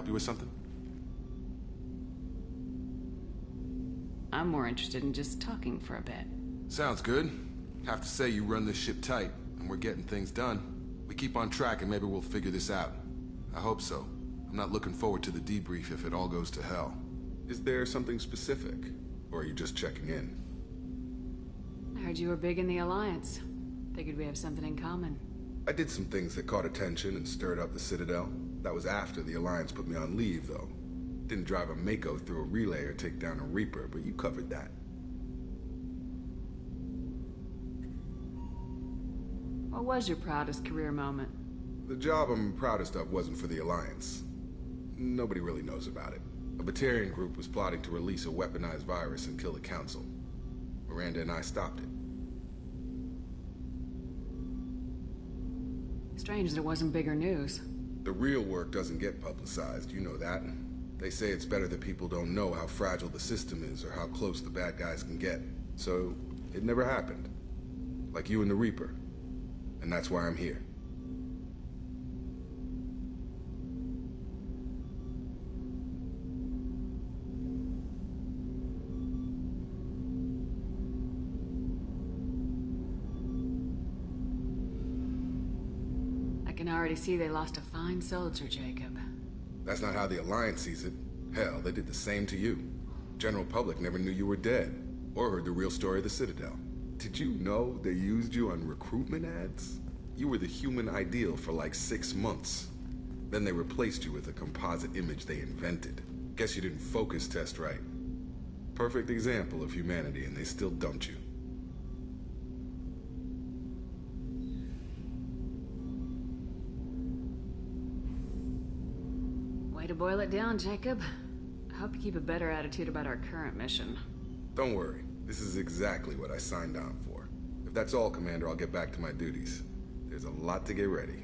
help you with something? I'm more interested in just talking for a bit. Sounds good. Have to say you run this ship tight, and we're getting things done. We keep on track and maybe we'll figure this out. I hope so. I'm not looking forward to the debrief if it all goes to hell. Is there something specific? Or are you just checking in? I heard you were big in the Alliance. Figured we have something in common. I did some things that caught attention and stirred up the Citadel. That was after the Alliance put me on leave, though. Didn't drive a Mako through a relay or take down a Reaper, but you covered that. What was your proudest career moment? The job I'm proudest of wasn't for the Alliance. Nobody really knows about it. A Batarian group was plotting to release a weaponized virus and kill the Council. Miranda and I stopped it. Strange that it wasn't bigger news. The real work doesn't get publicized, you know that. They say it's better that people don't know how fragile the system is or how close the bad guys can get. So, it never happened. Like you and the Reaper. And that's why I'm here. I can already see they lost a fine soldier, Jacob. That's not how the Alliance sees it. Hell, they did the same to you. General public never knew you were dead, or heard the real story of the Citadel. Did you know they used you on recruitment ads? You were the human ideal for like 6 months. Then they replaced you with a composite image they invented. Guess you didn't focus test right. Perfect example of humanity, and they still dumped you. Way to boil it down, Jacob. I hope you keep a better attitude about our current mission. Don't worry. This is exactly what I signed on for. If that's all, Commander, I'll get back to my duties. There's a lot to get ready.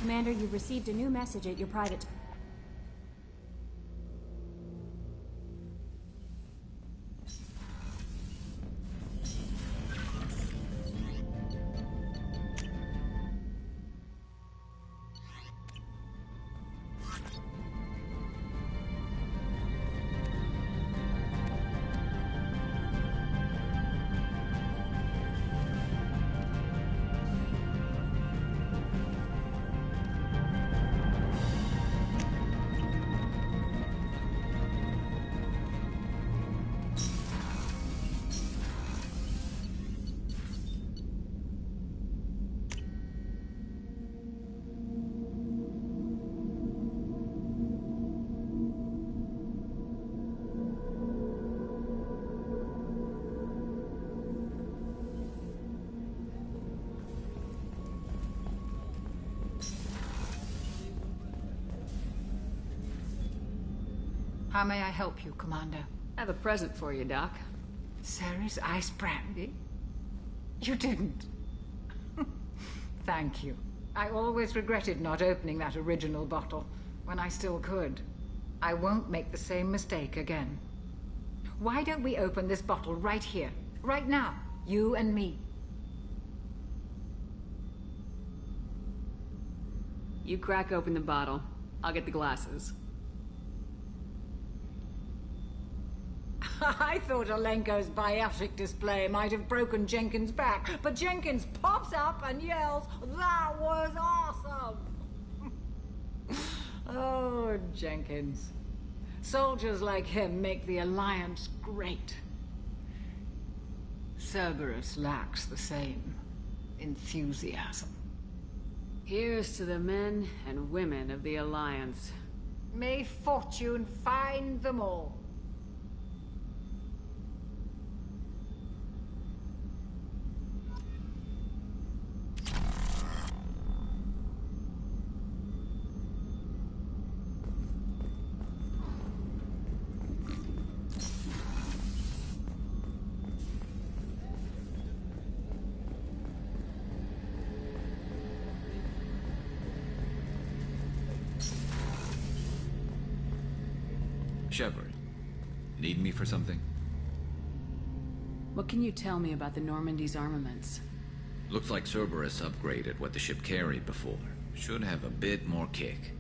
Commander, you've received a new message at your private... How may I help you, Commander? I have a present for you, Doc. Sarah's ice brandy? You didn't. Thank you. I always regretted not opening that original bottle when I still could. I won't make the same mistake again. Why don't we open this bottle right here, right now, you and me? You crack open the bottle. I'll get the glasses. I thought Alenko's biotic display might have broken Jenkins' back, but Jenkins pops up and yells, "That was awesome!" Oh, Jenkins. Soldiers like him make the Alliance great. Cerberus lacks the same enthusiasm. Here's to the men and women of the Alliance. May fortune find them all. Shepard, need me for something? What can you tell me about the Normandy's armaments? Looks like Cerberus upgraded what the ship carried before. Should have a bit more kick.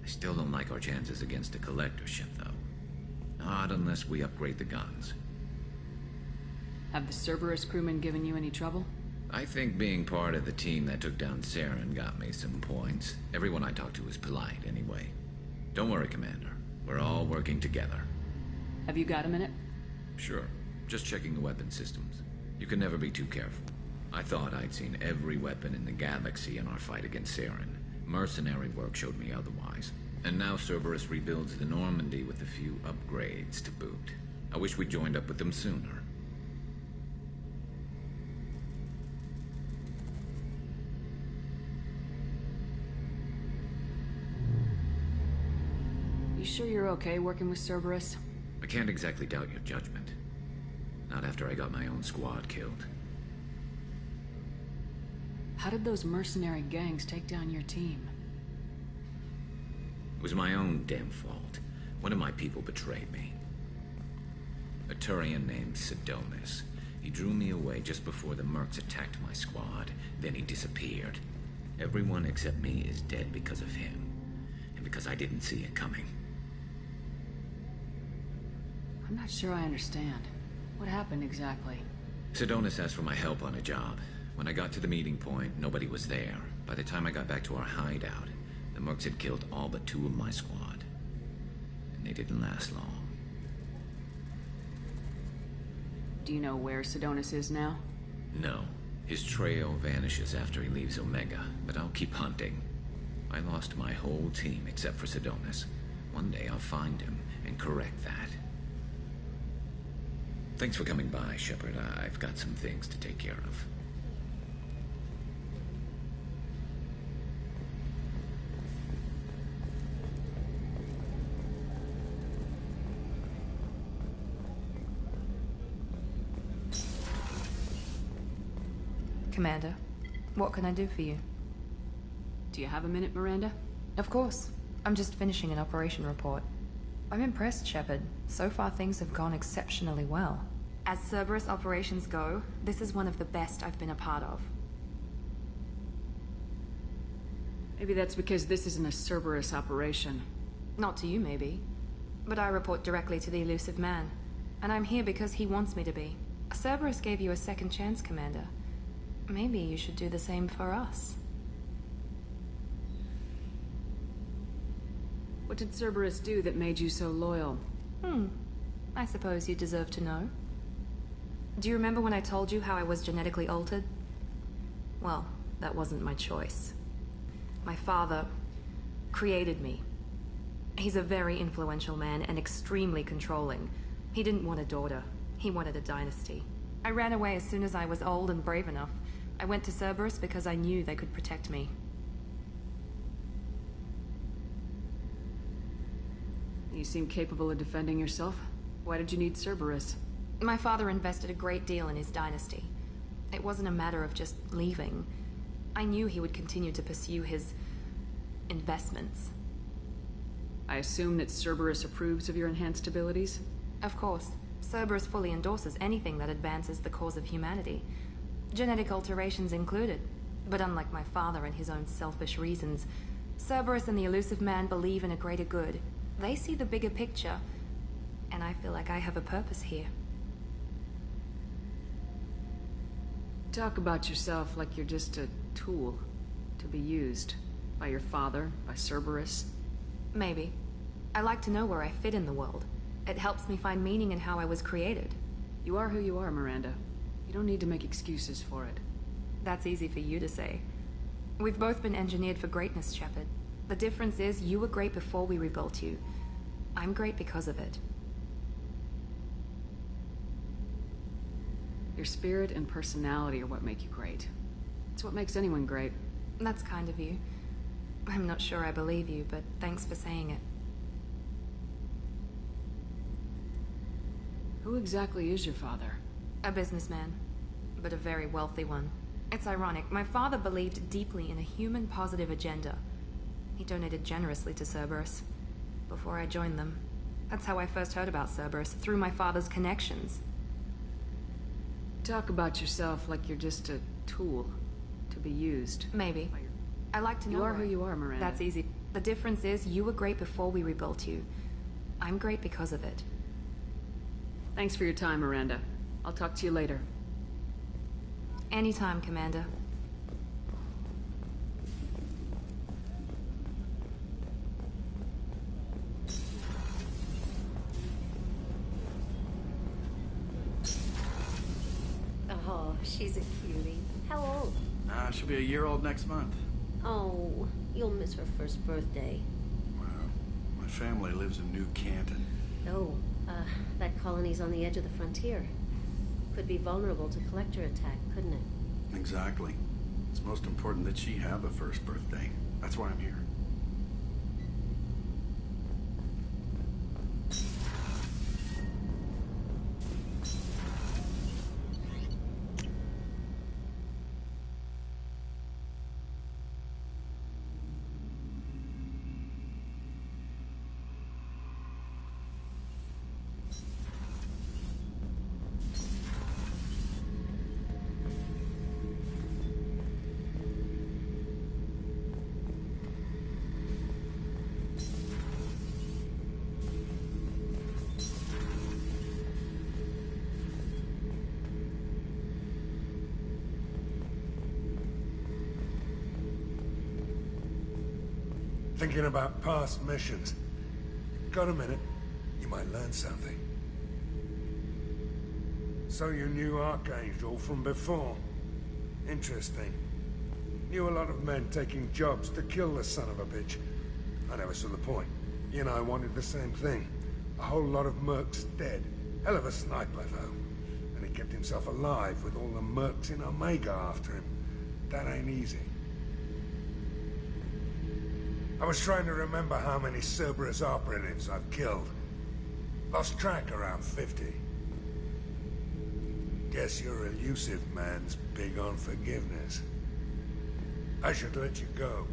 I still don't like our chances against a collector ship, though. Not unless we upgrade the guns. Have the Cerberus crewmen given you any trouble? I think being part of the team that took down Saren got me some points. Everyone I talked to was polite, anyway. Don't worry, Commander. We're all working together. Have you got a minute? Sure. Just checking the weapon systems. You can never be too careful. I thought I'd seen every weapon in the galaxy in our fight against Saren. Mercenary work showed me otherwise. And now Cerberus rebuilds the Normandy with a few upgrades to boot. I wish we'd joined up with them sooner. You sure you're okay working with Cerberus? I can't exactly doubt your judgment. Not after I got my own squad killed. How did those mercenary gangs take down your team? It was my own damn fault. One of my people betrayed me. A Turian named Sidonis. He drew me away just before the mercs attacked my squad. Then he disappeared. Everyone except me is dead because of him. And because I didn't see it coming. I'm not sure I understand. What happened exactly? Sidonis asked for my help on a job. When I got to the meeting point, nobody was there. By the time I got back to our hideout, the mercs had killed all but 2 of my squad. And they didn't last long. Do you know where Sidonis is now? No. His trail vanishes after he leaves Omega, but I'll keep hunting. I lost my whole team except for Sidonis. One day I'll find him and correct that. Thanks for coming by, Shepard. I've got some things to take care of. Commander, what can I do for you? Do you have a minute, Miranda? Of course. I'm just finishing an operation report. I'm impressed, Shepard. So far things have gone exceptionally well. As Cerberus operations go, this is one of the best I've been a part of. Maybe that's because this isn't a Cerberus operation. Not to you, maybe. But I report directly to the elusive man. And I'm here because he wants me to be. Cerberus gave you a second chance, Commander. Maybe you should do the same for us. What did Cerberus do that made you so loyal? I suppose you deserve to know. Do you remember when I told you how I was genetically altered? Well, that wasn't my choice. My father created me. He's a very influential man and extremely controlling. He didn't want a daughter. He wanted a dynasty. I ran away as soon as I was old and brave enough. I went to Cerberus because I knew they could protect me. You seem capable of defending yourself. Why did you need Cerberus? My father invested a great deal in his dynasty. It wasn't a matter of just leaving. I knew he would continue to pursue his investments. I assume that Cerberus approves of your enhanced abilities? Of course, Cerberus fully endorses anything that advances the cause of humanity. Genetic alterations included. But unlike my father and his own selfish reasons, Cerberus and the Elusive Man believe in a greater good. They see the bigger picture, and I feel like I have a purpose here. Talk about yourself like you're just a tool to be used by your father, by Cerberus. Maybe. I like to know where I fit in the world. It helps me find meaning in how I was created. You are who you are, Miranda. You don't need to make excuses for it. That's easy for you to say. We've both been engineered for greatness, Shepard. The difference is you were great before we rebuilt you. I'm great because of it. Your spirit and personality are what make you great. It's what makes anyone great. That's kind of you. I'm not sure I believe you, but thanks for saying it. Who exactly is your father? A businessman, but a very wealthy one. It's ironic. My father believed deeply in a human-positive agenda. He donated generously to Cerberus before I joined them. That's how I first heard about Cerberus, through my father's connections. Talk about yourself like you're just a tool to be used. Maybe. I like to know You are who you are, Miranda. That's easy. The difference is you were great before we rebuilt you. I'm great because of it. Thanks for your time, Miranda. I'll talk to you later. Anytime, Commander. Oh, she's a cutie. How old? She'll be a year old next month. Oh, you'll miss her first birthday. Wow. My family lives in New Canton. Oh, that colony's on the edge of the frontier. Could be vulnerable to collector attack, couldn't it? Exactly. It's most important that she have a first birthday. That's why I'm here. Thinking about past missions. Got a minute? You might learn something. So you knew Archangel from before? Interesting. Knew a lot of men taking jobs to kill the son of a bitch. I never saw the point. He and I wanted the same thing. A whole lot of mercs dead. Hell of a sniper, though. And he kept himself alive with all the mercs in Omega after him. That ain't easy. I was trying to remember how many Cerberus operatives I've killed. Lost track around 50. Guess your elusive man's big on forgiveness. I should let you go.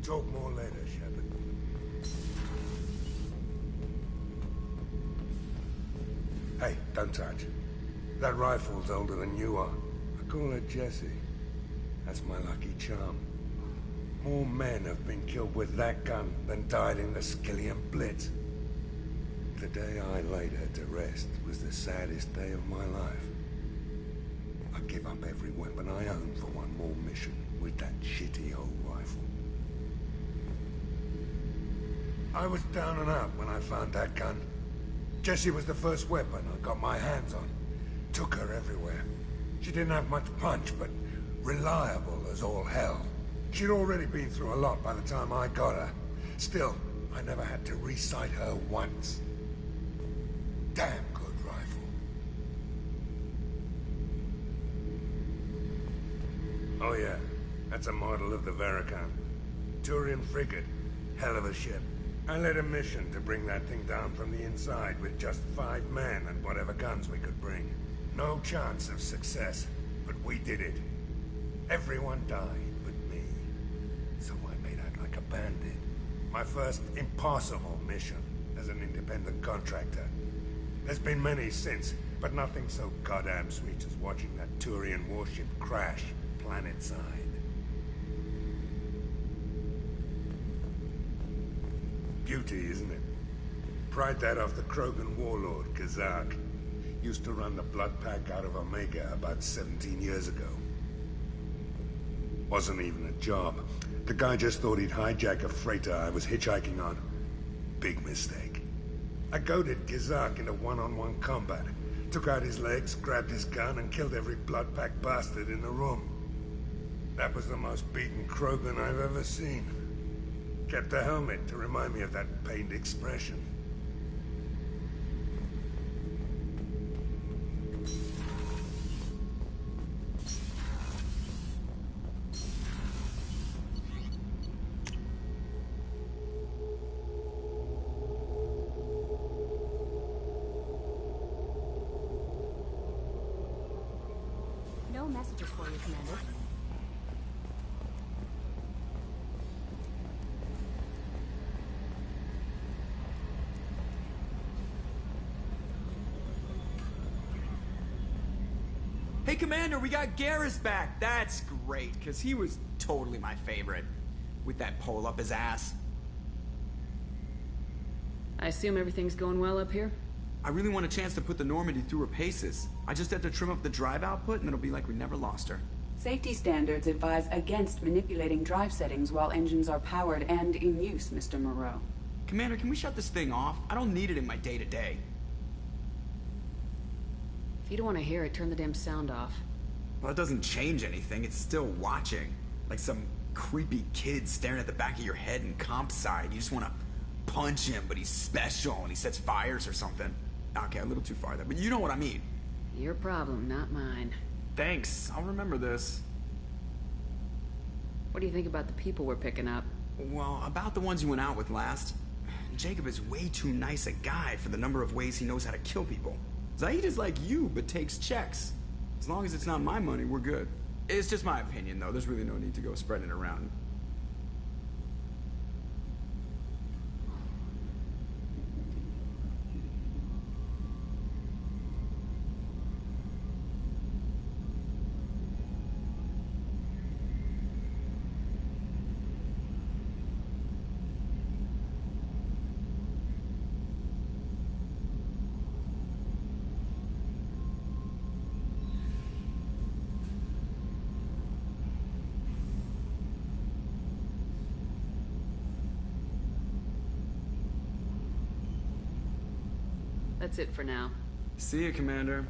Talk more later, Shepard. Hey, don't touch. That rifle's older than you are. I call her Jessie. That's my lucky charm. More men have been killed with that gun than died in the Skillian Blitz. The day I laid her to rest was the saddest day of my life. I give up every weapon I own for one more mission with that shitty old rifle. I was down and out when I found that gun. Jessie was the first weapon I got my hands on. Took her everywhere. She didn't have much punch, but reliable as all hell. She'd already been through a lot by the time I got her. Still, I never had to re-sight her once. Damn good rifle. Oh yeah, that's a model of the Veracam. Turian frigate. Hell of a ship. I led a mission to bring that thing down from the inside with just 5 men and whatever guns we could bring. No chance of success, but we did it. Everyone died but me. So I made out like a bandit. My first impossible mission as an independent contractor. There's been many since, but nothing so goddamn sweet as watching that Turian warship crash planet-side. Beauty, isn't it? Pried that off the Krogan warlord, Kazak. Used to run the blood pack out of Omega about 17 years ago. Wasn't even a job. The guy just thought he'd hijack a freighter I was hitchhiking on. Big mistake. I goaded Kazak into one-on-one combat. Took out his legs, grabbed his gun, and killed every blood pack bastard in the room. That was the most beaten Krogan I've ever seen. Kept a helmet to remind me of that pained expression. No messages for you, Commander. Hey, Commander, we got Garrus back. That's great, because he was totally my favorite. With that pole up his ass. I assume everything's going well up here? I really want a chance to put the Normandy through her paces. I just have to trim up the drive output, and it'll be like we never lost her. Safety standards advise against manipulating drive settings while engines are powered and in use, Mr. Moreau. Commander, can we shut this thing off? I don't need it in my day-to-day. If you don't want to hear it, turn the damn sound off. Well, it doesn't change anything. It's still watching. Like some creepy kid staring at the back of your head in comp side. You just want to punch him, but he's special and he sets fires or something. Okay, a little too far there, but you know what I mean. Your problem, not mine. Thanks. I'll remember this. What do you think about the people we're picking up? Well, about the ones you went out with last. Jacob is way too nice a guy for the number of ways he knows how to kill people. Zaid is like you, but takes checks. As long as it's not my money, we're good. It's just my opinion, though. There's really no need to go spreading it around. That's it for now. See you, Commander.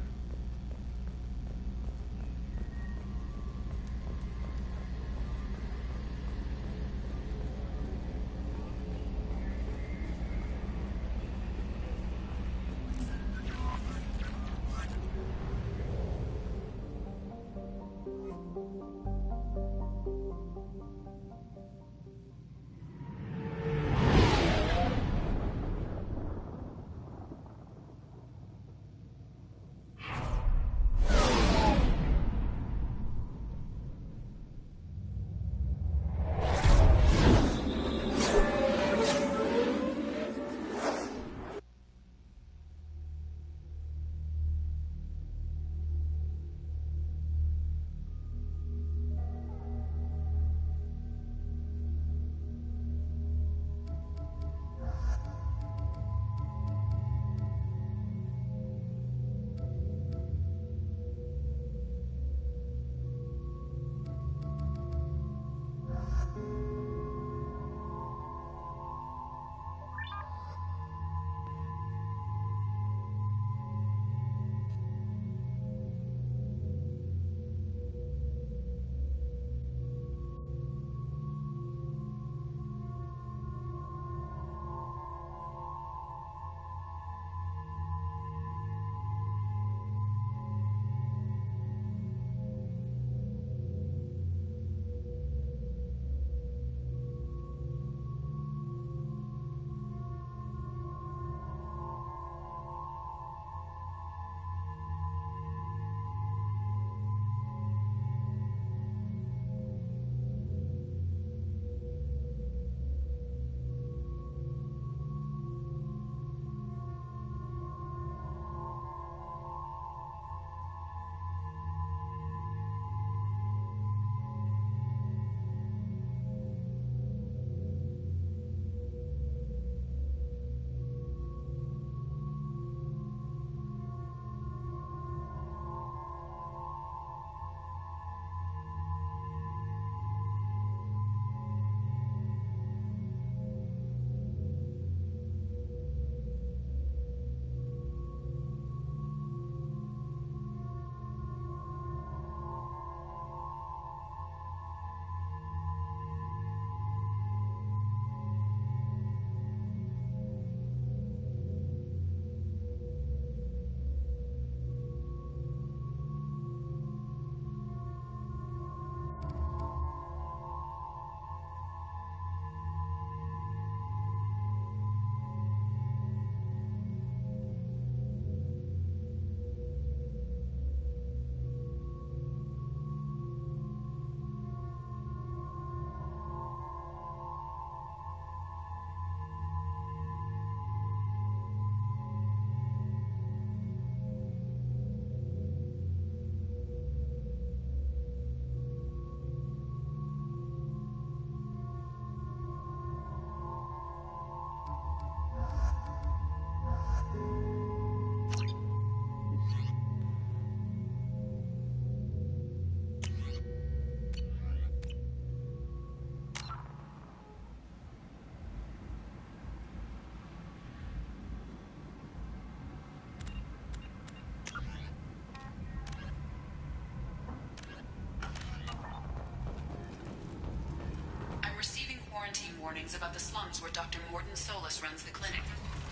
warnings about the slums where Dr. Morton Solus runs the clinic.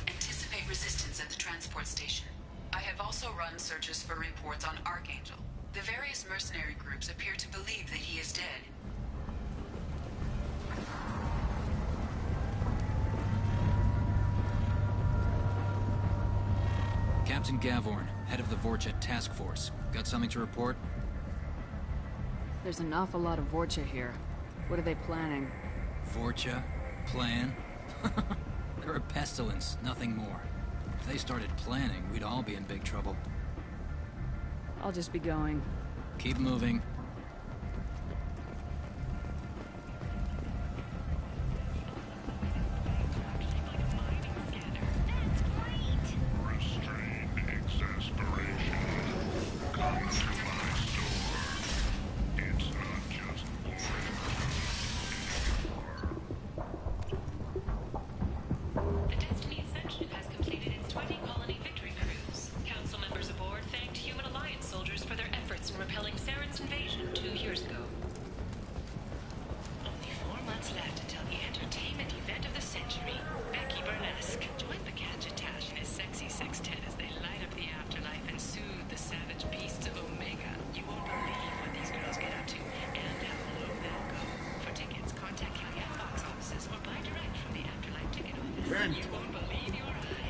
Anticipate resistance at the transport station. I have also run searches for reports on Archangel. The various mercenary groups appear to believe that he is dead. Captain Gavorn, head of the Vorcha Task Force. Got something to report? There's an awful lot of Vorcha here. What are they planning? Vorcha? Plan? They're a pestilence, nothing more. If they started planning, we'd all be in big trouble. I'll just be going. Keep moving.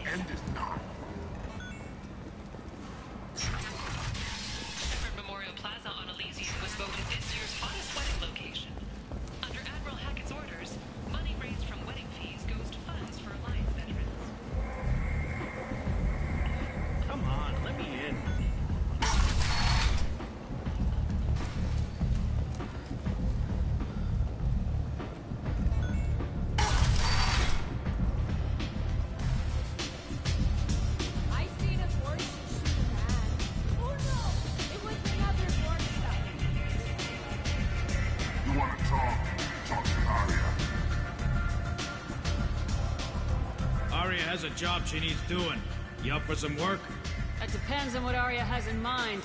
End is not. Shepard Memorial Plaza on Elysium was voted this year's hottest wedding location. Under Admiral Hackett's orders, money raised from wedding fees goes to funds for Alliance veterans. Come on, let me in. Has a job she needs doing. You up for some work? That depends on what Arya has in mind.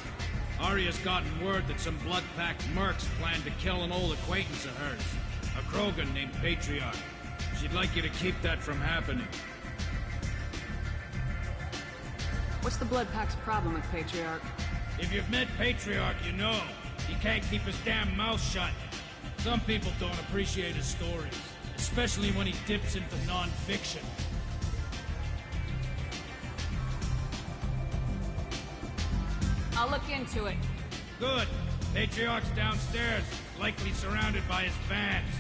Arya's gotten word that some blood-packed mercs plan to kill an old acquaintance of hers, a Krogan named Patriarch. She'd like you to keep that from happening. What's the Blood Pack's problem with Patriarch? If you've met Patriarch, you know. He can't keep his damn mouth shut. Some people don't appreciate his stories, especially when he dips into non-fiction. I'll look into it. Good. Patriarch's downstairs, likely surrounded by his fans.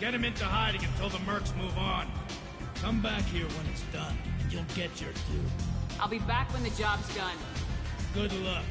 Get him into hiding until the mercs move on. Come back here when it's done, and you'll get your due. I'll be back when the job's done. Good luck.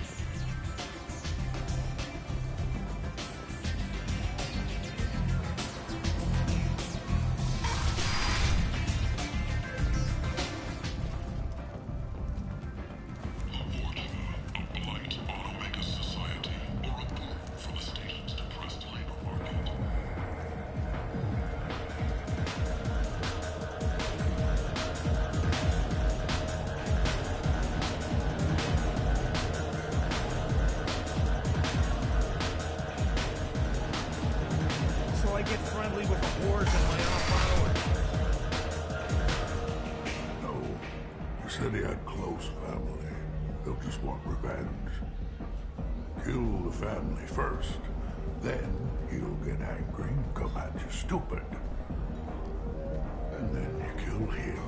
Family first. Then he'll get angry and come at you stupid. And then you kill him.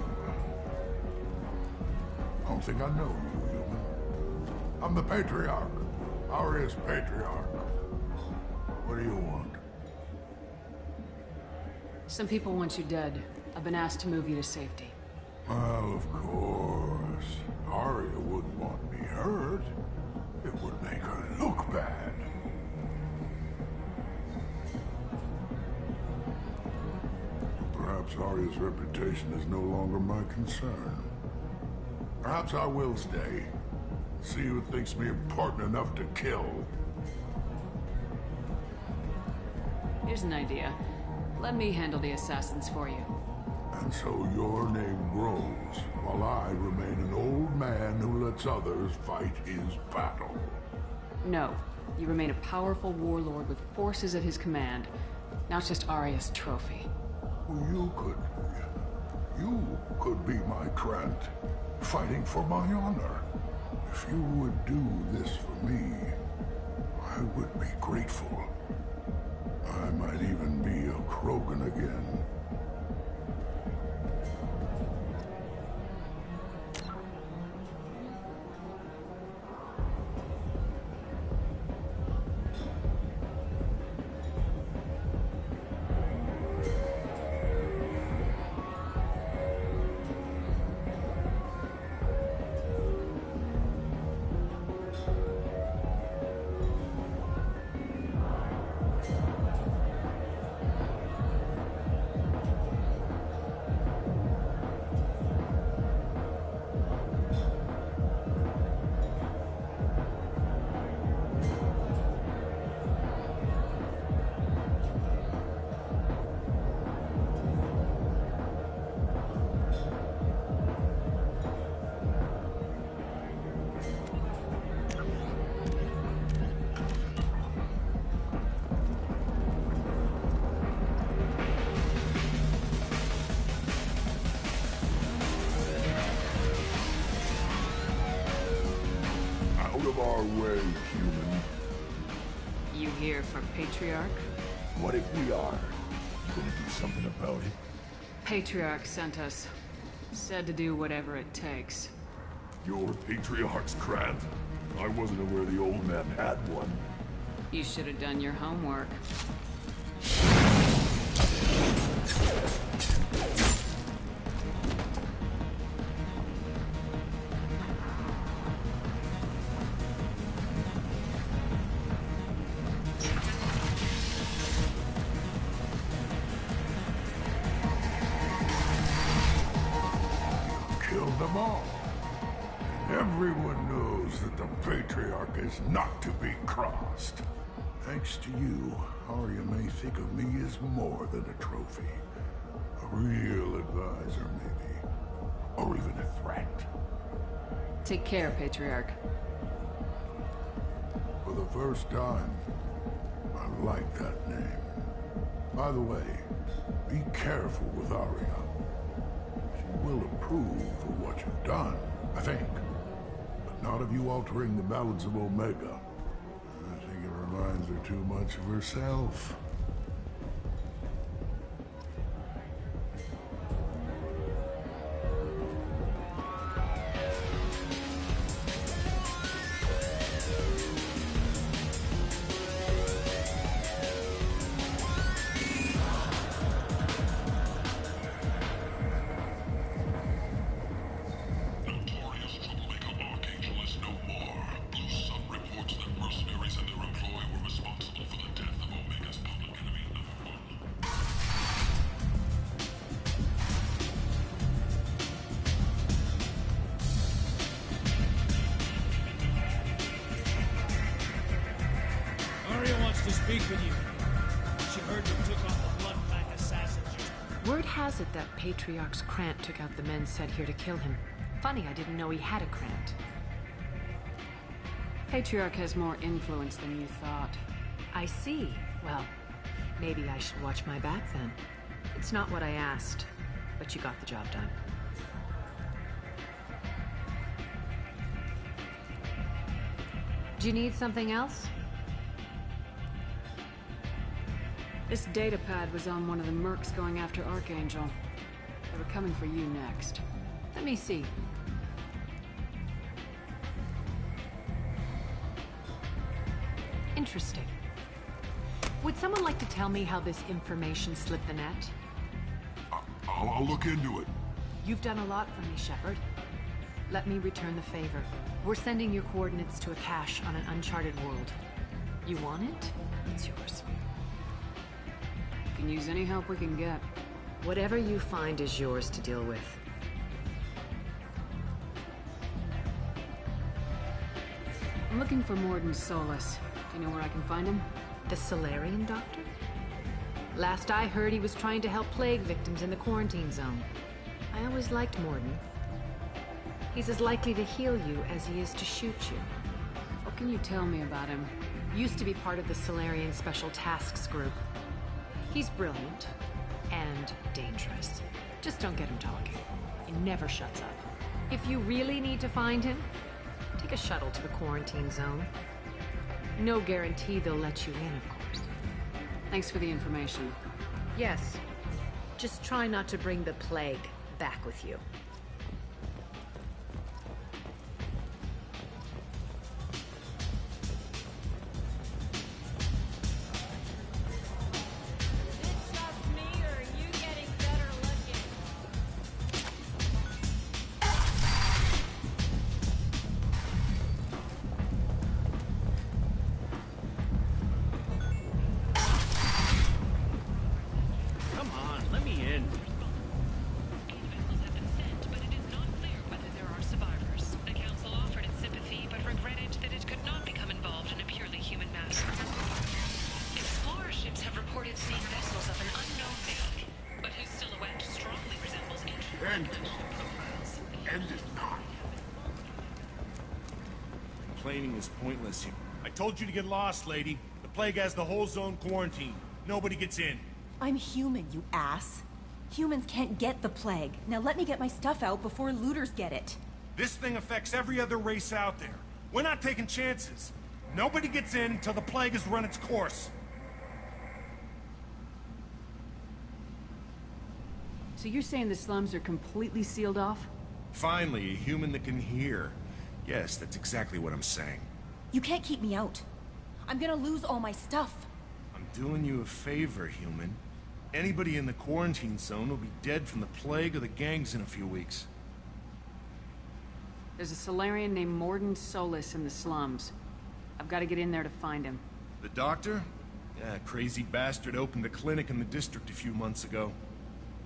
I don't think I know you, human. I'm the Patriarch. Arya's Patriarch. What do you want? Some people want you dead. I've been asked to move you to safety. Well, of course. Arya wouldn't want me hurt. It would make her look bad. Perhaps Arya's reputation is no longer my concern. Perhaps I will stay. See who thinks me important enough to kill. Here's an idea. Let me handle the assassins for you. And so your name grows, while I remain an old man who lets others fight his battle. No. You remain a powerful warlord with forces at his command. Now it's just Arya's trophy. You could be my Grant, fighting for my honor. If you would do this for me, I would be grateful. I might even be a Krogan again. Patriarch? What if we are? Gonna do something about it? Patriarch sent us. Said to do whatever it takes. Your Patriarch's Grant? I wasn't aware the old man had one. You should have done your homework. Is not to be crossed. Thanks to you, Arya may think of me as more than a trophy. A real advisor, maybe. Or even a threat. Take care, Patriarch. For the first time, I like that name. By the way, be careful with Arya. She will approve of what you've done, I think. Not of you altering the balance of Omega. I think it reminds her too much of herself. That Patriarch's Grant took out the men sent here to kill him. Funny, I didn't know he had a Grant. Patriarch has more influence than you thought. I see. Well, maybe I should watch my back then. It's not what I asked, but you got the job done. Do you need something else? This datapad was on one of the mercs going after Archangel. They were coming for you next. Let me see. Interesting. Would someone like to tell me how this information slipped the net? I'll look into it. You've done a lot for me, Shepard. Let me return the favor. We're sending your coordinates to a cache on an uncharted world. You want it? It's yours. Can use any help we can get. Whatever you find is yours to deal with. I'm looking for Morden Solus. Do you know where I can find him? The Solarian doctor? Last I heard, he was trying to help plague victims in the quarantine zone. I always liked Morden. He's as likely to heal you as he is to shoot you. What can you tell me about him? Used to be part of the Solarian Special Tasks Group. He's brilliant. and dangerous. Just don't get him talking. He never shuts up. If you really need to find him, take a shuttle to the quarantine zone. No guarantee they'll let you in, of course. Thanks for the information. Yes. Just try not to bring the plague back with you. Complaining is pointless. I told you to get lost, lady. The plague has the whole zone quarantined. Nobody gets in. I'm human, you ass. Humans can't get the plague. Now let me get my stuff out before looters get it. This thing affects every other race out there. We're not taking chances. Nobody gets in until the plague has run its course. So you're saying the slums are completely sealed off? Finally, a human that can hear. Yes, that's exactly what I'm saying. You can't keep me out. I'm gonna lose all my stuff. I'm doing you a favor, human. Anybody in the quarantine zone will be dead from the plague or the gangs in a few weeks. There's a Solarian named Morden Solis in the slums. I've got to get in there to find him. The doctor? Yeah, crazy bastard opened a clinic in the district a few months ago.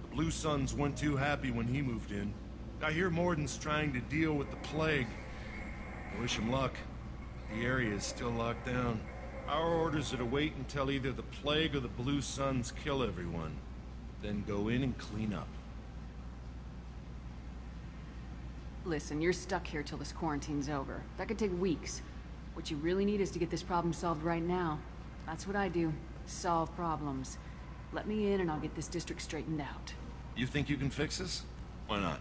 The Blue Suns weren't too happy when he moved in. I hear Morden's trying to deal with the plague. I wish him luck. The area is still locked down. Our orders are to wait until either the plague or the Blue Suns kill everyone. Then go in and clean up. Listen, you're stuck here till this quarantine's over. That could take weeks. What you really need is to get this problem solved right now. That's what I do. Solve problems. Let me in and I'll get this district straightened out. You think you can fix this? Why not?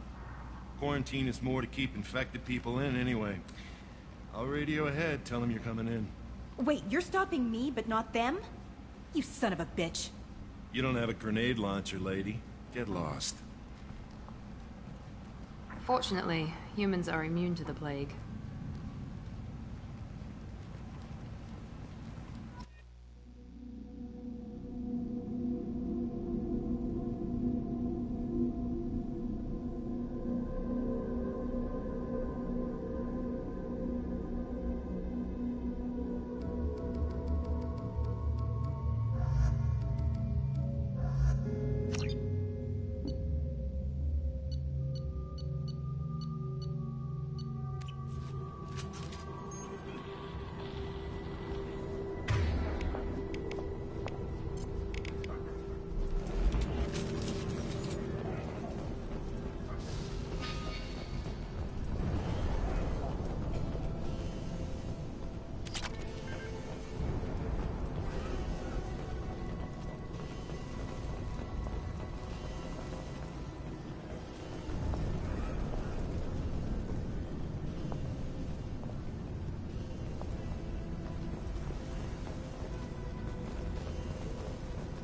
Quarantine is more to keep infected people in anyway. I'll radio ahead, tell them you're coming in. Wait, you're stopping me, but not them? You son of a bitch. You don't have a grenade launcher, lady. Get lost. Fortunately, humans are immune to the plague.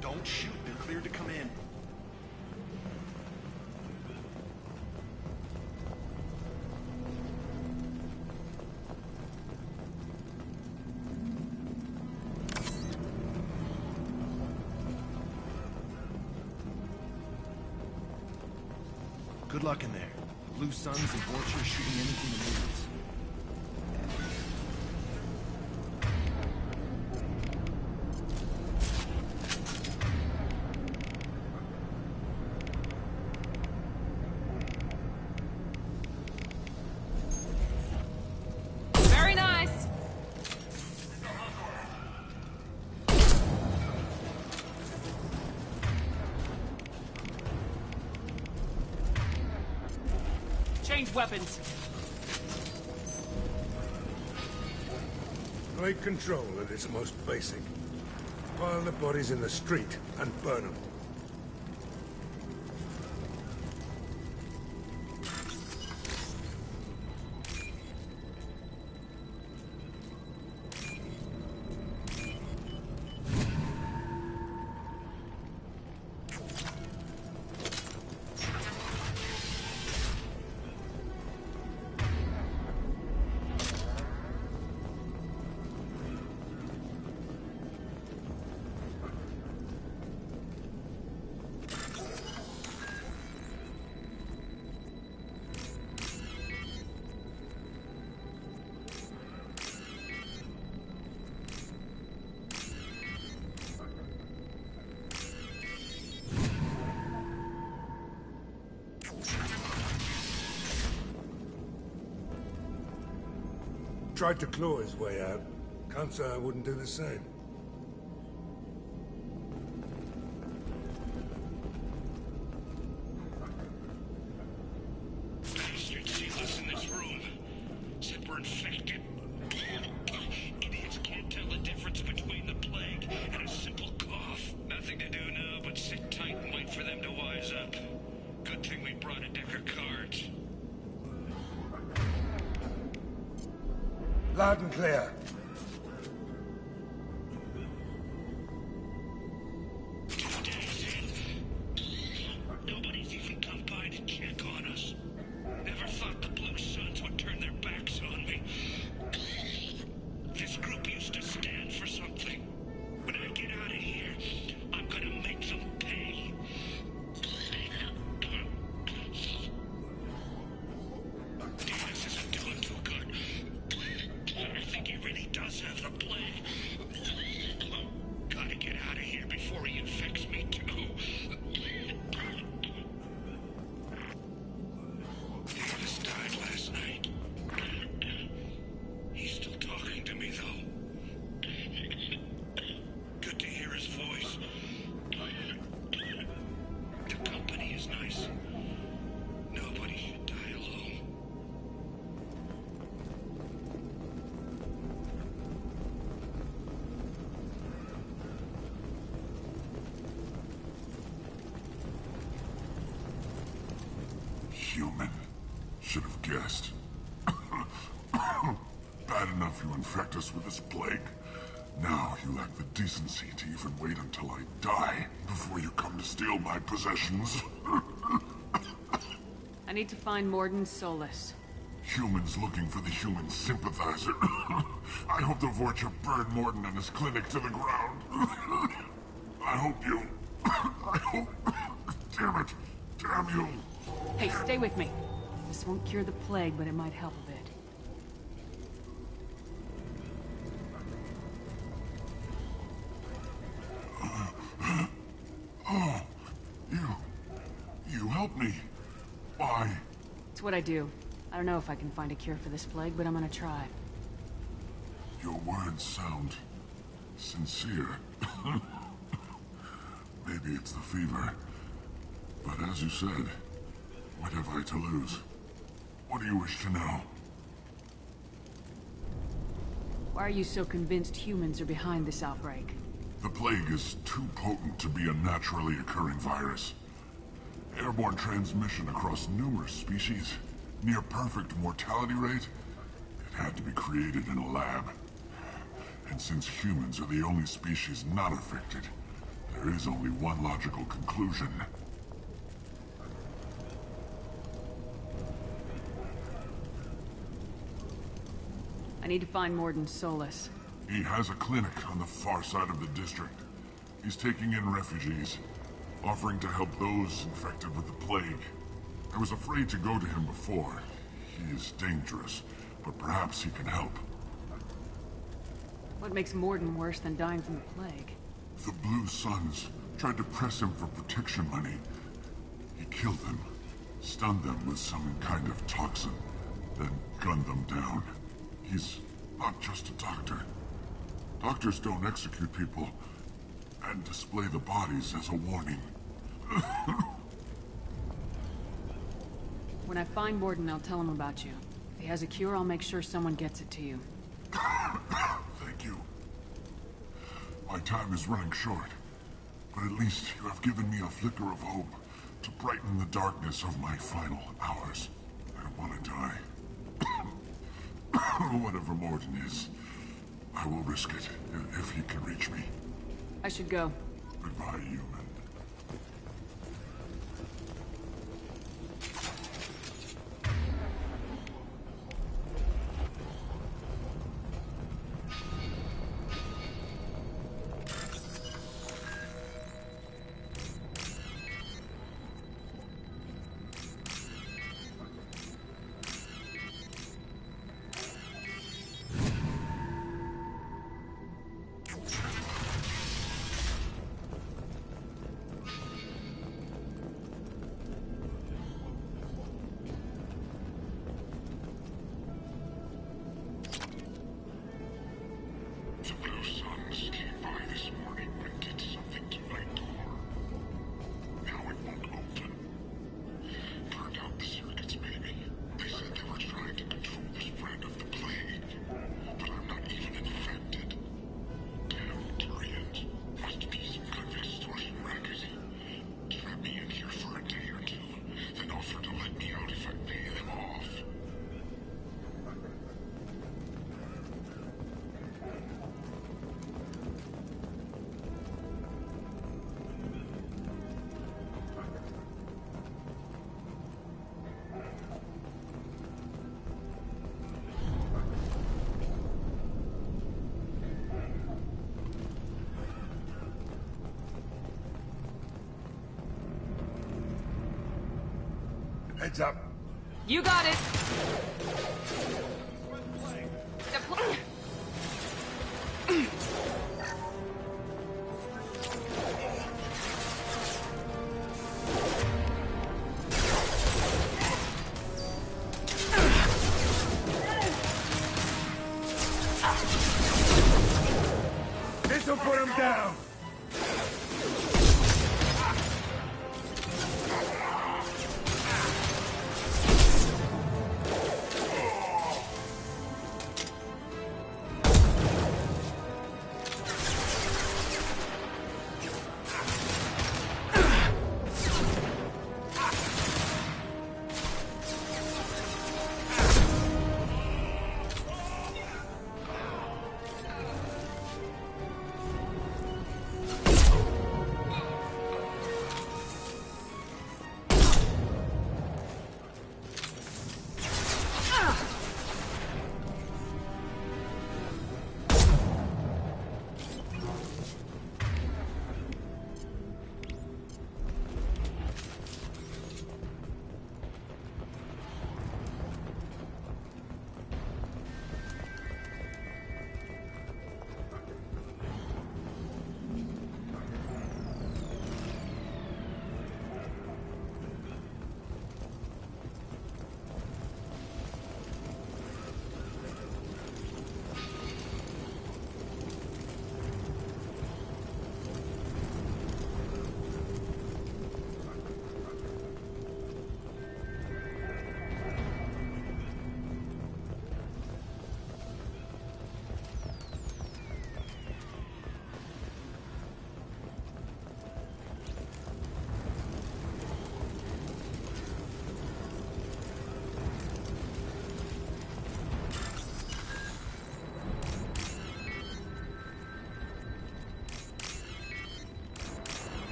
Don't shoot, they're cleared to come in. Good luck in there. Blue Suns and Vultures shooting anything that moves. Very nice. Change weapons. Take control at its most basic. Pile the bodies in the street and burn them. tried to claw his way out. Can't say I wouldn't do the same. Bastards see us in this room. Said we're infected. Idiots can't tell the difference between the plague and a simple cough. Nothing to do now but sit tight and wait for them to wise up. Good thing we brought a deck of cards. Loud and clear. Nobody's even come by to check on us. Never thought the Blue Suns would turn their backs on me. This group used to stand for something. When I get out of here, I'm gonna make them pay. Davis isn't doing too good. I think he really does have the plague. Gotta get out of here before he infects me too. Davis died last night. He's still talking to me, though. Good to hear his voice. The company is nice. Nobody should die alone. Human. Should have guessed. Bad enough you infect us with this plague. Now you lack the decency to even wait until I die before you come to steal my possessions. I need to find Morden Solus. Humans looking for the human sympathizer. I hope the Vorcha burned Morden and his clinic to the ground. I hope you... I hope... Damn it. Damn you. Hey, stay with me. This won't cure the plague, but it might help a bit. Oh, you helped me. Why? It's what I do. I don't know if I can find a cure for this plague, but I'm gonna try. Your words sound sincere. Maybe it's the fever. But as you said, what have I to lose? What do you wish to know? Why are you so convinced humans are behind this outbreak? The plague is too potent to be a naturally occurring virus. Airborne transmission across numerous species, near perfect mortality rate. It had to be created in a lab. And since humans are the only species not affected, there is only one logical conclusion. I need to find Morden Solus. He has a clinic on the far side of the district. He's taking in refugees, offering to help those infected with the plague. I was afraid to go to him before. He is dangerous, but perhaps he can help. What makes Morden worse than dying from the plague? The Blue Suns tried to press him for protection money. He killed them, stunned them with some kind of toxin, then gunned them down. He's not just a doctor. Doctors don't execute people and display the bodies as a warning. When I find Morden, I'll tell him about you. If he has a cure, I'll make sure someone gets it to you. Thank you. My time is running short, but at least you have given me a flicker of hope to brighten the darkness of my final hours. I don't want to die. Whatever Morden is, I will risk it if he can reach me. I should go. Goodbye, human. Heads up. You got it! This'll put him down.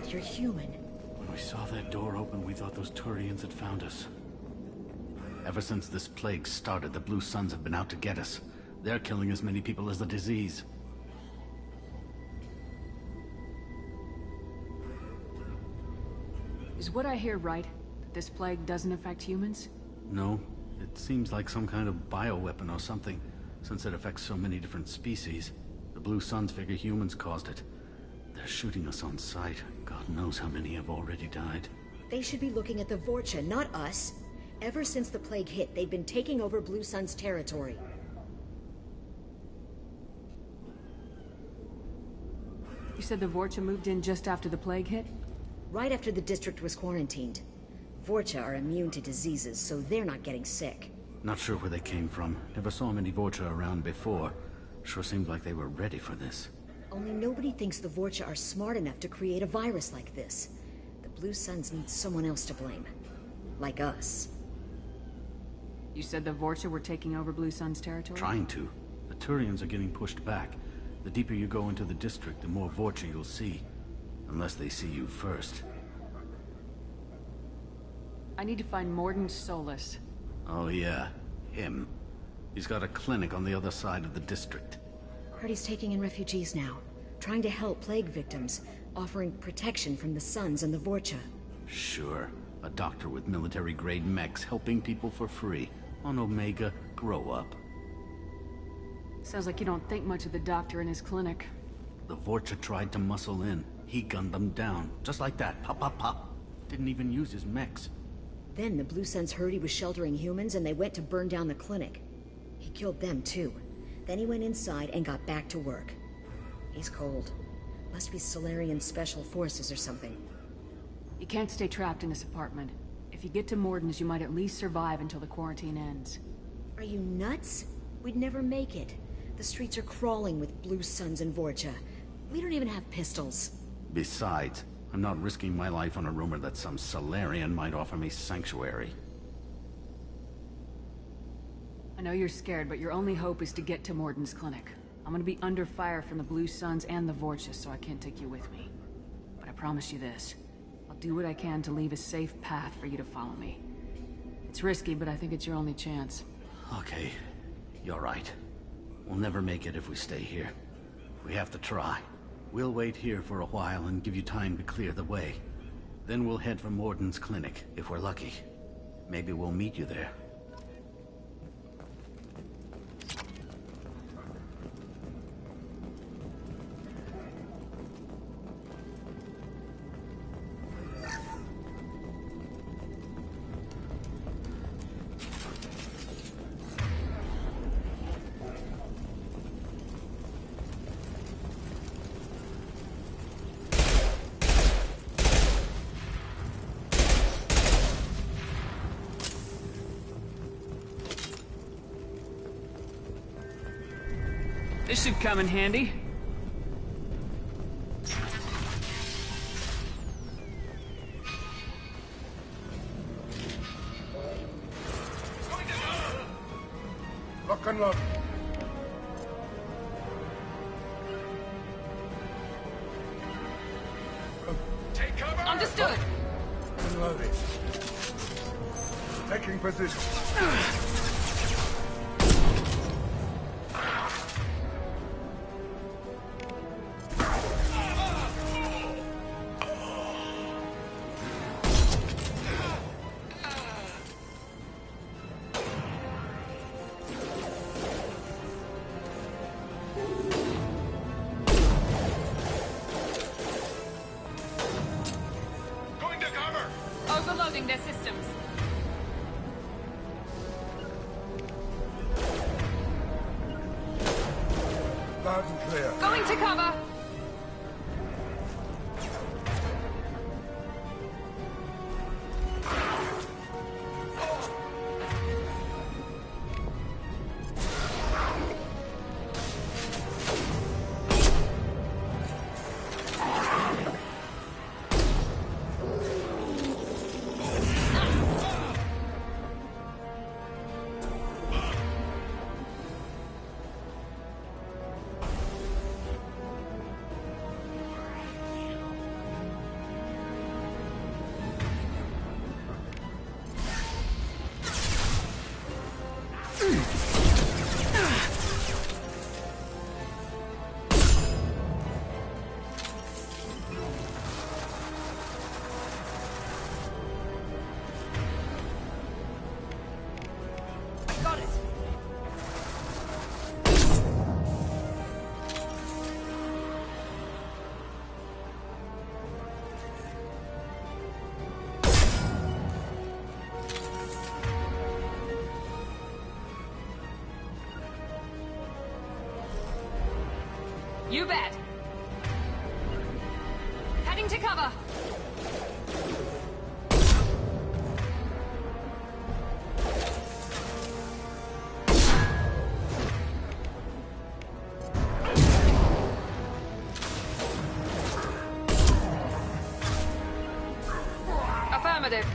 You're human. When we saw that door open, we thought those Turians had found us. Ever since this plague started, the Blue Suns have been out to get us. They're killing as many people as the disease. Is what I hear right? That this plague doesn't affect humans? No, it seems like some kind of bioweapon or something, since it affects so many different species. The Blue Suns figure humans caused it. They're shooting us on sight. God knows how many have already died. They should be looking at the Vorcha, not us. Ever since the plague hit, they've been taking over Blue Sun's territory. You said the Vorcha moved in just after the plague hit? Right after the district was quarantined. Vorcha are immune to diseases, so they're not getting sick. Not sure where they came from. Never saw many Vorcha around before. Sure seemed like they were ready for this. Only nobody thinks the Vorcha are smart enough to create a virus like this. The Blue Suns need someone else to blame. Like us. You said the Vorcha were taking over Blue Sun's territory? Trying to. The Turians are getting pushed back. The deeper you go into the district, the more Vorcha you'll see. Unless they see you first. I need to find Morden Solus. Oh yeah, him. He's got a clinic on the other side of the district. Heard he's taking in refugees now. Trying to help plague victims. Offering protection from the Suns and the Vorcha. Sure. A doctor with military-grade mechs helping people for free. On Omega, grow up. Sounds like you don't think much of the doctor in his clinic. The Vorcha tried to muscle in. He gunned them down. Just like that. Pop, pop, pop. Didn't even use his mechs. Then the Blue Suns heard he was sheltering humans and they went to burn down the clinic. He killed them too. Then he went inside and got back to work. He's cold. Must be Solarian Special Forces or something. You can't stay trapped in this apartment. If you get to Morden's, you might at least survive until the quarantine ends. Are you nuts? We'd never make it. The streets are crawling with Blue Suns and Vorcha. We don't even have pistols. Besides, I'm not risking my life on a rumor that some Solarian might offer me sanctuary. I know you're scared, but your only hope is to get to Morden's clinic. I'm gonna be under fire from the Blue Suns and the Vorcha, so I can't take you with me. But I promise you this. I'll do what I can to leave a safe path for you to follow me. It's risky, but I think it's your only chance. Okay, you're right. We'll never make it if we stay here. We have to try. We'll wait here for a while and give you time to clear the way. Then we'll head for Morden's clinic, if we're lucky. Maybe we'll meet you there. This should come in handy. Lock and load. Take cover! Understood! Unloading. Taking position. Overloading their systems. Loud and clear. Going to cover. You bet. Heading to cover. Affirmative.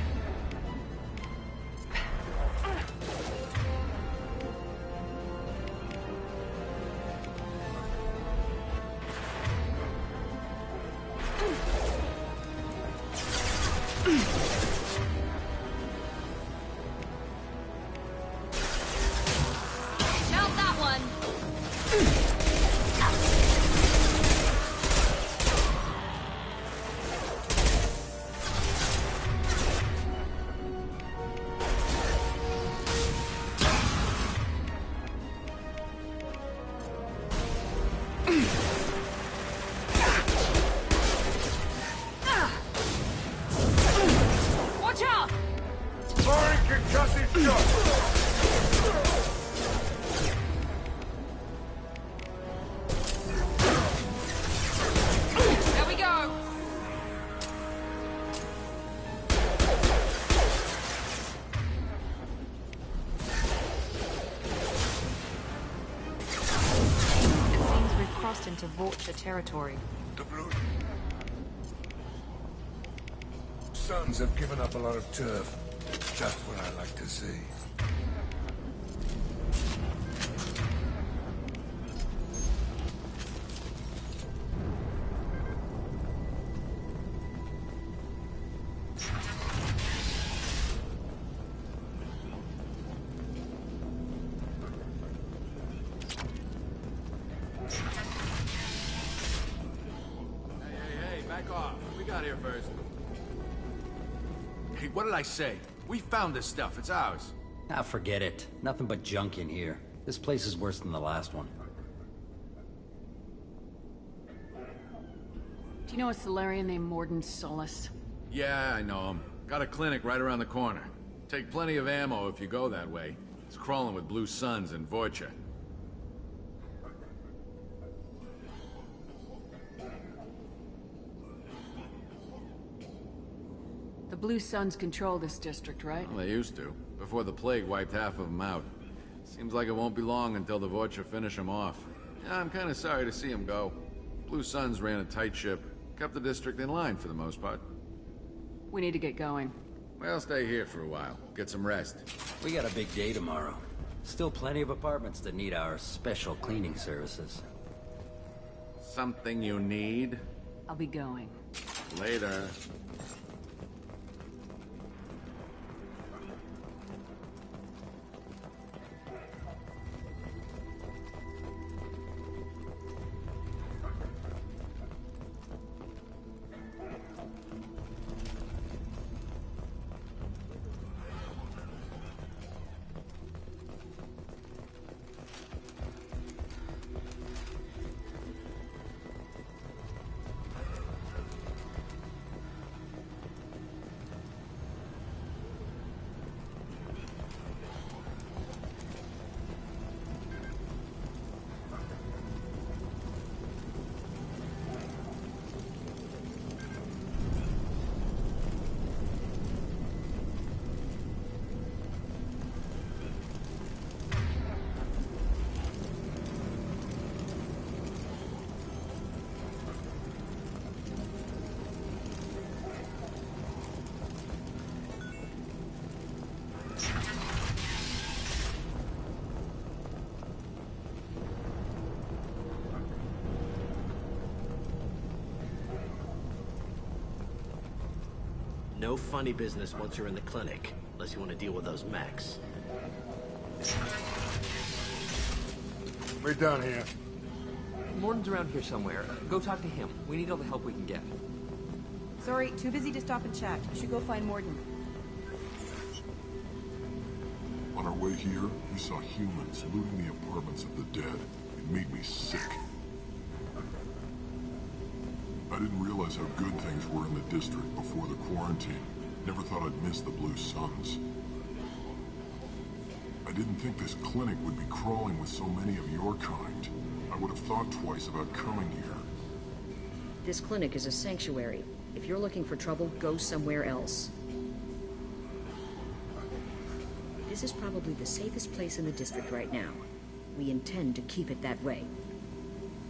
Into Vulture territory. The Blue Suns have given up a lot of turf. Just what I like to see. Back off. We got here first. Hey, what did I say? We found this stuff. It's ours. Ah, forget it. Nothing but junk in here. This place is worse than the last one. Do you know a Solarian named Morden Solus? Yeah, I know him. Got a clinic right around the corner. Take plenty of ammo if you go that way. It's crawling with Blue Suns and Vorcha. The Blue Suns control this district, right? Well, they used to, before the plague wiped half of them out. Seems like it won't be long until the Vorcha finish them off. Yeah, I'm kind of sorry to see them go. Blue Suns ran a tight ship, kept the district in line for the most part. We need to get going. Well, stay here for a while. Get some rest. We got a big day tomorrow. Still plenty of apartments that need our special cleaning services. Something you need? I'll be going. Later. No funny business once you're in the clinic, unless you want to deal with those mechs. We're done here. Morden's around here somewhere. Go talk to him. We need all the help we can get. Sorry, too busy to stop and chat. You should go find Morden. On our way here, we saw humans looting the apartments of the dead. It made me sick. I didn't realize how good things were in the district before the quarantine. Never thought I'd miss the Blue Suns. I didn't think this clinic would be crawling with so many of your kind. I would have thought twice about coming here. This clinic is a sanctuary. If you're looking for trouble, go somewhere else. This is probably the safest place in the district right now. We intend to keep it that way.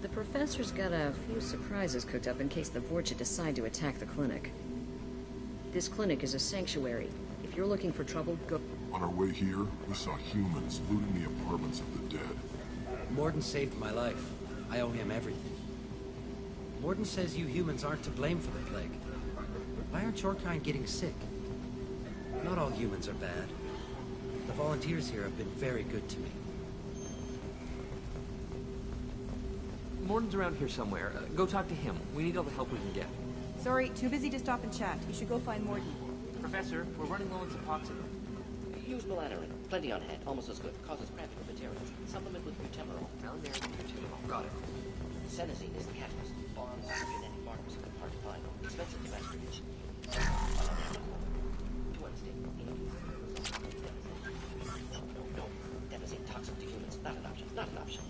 The professor's got a few surprises cooked up in case the Vorcha decide to attack the clinic. This clinic is a sanctuary. If you're looking for trouble, go... On our way here, we saw humans looting the apartments of the dead. Morden saved my life. I owe him everything. Morden says you humans aren't to blame for the plague. Why aren't your kind getting sick? Not all humans are bad. The volunteers here have been very good to me. Morden's around here somewhere. Go talk to him. We need all the help we can get. Sorry, too busy to stop and chat. You should go find Morden. Professor, we're running low on Suboxone. Use melanorin. Plenty on hand. Almost as good. Causes cramping of materials. Supplement with butemerol. Malamarin butemerol. Got it. Senesine is the catalyst. Bonds, genetic markers. Hard to find. Expensive to mass produce. To understand. No. Devastating toxic to humans. Not an option. Not an option.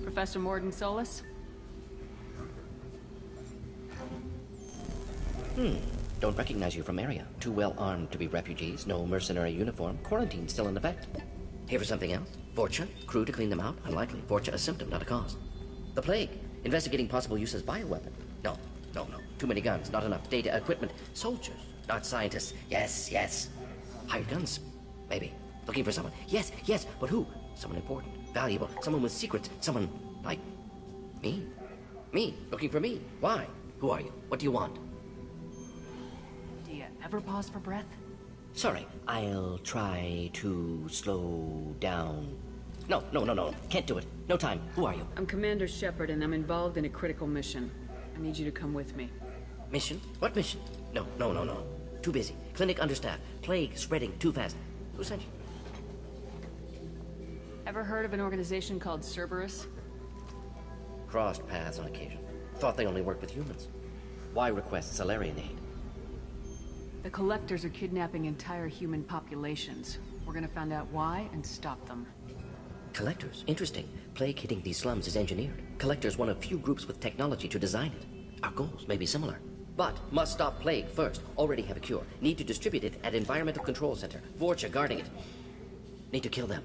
Professor Morden Solus? Don't recognize you from area. Too well armed to be refugees. No mercenary uniform. Quarantine still in effect. Here for something else? Vorcha? Crew to clean them out? Unlikely. Vorcha a symptom, not a cause. The plague. Investigating possible use as bioweapon. No. Too many guns. Not enough data, equipment. Soldiers, not scientists. Yes. Hired guns, maybe. Looking for someone. Yes, but who? Someone important, valuable, someone with secrets, someone like me. Me, looking for me. Why? Who are you? What do you want? Do you ever pause for breath? Sorry, I'll try to slow down. No. Can't do it. No time. Who are you? I'm Commander Shepard, and I'm involved in a critical mission. I need you to come with me. Mission? What mission? No. Too busy. Clinic understaffed. Plague spreading too fast. Who sent you? Ever heard of an organization called Cerberus? Crossed paths on occasion. Thought they only worked with humans. Why request Salarian aid? The Collectors are kidnapping entire human populations. We're gonna find out why and stop them. Collectors? Interesting. Plague hitting these slums is engineered. Collectors one of few groups with technology to design it. Our goals may be similar. But must stop Plague first. Already have a cure. Need to distribute it at Environmental Control Center. Vorcha guarding it. Need to kill them.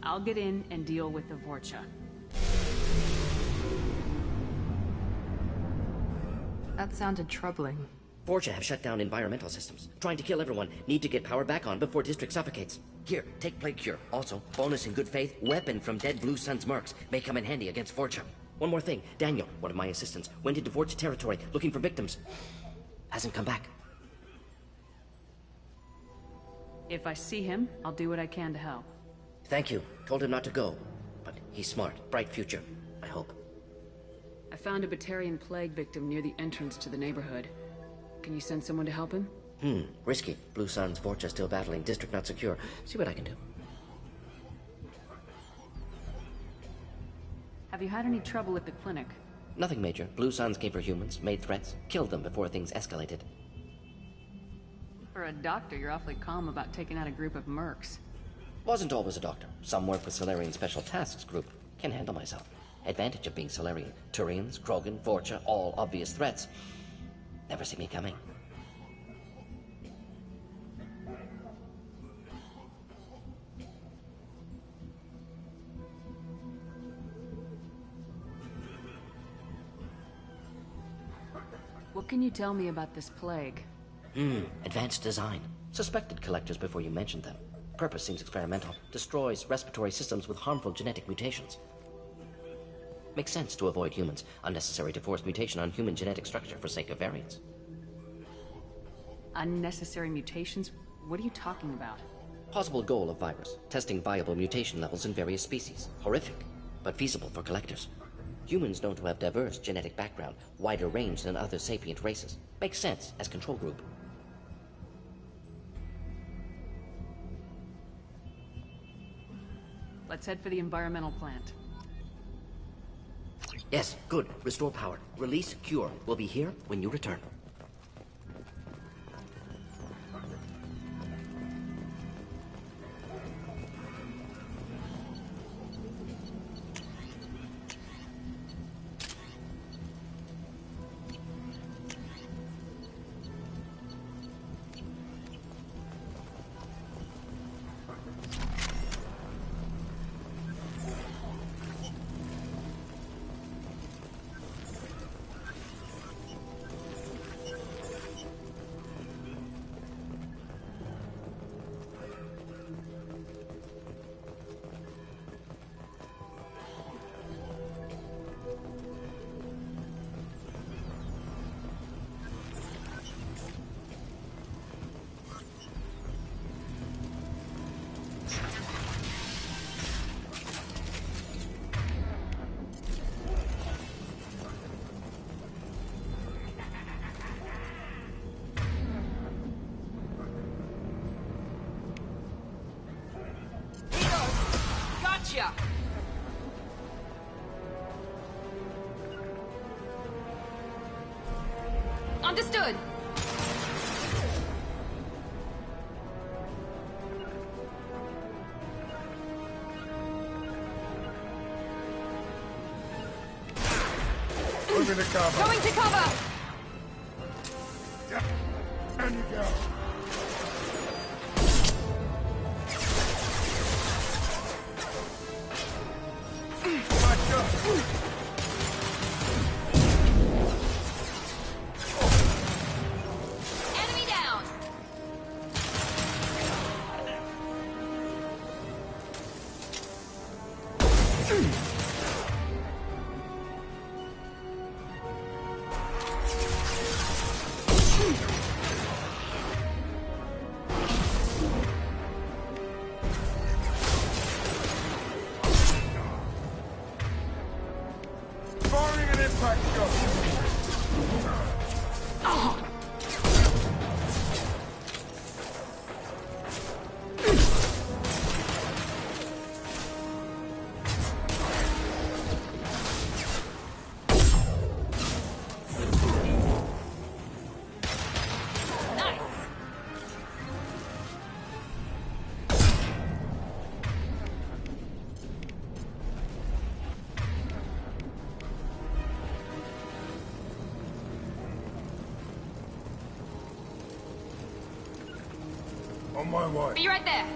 I'll get in and deal with the Vorcha. That sounded troubling. Vorcha have shut down environmental systems. Trying to kill everyone. Need to get power back on before District suffocates. Here, take Plague Cure. Also, bonus in good faith, weapon from dead Blue Sun's mercs. May come in handy against Vorcha. One more thing. Daniel, one of my assistants, went into Vorcha territory looking for victims. Hasn't come back. If I see him, I'll do what I can to help. Thank you. Told him not to go. But he's smart. Bright future, I hope. I found a Batarian plague victim near the entrance to the neighborhood. Can you send someone to help him? Risky. Blue Sun's Vorcha still battling. District not secure. See what I can do. Have you had any trouble at the clinic? Nothing major. Blue Suns came for humans, made threats, killed them before things escalated. For a doctor, you're awfully calm about taking out a group of mercs. Wasn't always a doctor. Some work with Salarian Special Tasks Group. Can handle myself. Advantage of being Salarian. Turians, Krogan, Vorcha, all obvious threats. Never see me coming. What can you tell me about this plague? Advanced design. Suspected collectors before you mentioned them. Purpose seems experimental. Destroys respiratory systems with harmful genetic mutations. Makes sense to avoid humans. Unnecessary to force mutation on human genetic structure for sake of variance. Unnecessary mutations? What are you talking about? Possible goal of virus. Testing viable mutation levels in various species. Horrific, but feasible for collectors. Humans known to have diverse genetic background, wider range than other sapient races. Makes sense as control group. Let's head for the environmental plant. Yes, good. Restore power. Release cure. We'll be here when you return. Gotcha! Understood! Moving to cover. Going to cover! Down you go. Enemy down! On my way. Be right there.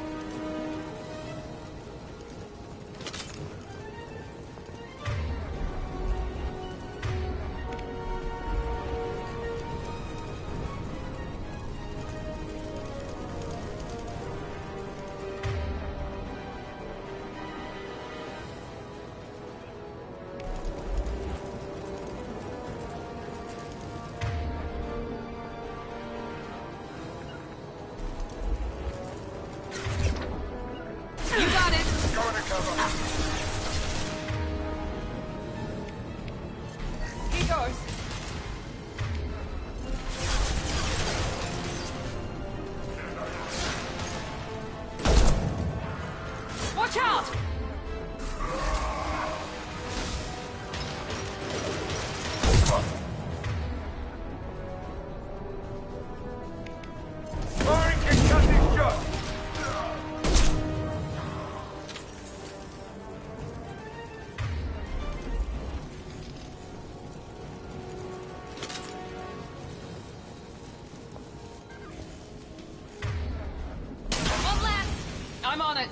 I'm on it.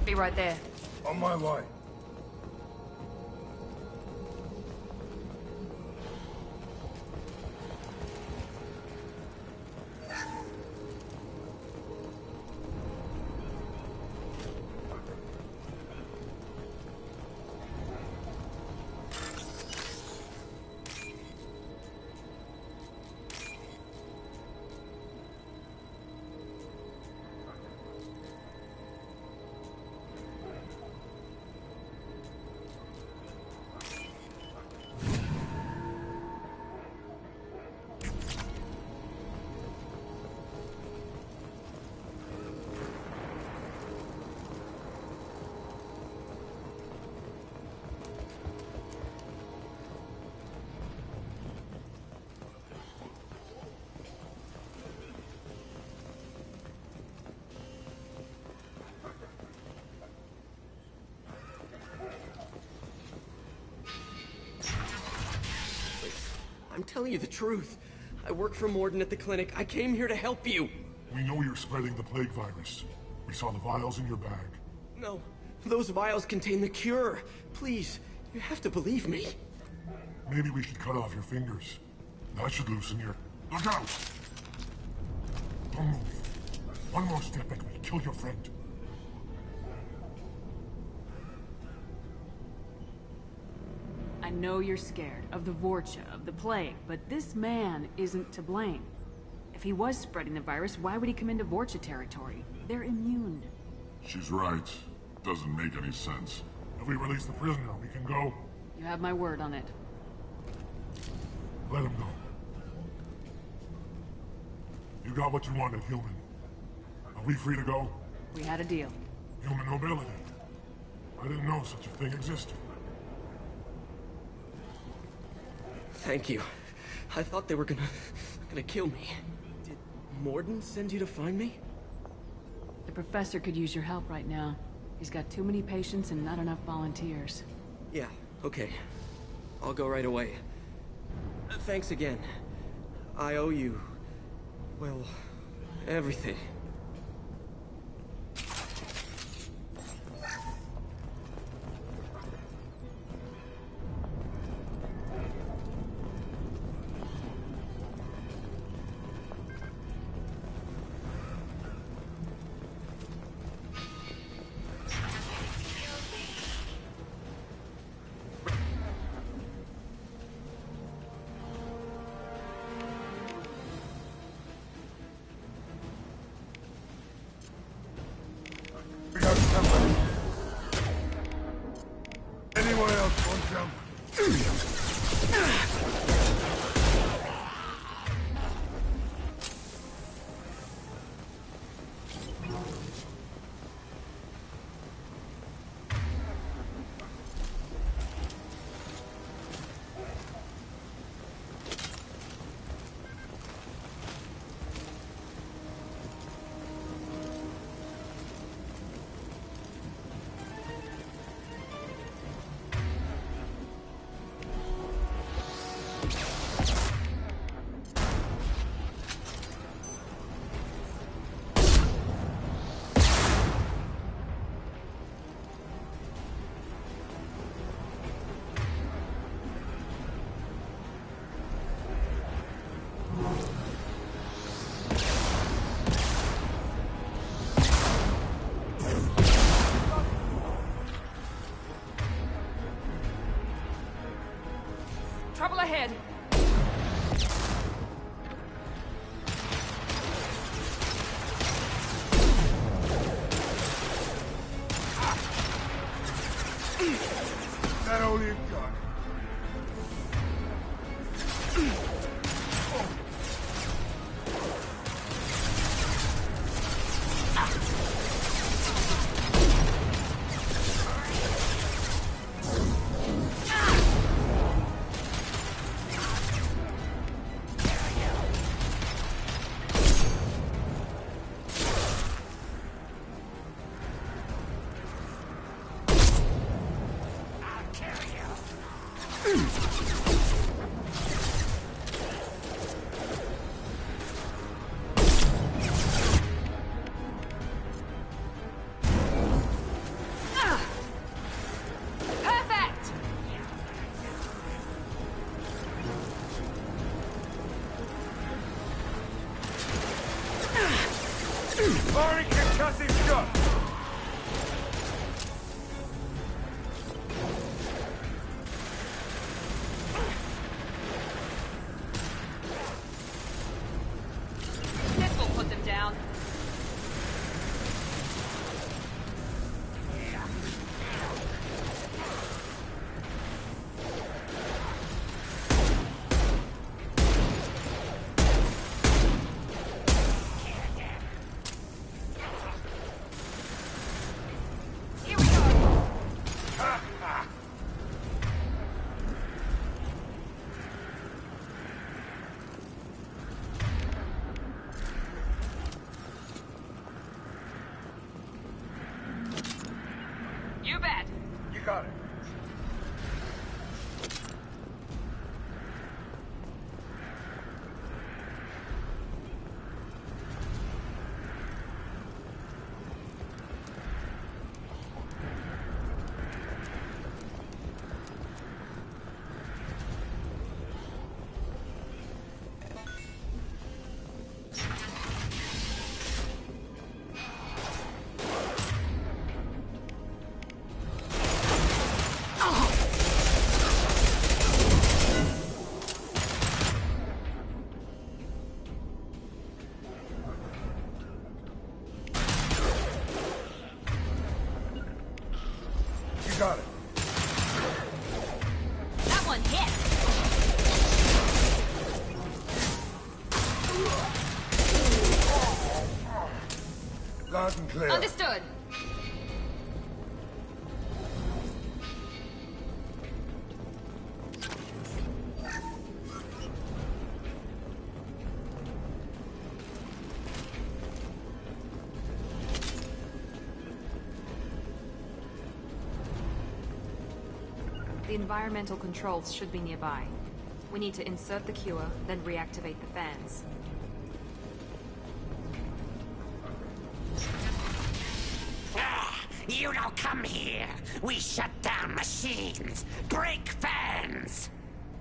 Be right there. On my way. I'm telling you the truth. I work for Morden at the clinic. I came here to help you. We know you're spreading the plague virus. We saw the vials in your bag. No, those vials contain the cure. Please, you have to believe me. Maybe we should cut off your fingers. That should loosen your... Look out! Don't move. One more step and we'll kill your friend. I know you're scared of the Vorcha, of the plague, but this man isn't to blame. If he was spreading the virus, why would he come into Vorcha territory? They're immune. She's right. Doesn't make any sense. If we release the prisoner, we can go. You have my word on it. Let him go. You got what you wanted, human. Are we free to go? We had a deal. Human nobility. I didn't know such a thing existed. Thank you. I thought they were gonna kill me. Did Morden send you to find me? The professor could use your help right now. He's got too many patients and not enough volunteers. Yeah, okay. I'll go right away. Thanks again. I owe you... well, everything. Anyone else want some? all you got. Firing concussive shot! This will put them down. You bet. You got it. Got it. That one hit. Loud and clear. Understood. The environmental controls should be nearby. We need to insert the cure, then reactivate the fans. You don't come here. We shut down machines, break fans.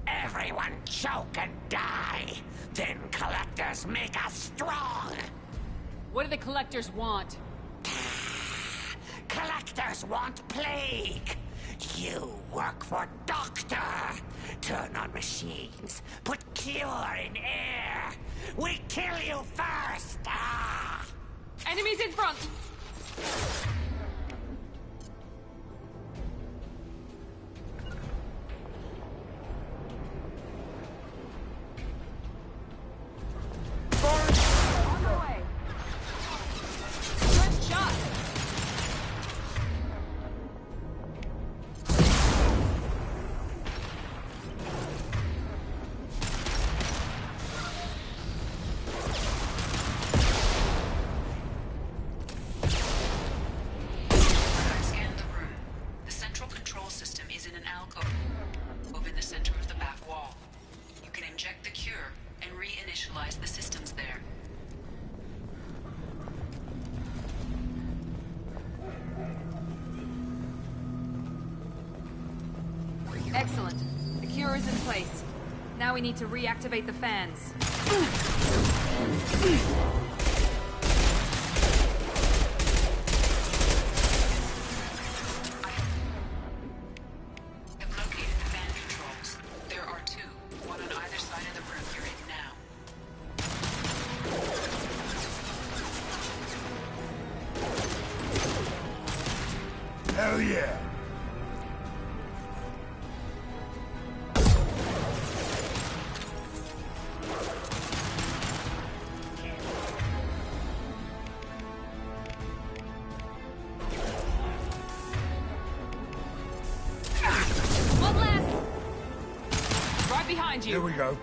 Everyone choke and die. Then collectors make us strong. What do the collectors want? Collectors want plague. You work for Doctor. Turn on machines. Put cure in air. We kill you first. Ah! Enemies in front. On my way. First shot. Scan the room. The central control system is in an alcove in the center of the back wall. You can inject the cure and reinitialize the systems there. Excellent. The cure is in place. Now we need to reactivate the fans. I've located the fan controls. There are two, one on either side of the room you're in now. Hell yeah. behind you. Here we go.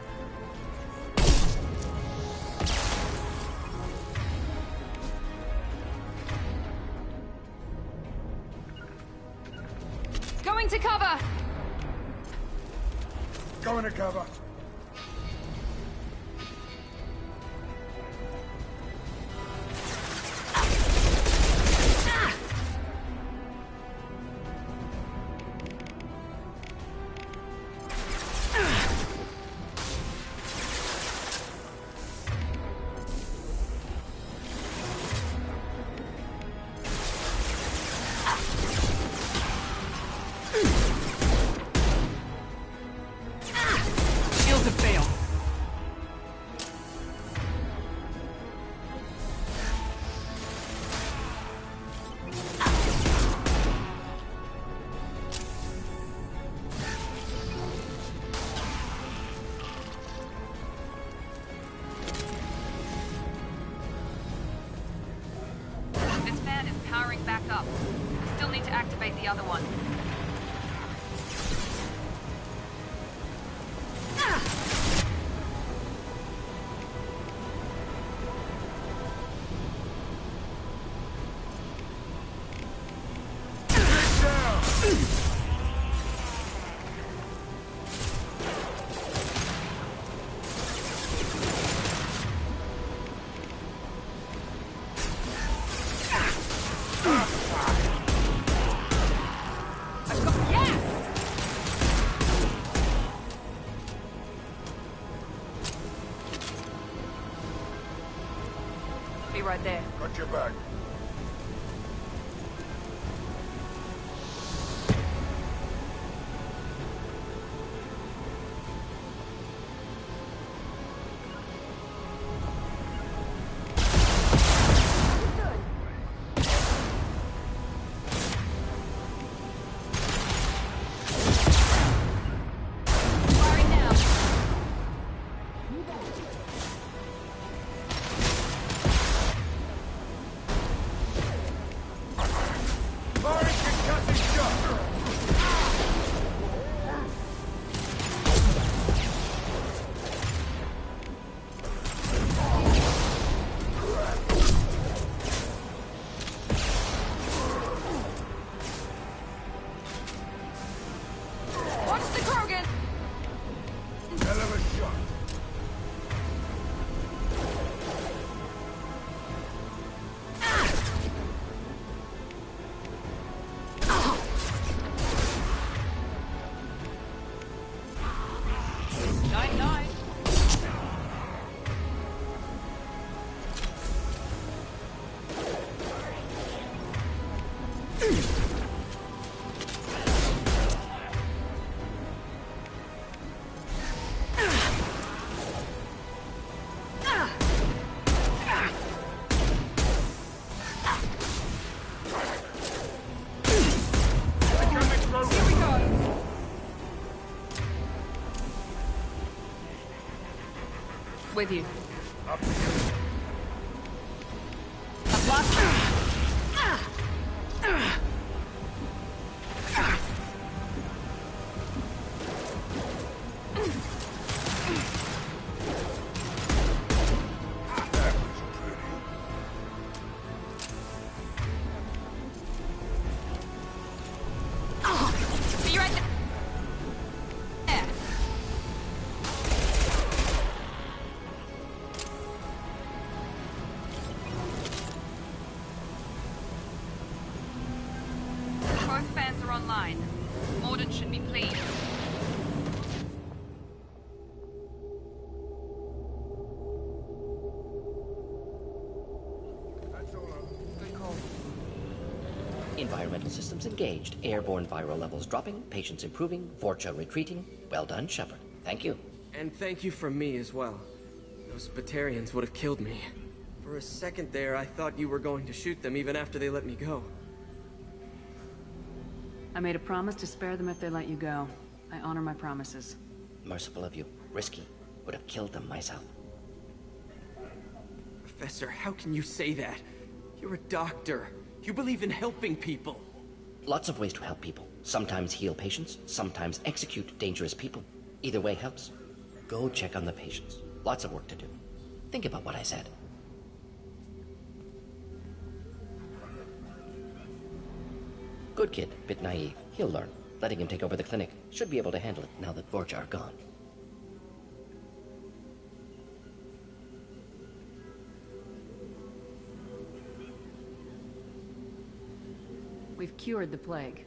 Going to cover! Going to cover. Shields have failed. This fan is powering back up. Still need to activate the other one. Be right there. Got your back. Firing now. Firing concussive shot! Watch the Krogan! Hell of a shot. Night-night. Here we go. With you. Up to you. A blaster. That was pretty. Be right there. Both fans are online. Morden should be pleased. Good call. Environmental systems engaged. Airborne viral levels dropping. Patients improving. Vorcha retreating. Well done, Shepard. Thank you. And thank you from me as well. Those Batarians would have killed me. For a second there, I thought you were going to shoot them even after they let me go. I made a promise to spare them if they let you go. I honor my promises. Merciful of you. Risky. Would have killed them myself. Professor, how can you say that? You're a doctor. You believe in helping people. Lots of ways to help people. Sometimes heal patients, sometimes execute dangerous people. Either way helps. Go check on the patients. Lots of work to do. Think about what I said. Good kid, bit naive. He'll learn. Letting him take over the clinic. Should be able to handle it now that Vorcha are gone. We've cured the plague.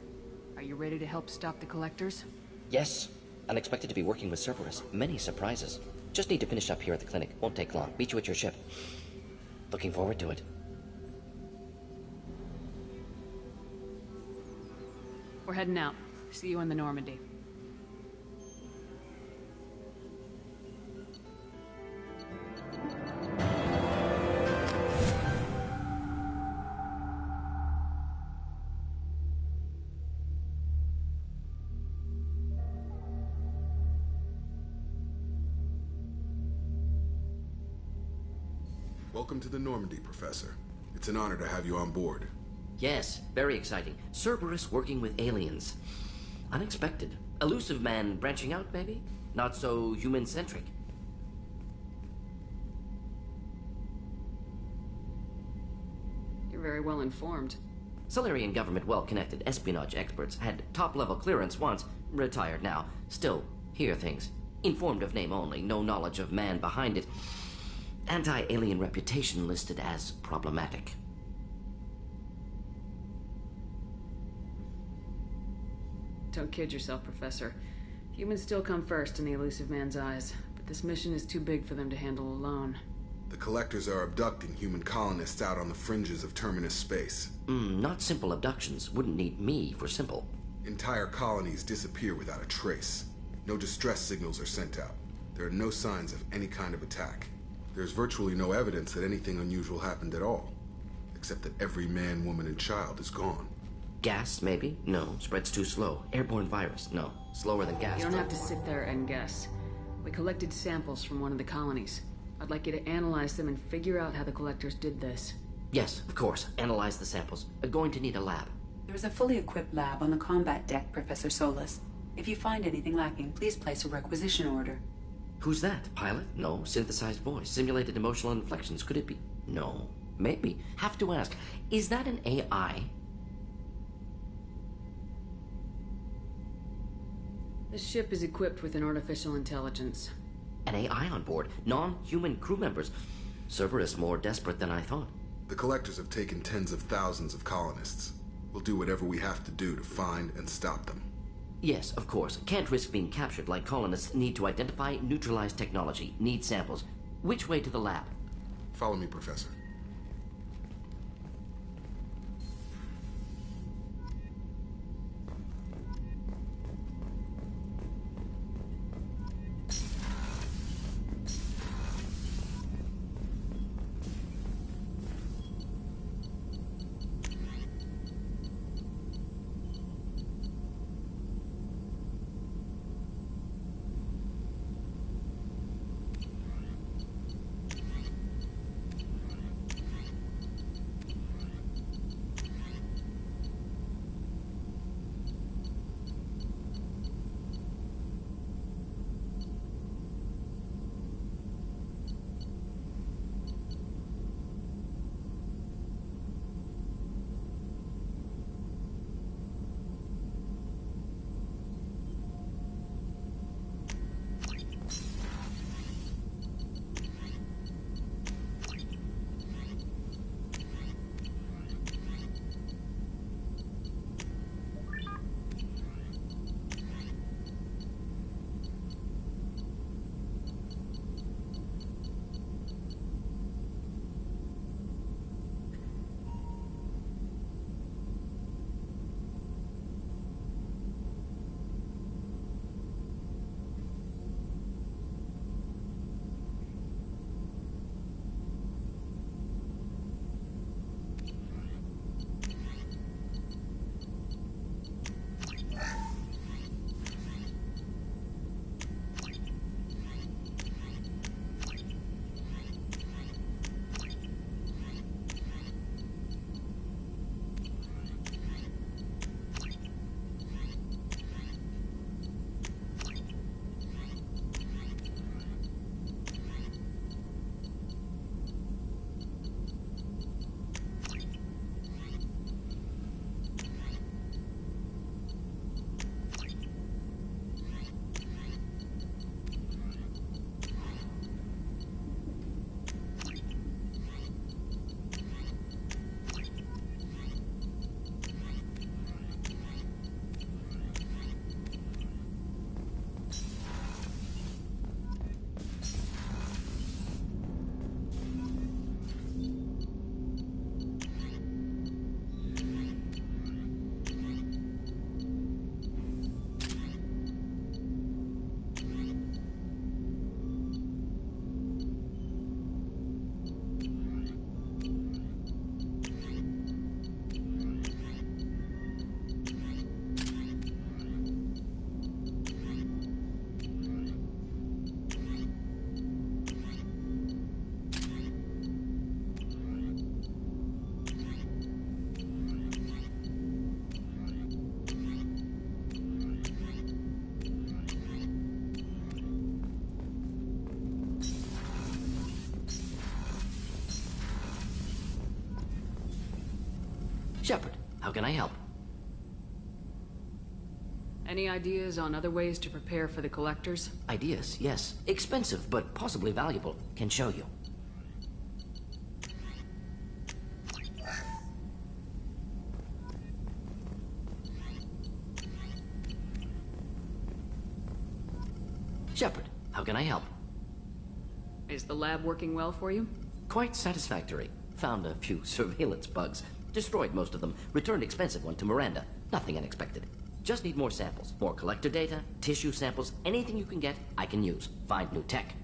Are you ready to help stop the collectors? Yes. Unexpected to be working with Cerberus. Many surprises. Just need to finish up here at the clinic. Won't take long. Meet you at your ship. Looking forward to it. We're heading out. See you in the Normandy. Welcome to the Normandy, Professor. It's an honor to have you on board. Yes, very exciting. Cerberus working with aliens. Unexpected. Elusive man branching out, maybe? Not so human-centric. You're very well informed. Solarian government well-connected espionage experts had top-level clearance once, retired now. Still, hear things. Informed of name only, no knowledge of man behind it. Anti-alien reputation listed as problematic. Don't kid yourself, Professor. Humans still come first in the elusive man's eyes, but this mission is too big for them to handle alone. The Collectors are abducting human colonists out on the fringes of Terminus space. Not simple abductions. Wouldn't need me for simple. Entire colonies disappear without a trace. No distress signals are sent out. There are no signs of any kind of attack. There's virtually no evidence that anything unusual happened at all. Except that every man, woman, and child is gone. Gas, maybe? No. Spreads too slow. Airborne virus? No. Slower than gas. You don't have to sit there and guess. We collected samples from one of the colonies. I'd like you to analyze them and figure out how the Collectors did this. Yes, of course. Analyze the samples. Going to need a lab. There is a fully equipped lab on the combat deck, Professor Solus. If you find anything lacking, please place a requisition order. Who's that? Pilot? No. Synthesized voice. Simulated emotional inflections. Could it be? No. Maybe. Have to ask. Is that an AI? This ship is equipped with an artificial intelligence. An AI on board. Non-human crew members. Cerberus more desperate than I thought. The Collectors have taken tens of thousands of colonists. We'll do whatever we have to do to find and stop them. Yes, of course. Can't risk being captured like colonists need to identify, neutralize technology, need samples. Which way to the lab? Follow me, Professor. Shepard, how can I help? Any ideas on other ways to prepare for the collectors? Ideas, yes. Expensive, but possibly valuable. Can show you. Shepard, how can I help? Is the lab working well for you? Quite satisfactory. Found a few surveillance bugs. Destroyed most of them. Returned expensive one to Miranda. Nothing unexpected. Just need more samples. More collector data, tissue samples, anything you can get, I can use. Find new tech.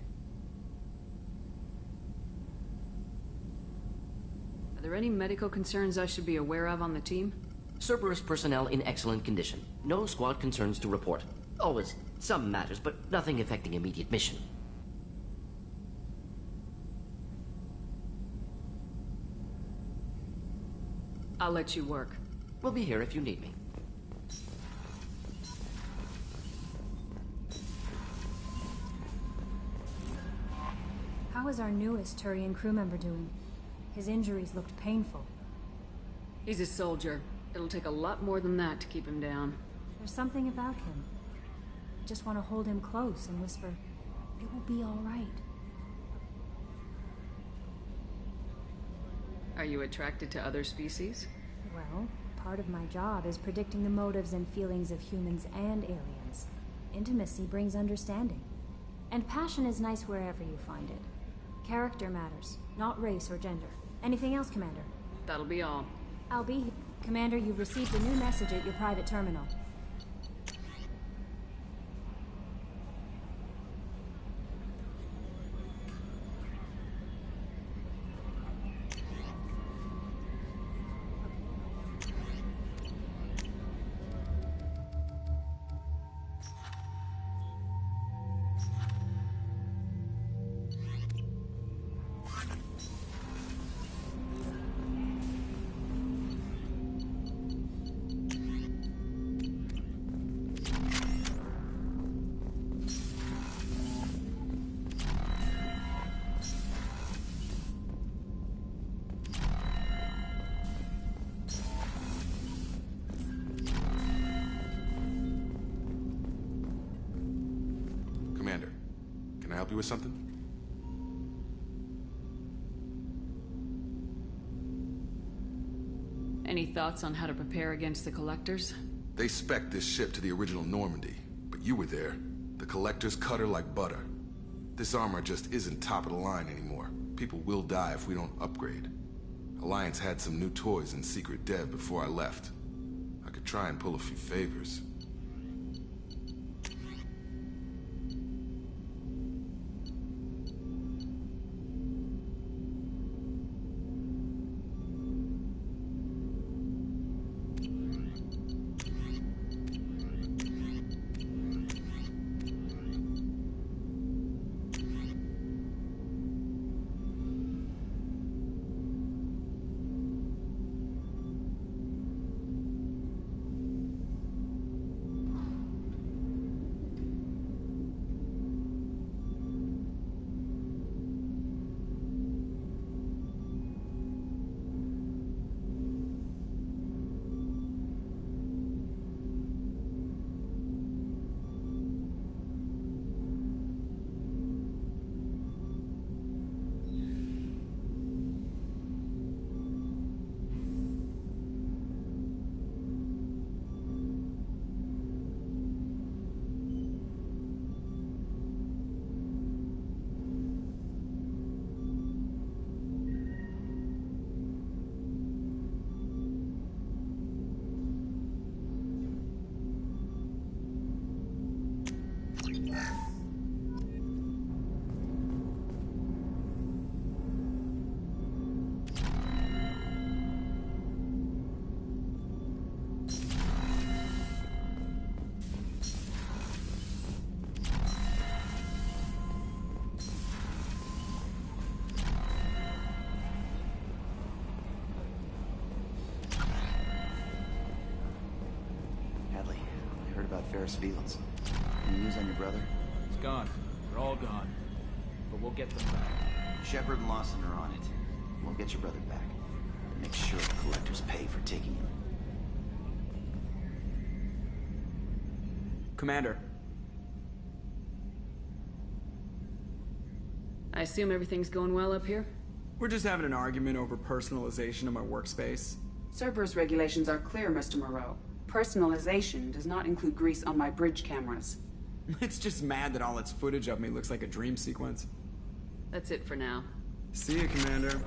Are there any medical concerns I should be aware of on the team? Cerberus personnel in excellent condition. No squad concerns to report. Always some matters, but nothing affecting immediate mission. I'll let you work. We'll be here if you need me. How is our newest Turian crew member doing? His injuries looked painful. He's a soldier. It'll take a lot more than that to keep him down. There's something about him. I just want to hold him close and whisper, "It will be all right." Are you attracted to other species? Well, part of my job is predicting the motives and feelings of humans and aliens. Intimacy brings understanding. And passion is nice wherever you find it. Character matters, not race or gender. Anything else, Commander? That'll be all. I'll be here. Commander, you've received a new message at your private terminal. Commander, can I help you with something? Any thoughts on how to prepare against the Collectors? They spec'd this ship to the original Normandy, but you were there. The Collectors cut her like butter. This armor just isn't top of the line anymore. People will die if we don't upgrade. Alliance had some new toys in secret dev before I left. I could try and pull a few favors. Ferris Fields. Any news on your brother? He's gone. They're all gone. But we'll get them back. Shepard and Lawson are on it. We'll get your brother back. Make sure the collectors pay for taking it. Commander. I assume everything's going well up here? We're just having an argument over personalization of my workspace. Cerberus regulations are clear, Mr. Moreau. Personalization does not include grease on my bridge cameras. It's just mad that all its footage of me looks like a dream sequence. That's it for now. See you, Commander.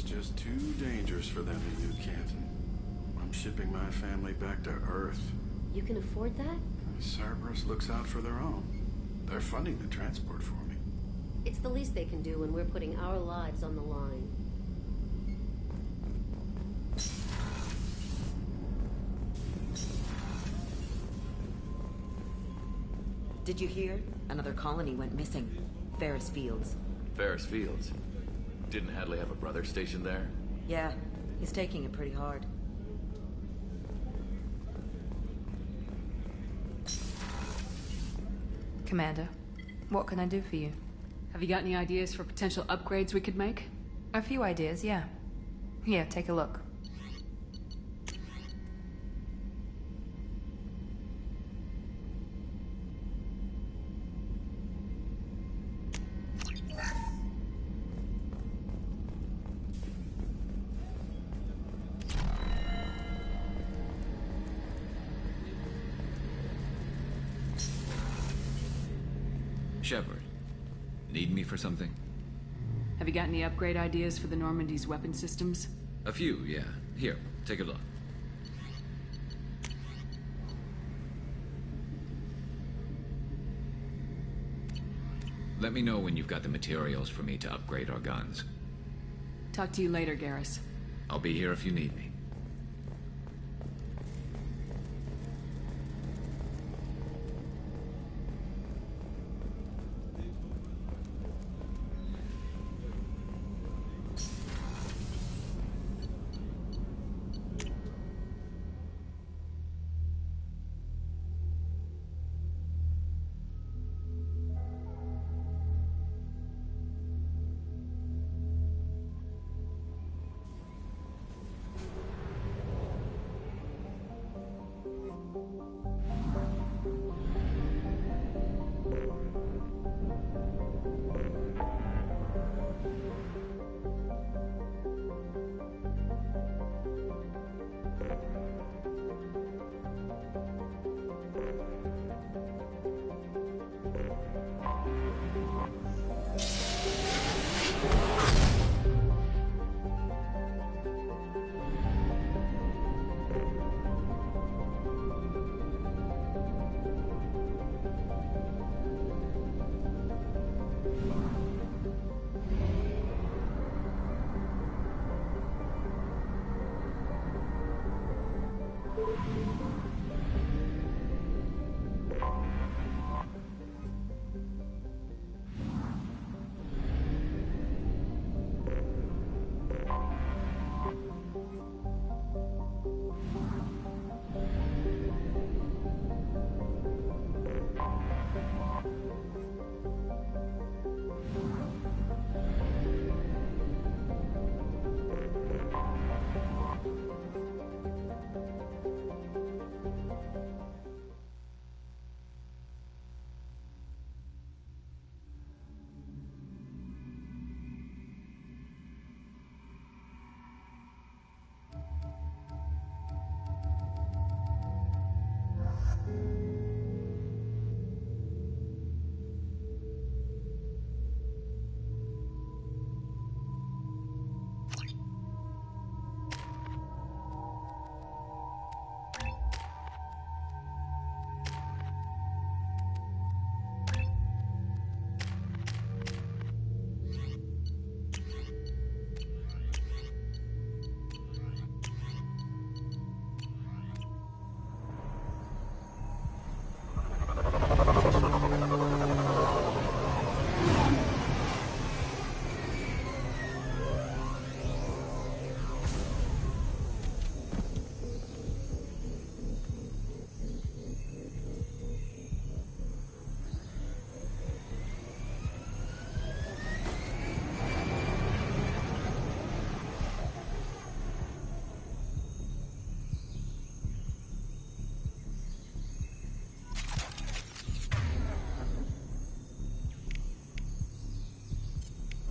Just too dangerous for them in New Canton. I'm shipping my family back to Earth. You can afford that? Cerberus looks out for their own. They're funding the transport for me. It's the least they can do when we're putting our lives on the line. Did you hear? Another colony went missing. Ferris Fields. Ferris Fields? Didn't Hadley have a brother stationed there? Yeah, he's taking it pretty hard. Commander, what can I do for you? Have you got any ideas for potential upgrades we could make? A few ideas, yeah. Here, take a look. Shepard, need me for something? Have you got any upgrade ideas for the Normandy's weapon systems? A few, yeah. Here, take a look. Let me know when you've got the materials for me to upgrade our guns. Talk to you later, Garrus. I'll be here if you need me.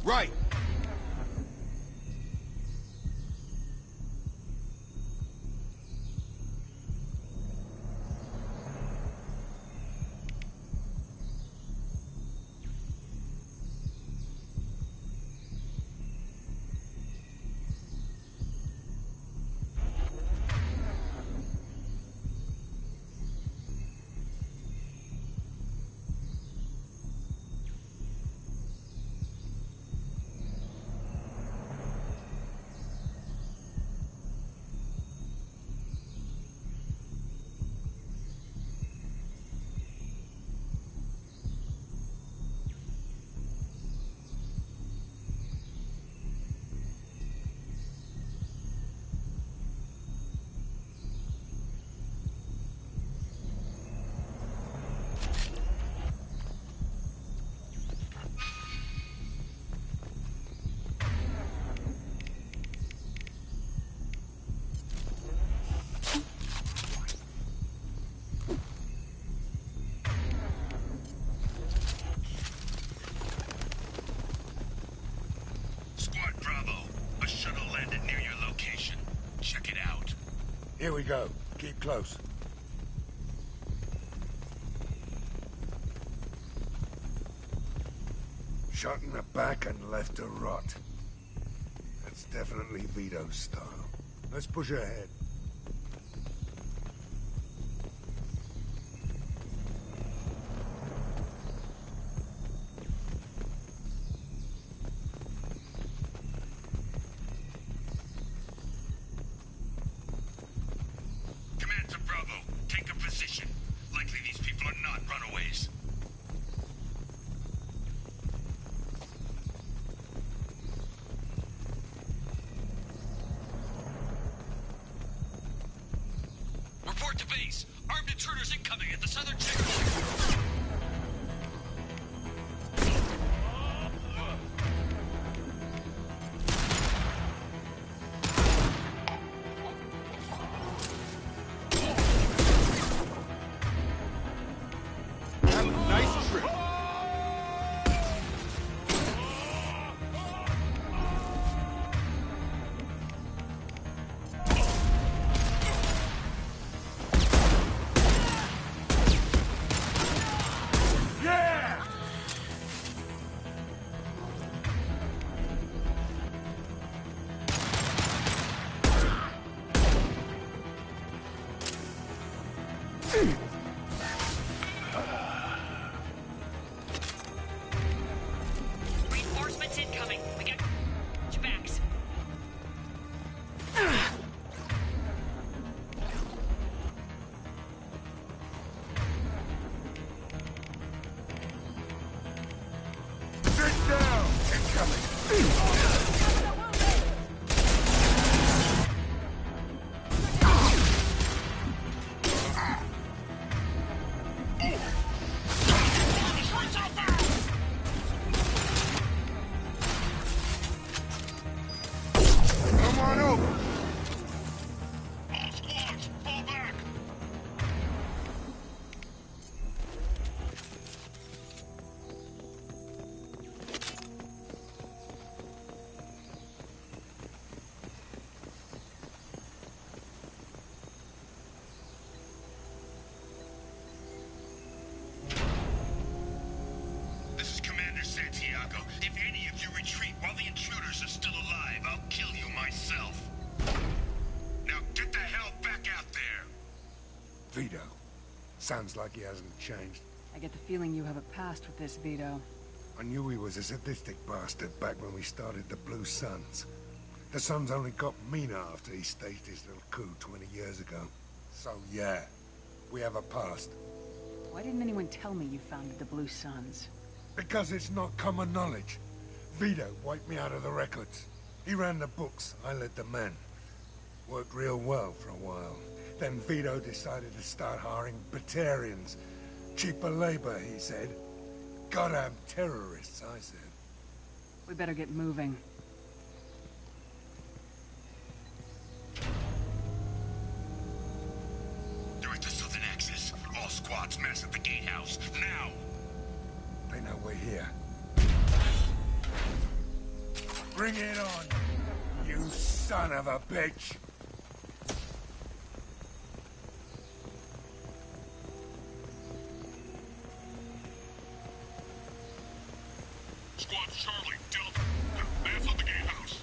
Right. Here we go. Keep close. Shot in the back and left to rot. That's definitely Vito's style. Let's push ahead. Report to base. Armed intruders incoming at the southern checkpoint. Nice trip. Reinforcements incoming. We got backs. Sit down. Incoming. Come on over. All squads, fall back. This is Commander Santiago. If any of you retreat while the intruders are still alive, I'll kill you myself. Now get the hell back out there! Vito. Sounds like he hasn't changed. I get the feeling you have a past with this, Vito. I knew he was a sadistic bastard back when we started the Blue Suns. The Suns only got meaner after he staged his little coup 20 years ago. So yeah, we have a past. Why didn't anyone tell me you founded the Blue Suns? Because it's not common knowledge. Vito wiped me out of the records. He ran the books, I led the men. Worked real well for a while. Then Vito decided to start hiring Batarians. Cheaper labor, he said. Goddamn terrorists, I said. We better get moving. They're at the southern axis. All squads mass at the gatehouse. Now! They know we're here. Bring it on, you son of a bitch! Squad Charlie, Delta. Man's on the gatehouse.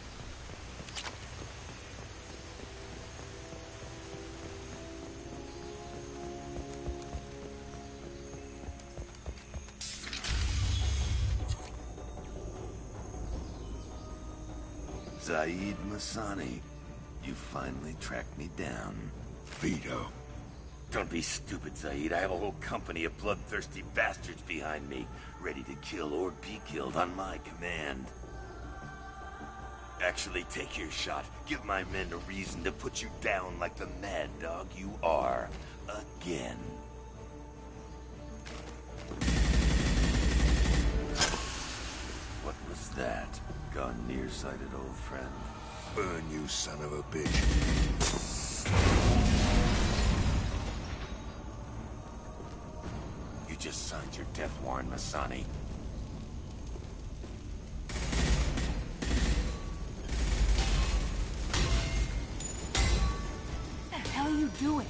Zaid Masani, you finally tracked me down. Vito. Don't be stupid, Zaid. I have a whole company of bloodthirsty bastards behind me, ready to kill or be killed on my command. Actually, take your shot. Give my men a reason to put you down like the mad dog you are. Again. What was that? Gone nearsighted, old friend. Burn, you son of a bitch. You just signed your death warrant, Masani. What the hell are you doing?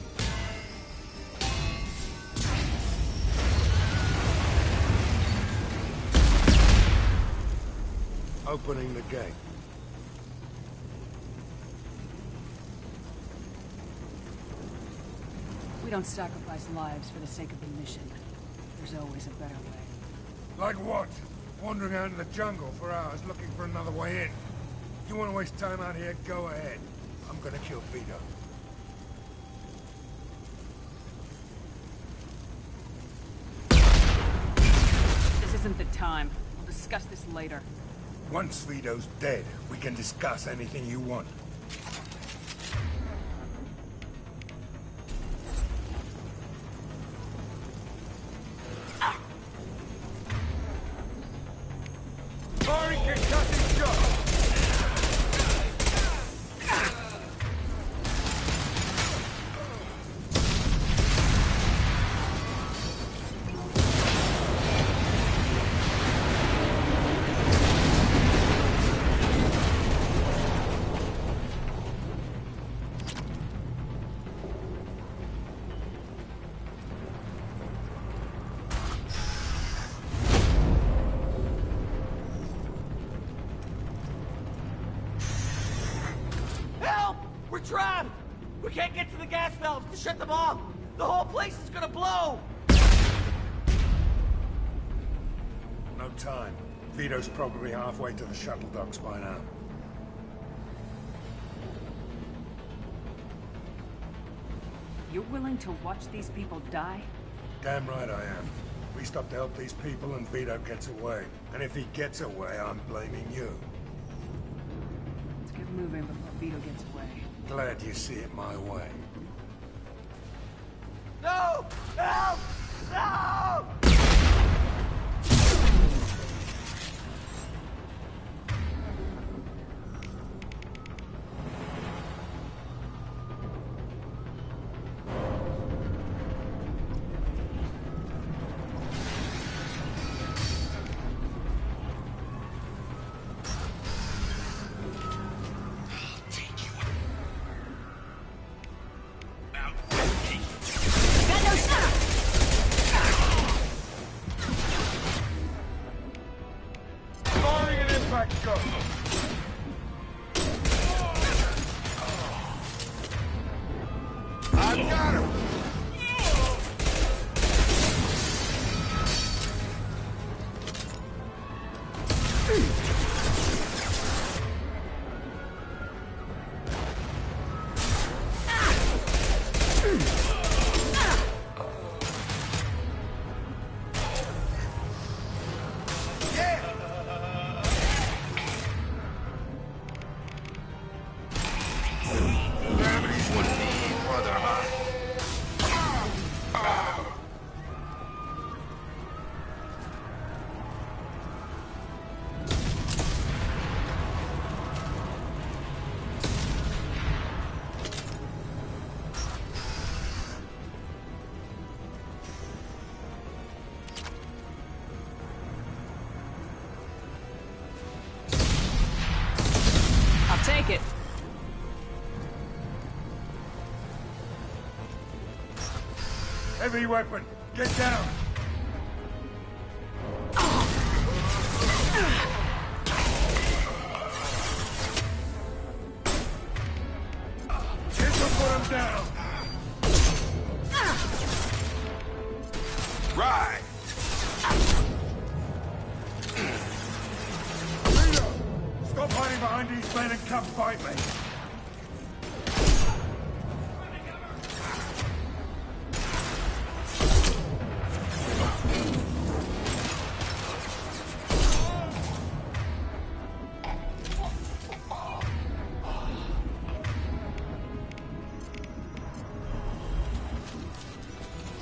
Opening the gate. We don't sacrifice lives for the sake of the mission. There's always a better way. Like what? Wandering out in the jungle for hours looking for another way in. You want to waste time out here? Go ahead. I'm gonna kill Vito. This isn't the time. We'll discuss this later. Once Vito's dead, we can discuss anything you want. Firing concussing shot! We're trapped! We can't get to the gas valves to shut them off! The whole place is gonna blow! No time. Vito's probably halfway to the shuttle docks by now. You're willing to watch these people die? Damn right I am. We stop to help these people and Vito gets away. And if he gets away, I'm blaming you. Let's get moving before Vito gets away. Glad you see it my way. No! Help! No! I've got him! Heavy weapon. Get down. Jessup put him down. Right. Leader, stop hiding behind these men and come fight me.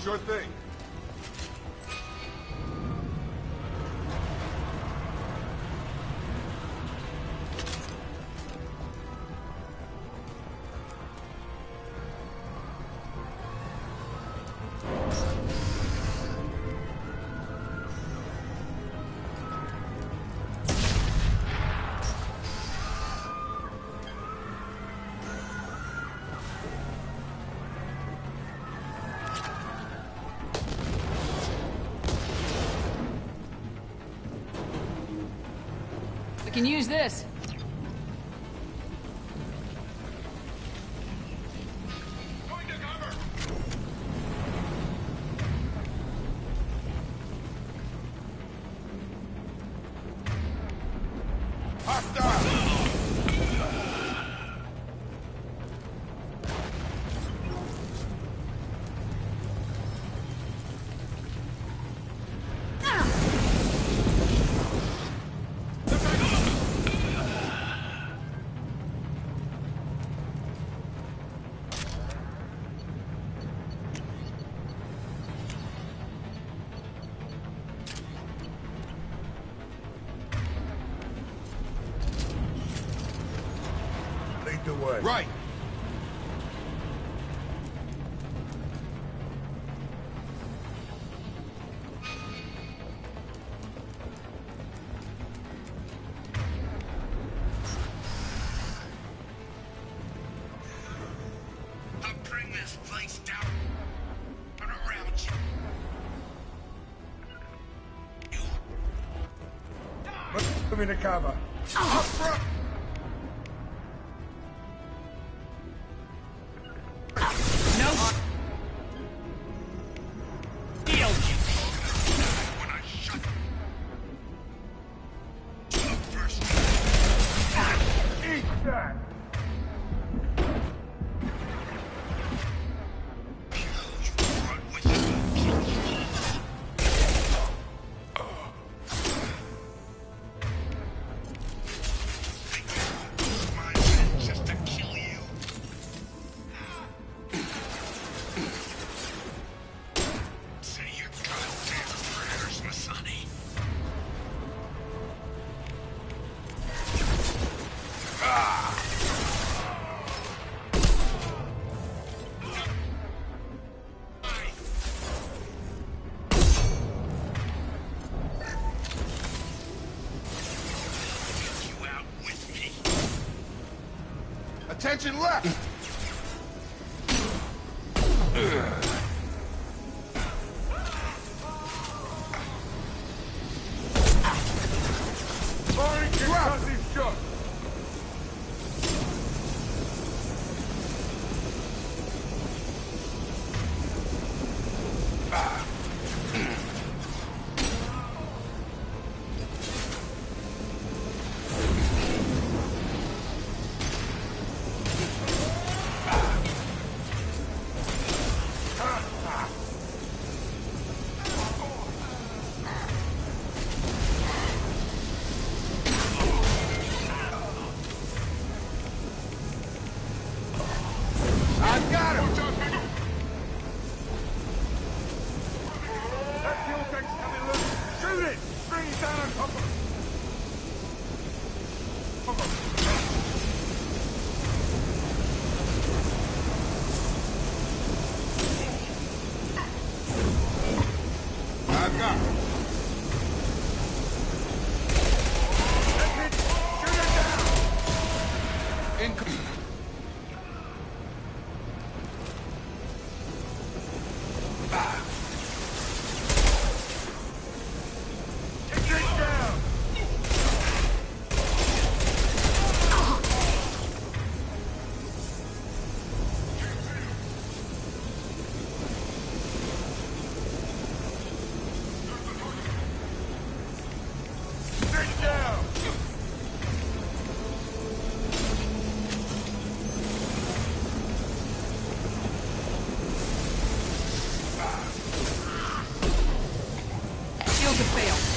Sure thing. We can use this. Lead the way. Right. I'll bring this place down and around you. Move into cover. Up front. Attention left! Firing concussive shot! I got him! That fuel tank's coming loose! Shoot it! Bring it down on top of it! I've got him. That's it! Shoot it down! Incoming. Ah. failed to fail.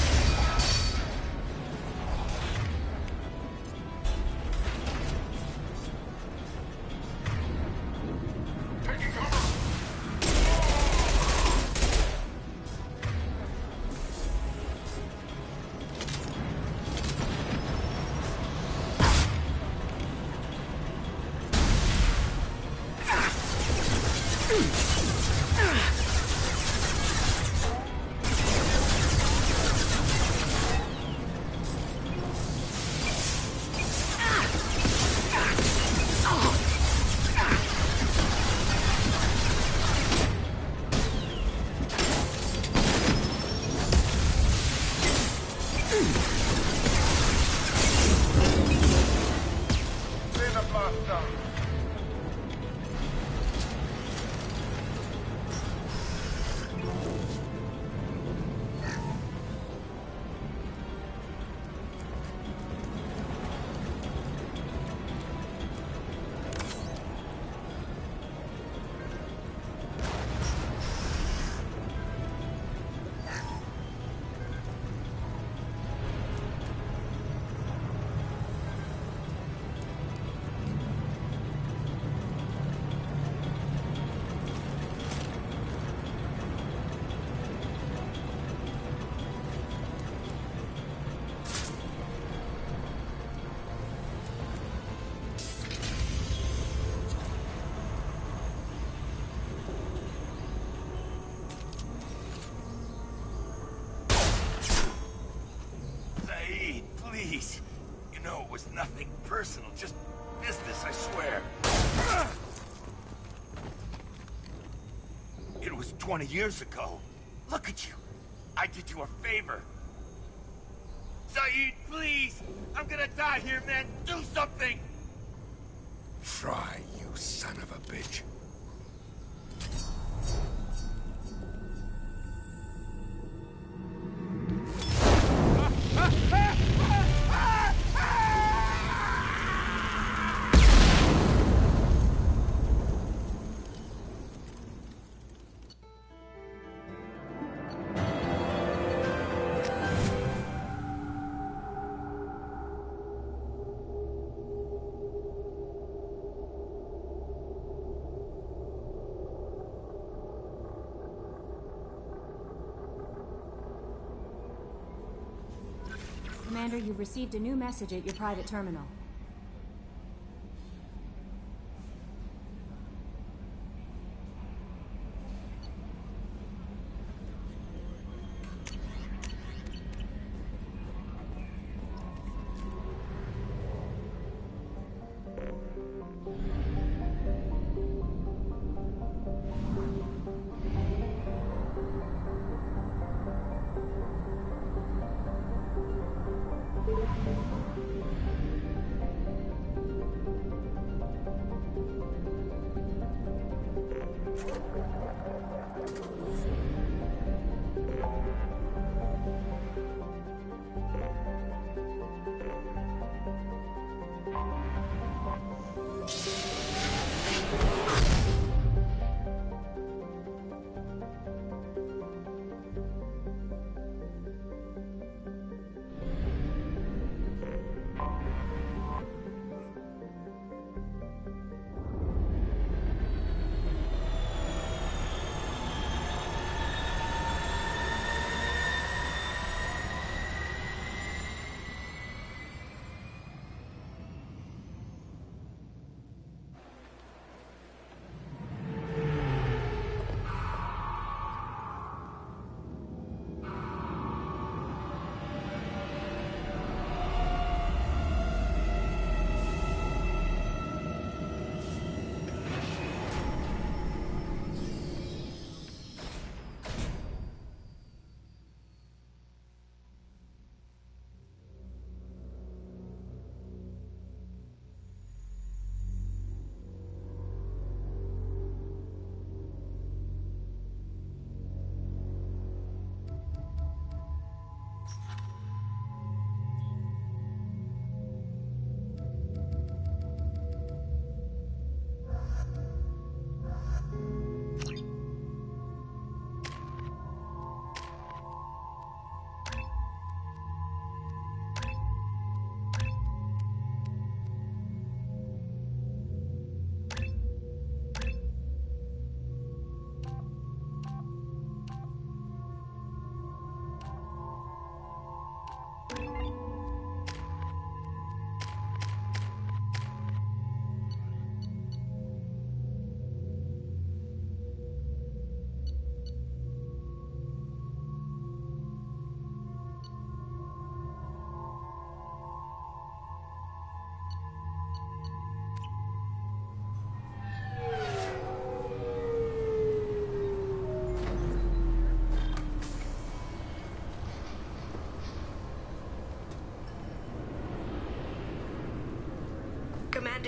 Please. You know it was nothing personal, just business, I swear. It was 20 years ago. Look at you. I did you a favor. Saeed, please! I'm gonna die here, man! Do something! Try, you son of a bitch. Commander, you've received a new message at your private terminal.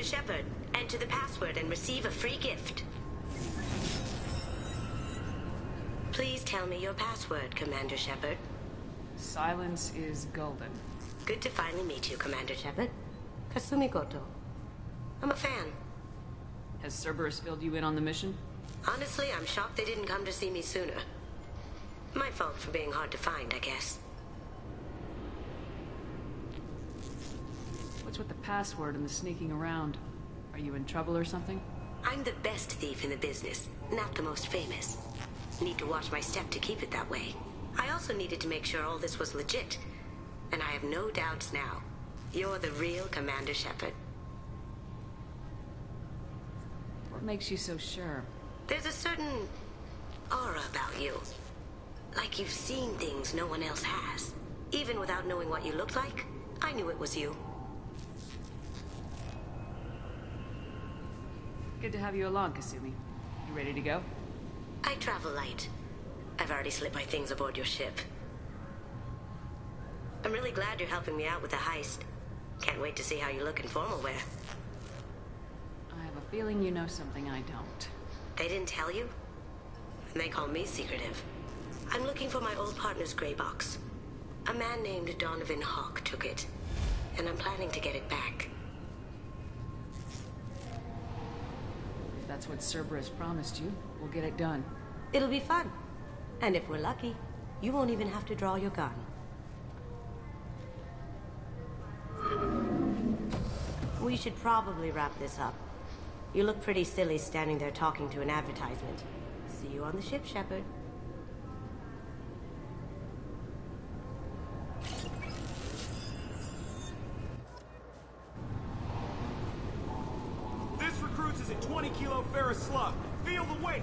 Shepard. Enter the password and receive a free gift. Please tell me your password, Commander Shepard. Silence is golden. Good to finally meet you, Commander Shepard. Kasumi Goto. I'm a fan. Has Cerberus filled you in on the mission? Honestly, I'm shocked they didn't come to see me sooner. My fault for being hard to find, I guess. What's with the password and the sneaking around? Are you in trouble or something? I'm the best thief in the business, not the most famous. Need to watch my step to keep it that way. I also needed to make sure all this was legit. And I have no doubts now. You're the real Commander Shepard. What makes you so sure? There's a certain aura about you. Like you've seen things no one else has. Even without knowing what you looked like, I knew it was you. Good to have you along, Kasumi. You ready to go? I travel light. I've already slipped my things aboard your ship. I'm really glad you're helping me out with the heist. Can't wait to see how you look in formal wear. I have a feeling you know something I don't. They didn't tell you? And they call me secretive. I'm looking for my old partner's gray box. A man named Donovan Hawk took it, and I'm planning to get it back. If that's what Cerberus promised you, we'll get it done. It'll be fun. And if we're lucky, you won't even have to draw your gun. We should probably wrap this up. You look pretty silly standing there talking to an advertisement. See you on the ship, Shepard. This recruits is a 20-kilo ferrous slug. Feel the weight.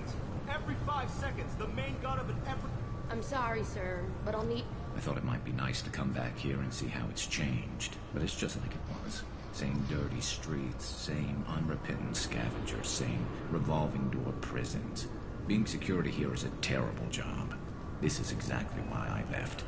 Every 5 seconds, the main gun of an effort. I'm sorry, sir, but I'll need... I thought it might be nice to come back here and see how it's changed, but it's just like it was. Same dirty streets, same unrepentant scavengers, same revolving door prisons. Being security here is a terrible job. This is exactly why I left.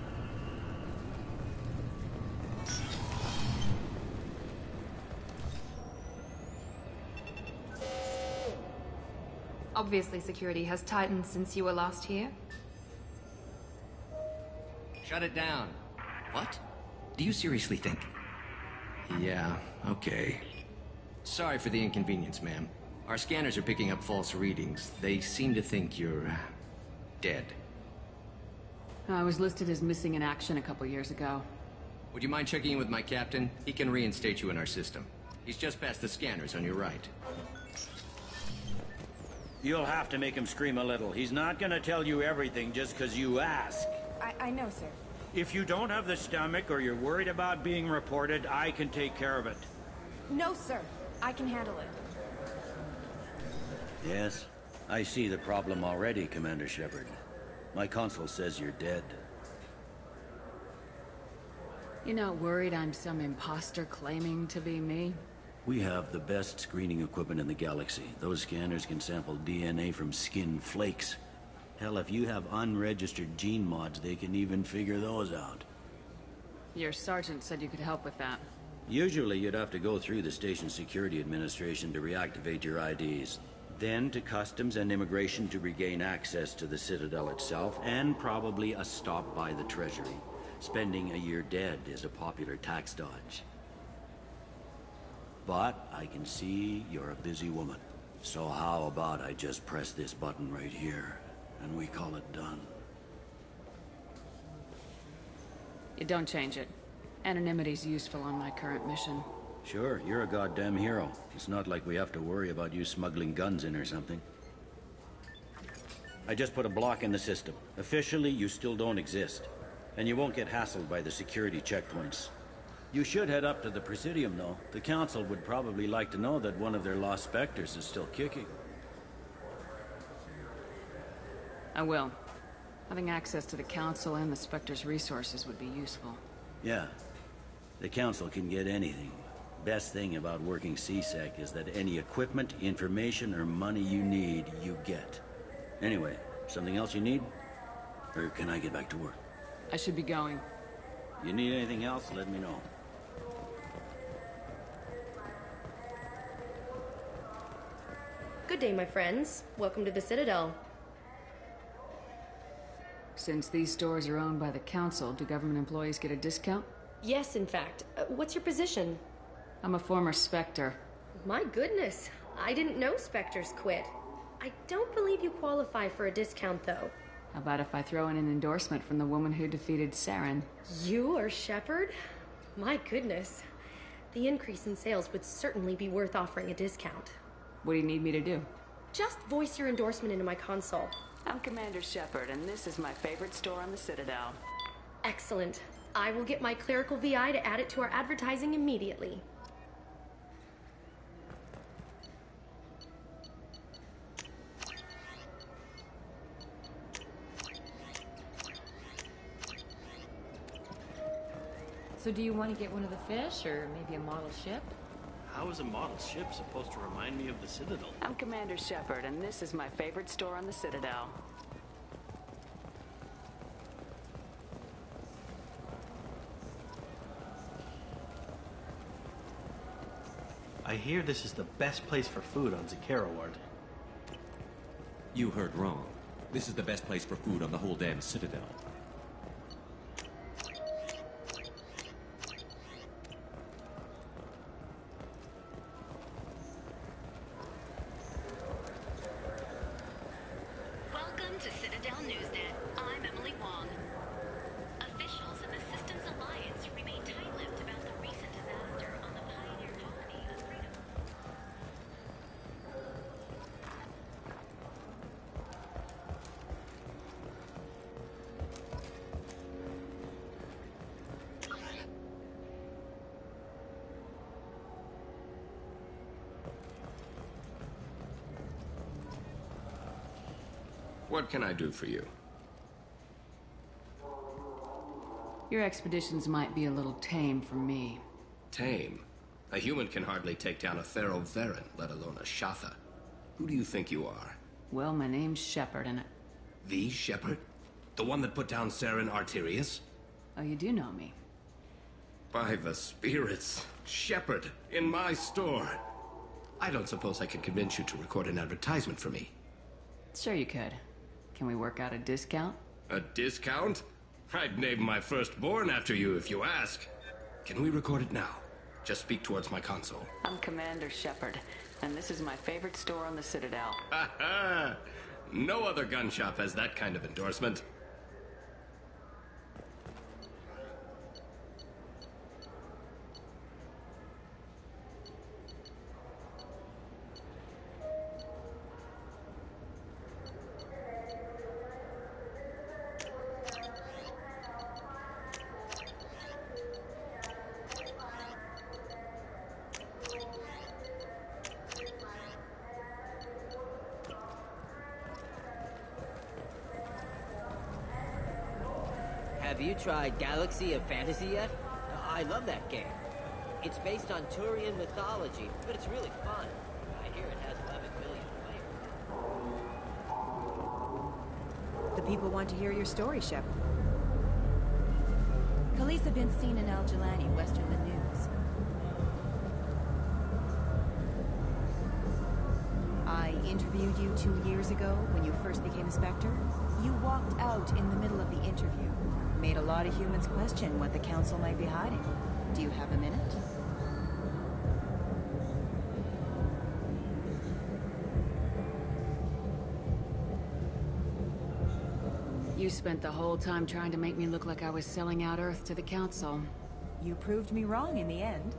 Obviously, security has tightened since you were last here. Shut it down. What? Do you seriously think? Yeah, okay. Sorry for the inconvenience, ma'am. Our scanners are picking up false readings. They seem to think you're... dead. I was listed as missing in action a couple years ago. Would you mind checking in with my captain? He can reinstate you in our system. He's just past the scanners on your right. You'll have to make him scream a little. He's not gonna tell you everything just because you ask. I know, sir. If you don't have the stomach or you're worried about being reported, I can take care of it. No, sir. I can handle it. Yes, I see the problem already, Commander Shepard. My console says you're dead. You're not worried I'm some imposter claiming to be me? We have the best screening equipment in the galaxy. Those scanners can sample DNA from skin flakes. Hell, if you have unregistered gene mods, they can even figure those out. Your sergeant said you could help with that. Usually you'd have to go through the Station Security Administration to reactivate your IDs. Then to Customs and Immigration to regain access to the Citadel itself, and probably a stop by the Treasury. Spending a year dead is a popular tax dodge. But I can see you're a busy woman. So how about I just press this button right here, and we call it done? You don't change it. Anonymity's useful on my current mission. Sure, you're a goddamn hero. It's not like we have to worry about you smuggling guns in or something. I just put a block in the system. Officially, you still don't exist. And you won't get hassled by the security checkpoints. You should head up to the Presidium, though. The Council would probably like to know that one of their lost specters is still kicking. I will. Having access to the Council and the Spectre's resources would be useful. Yeah. The Council can get anything. Best thing about working CSEC is that any equipment, information, or money you need, you get. Anyway, something else you need? Or can I get back to work? I should be going. You need anything else, let me know. Good day, my friends. Welcome to the Citadel. Since these stores are owned by the Council, do government employees get a discount? Yes, in fact. What's your position? I'm a former Spectre. My goodness. I didn't know Spectres quit. I don't believe you qualify for a discount, though. How about if I throw in an endorsement from the woman who defeated Saren? You or Shepard? My goodness. The increase in sales would certainly be worth offering a discount. What do you need me to do? Just voice your endorsement into my console. I'm Commander Shepard, and this is my favorite store on the Citadel. Excellent. I will get my clerical VI to add it to our advertising immediately. So do you want to get one of the fish, or maybe a model ship? How is a model ship supposed to remind me of the Citadel? I'm Commander Shepard, and this is my favorite store on the Citadel. I hear this is the best place for food on Zakara Ward. You heard wrong. This is the best place for food on the whole damn Citadel. Welcome to Citadel Newsnet. I'm Emily Wong. Officials in the Systems Alliance remain tight-lipped about the recent disaster on the pioneer colony of Freedom. What can I do for you? Your expeditions might be a little tame for me. Tame? A human can hardly take down a Thero Varen, let alone a Shatha. Who do you think you are? Well, my name's Shepard, and The Shepard? The one that put down Saren Arterius? Oh, you do know me. By the spirits. Shepard, in my store. I don't suppose I could convince you to record an advertisement for me. Sure you could. Can we work out a discount? A discount? I'd name my firstborn after you if you ask. Can we record it now? Just speak towards my console. I'm Commander Shepard, and this is my favorite store on the Citadel. Ha ha! No other gun shop has that kind of endorsement. Have you tried Galaxy of Fantasy yet? I love that game. It's based on Turian mythology, but it's really fun. I hear it has 11 million players. The people want to hear your story, Shepard. Khaleesa been seen in Al Jelani, west of the news. I interviewed you 2 years ago when you first became a Spectre. You walked out in the middle of the interview. Made a lot of humans question what the Council might be hiding. Do you have a minute? You spent the whole time trying to make me look like I was selling out Earth to the Council. You proved me wrong in the end.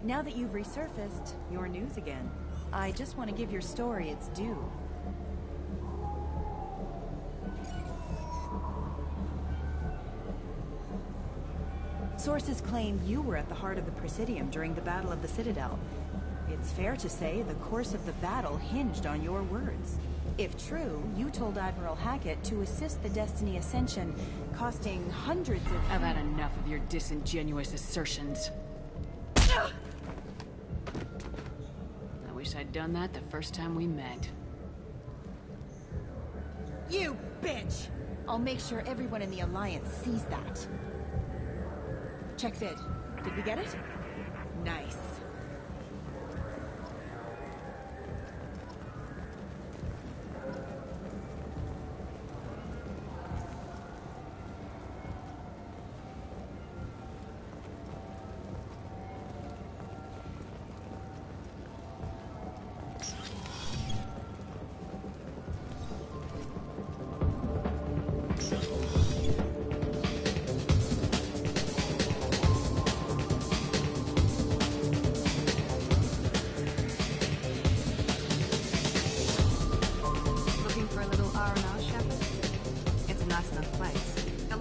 Now that you've resurfaced, you're news again. I just want to give your story its due. Sources claim you were at the heart of the Presidium during the Battle of the Citadel. It's fair to say the course of the battle hinged on your words. If true, you told Admiral Hackett to assist the Destiny Ascension, costing hundreds of... I've had enough of your disingenuous assertions. I wish I'd done that the first time we met. You bitch! I'll make sure everyone in the Alliance sees that. Check vid. Did we get it? Nice.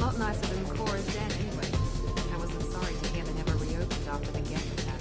lot nicer than Cora's den anyway. I wasn't sorry to hear they never reopened after the Geth attack.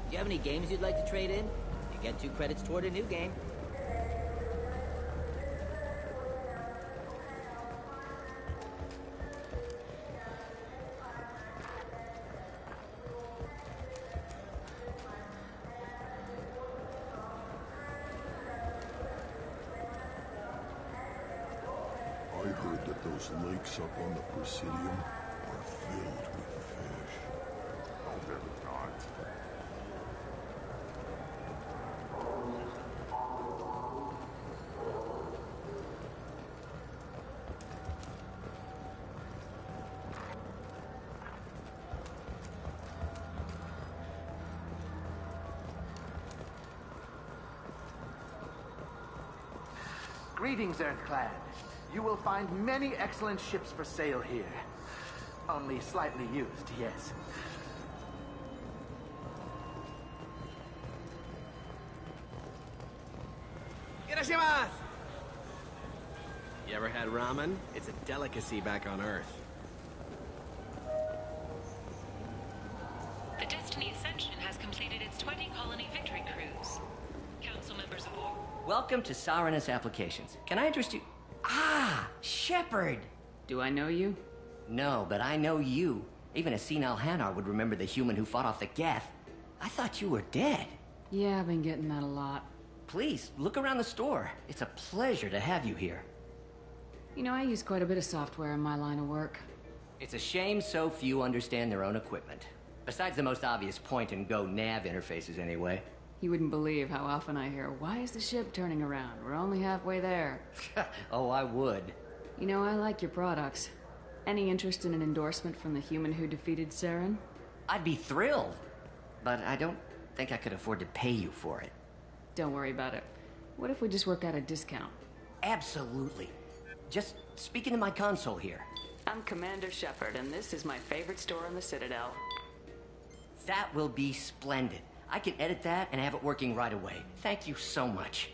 Do you have any games you'd like to trade in? You get 2 credits toward a new game. I heard that those lakes up on the Presidium are filled with fish. Oh, they're not. Greetings, Earthclad. You will find many excellent ships for sale here. Only slightly used, yes. Irashimasu! You ever had ramen? It's a delicacy back on Earth. The Destiny Ascension has completed its 20-colony victory cruise. Council members aboard. Welcome to Sarenus Applications. Can I interest you? Ah, Shepard! Do I know you? No, but I know you. Even a senile Hanar would remember the human who fought off the Geth. I thought you were dead. Yeah, I've been getting that a lot. Please, look around the store. It's a pleasure to have you here. You know, I use quite a bit of software in my line of work. It's a shame so few understand their own equipment. Besides the most obvious point-and-go nav interfaces, anyway. You wouldn't believe how often I hear, "Why is the ship turning around? We're only halfway there." Oh, I would. You know, I like your products. Any interest in an endorsement from the human who defeated Saren? I'd be thrilled. But I don't think I could afford to pay you for it. Don't worry about it. What if we just work out a discount? Absolutely. Just speak into my console here. I'm Commander Shepard, and this is my favorite store on the Citadel. That will be splendid. I can edit that and have it working right away. Thank you so much.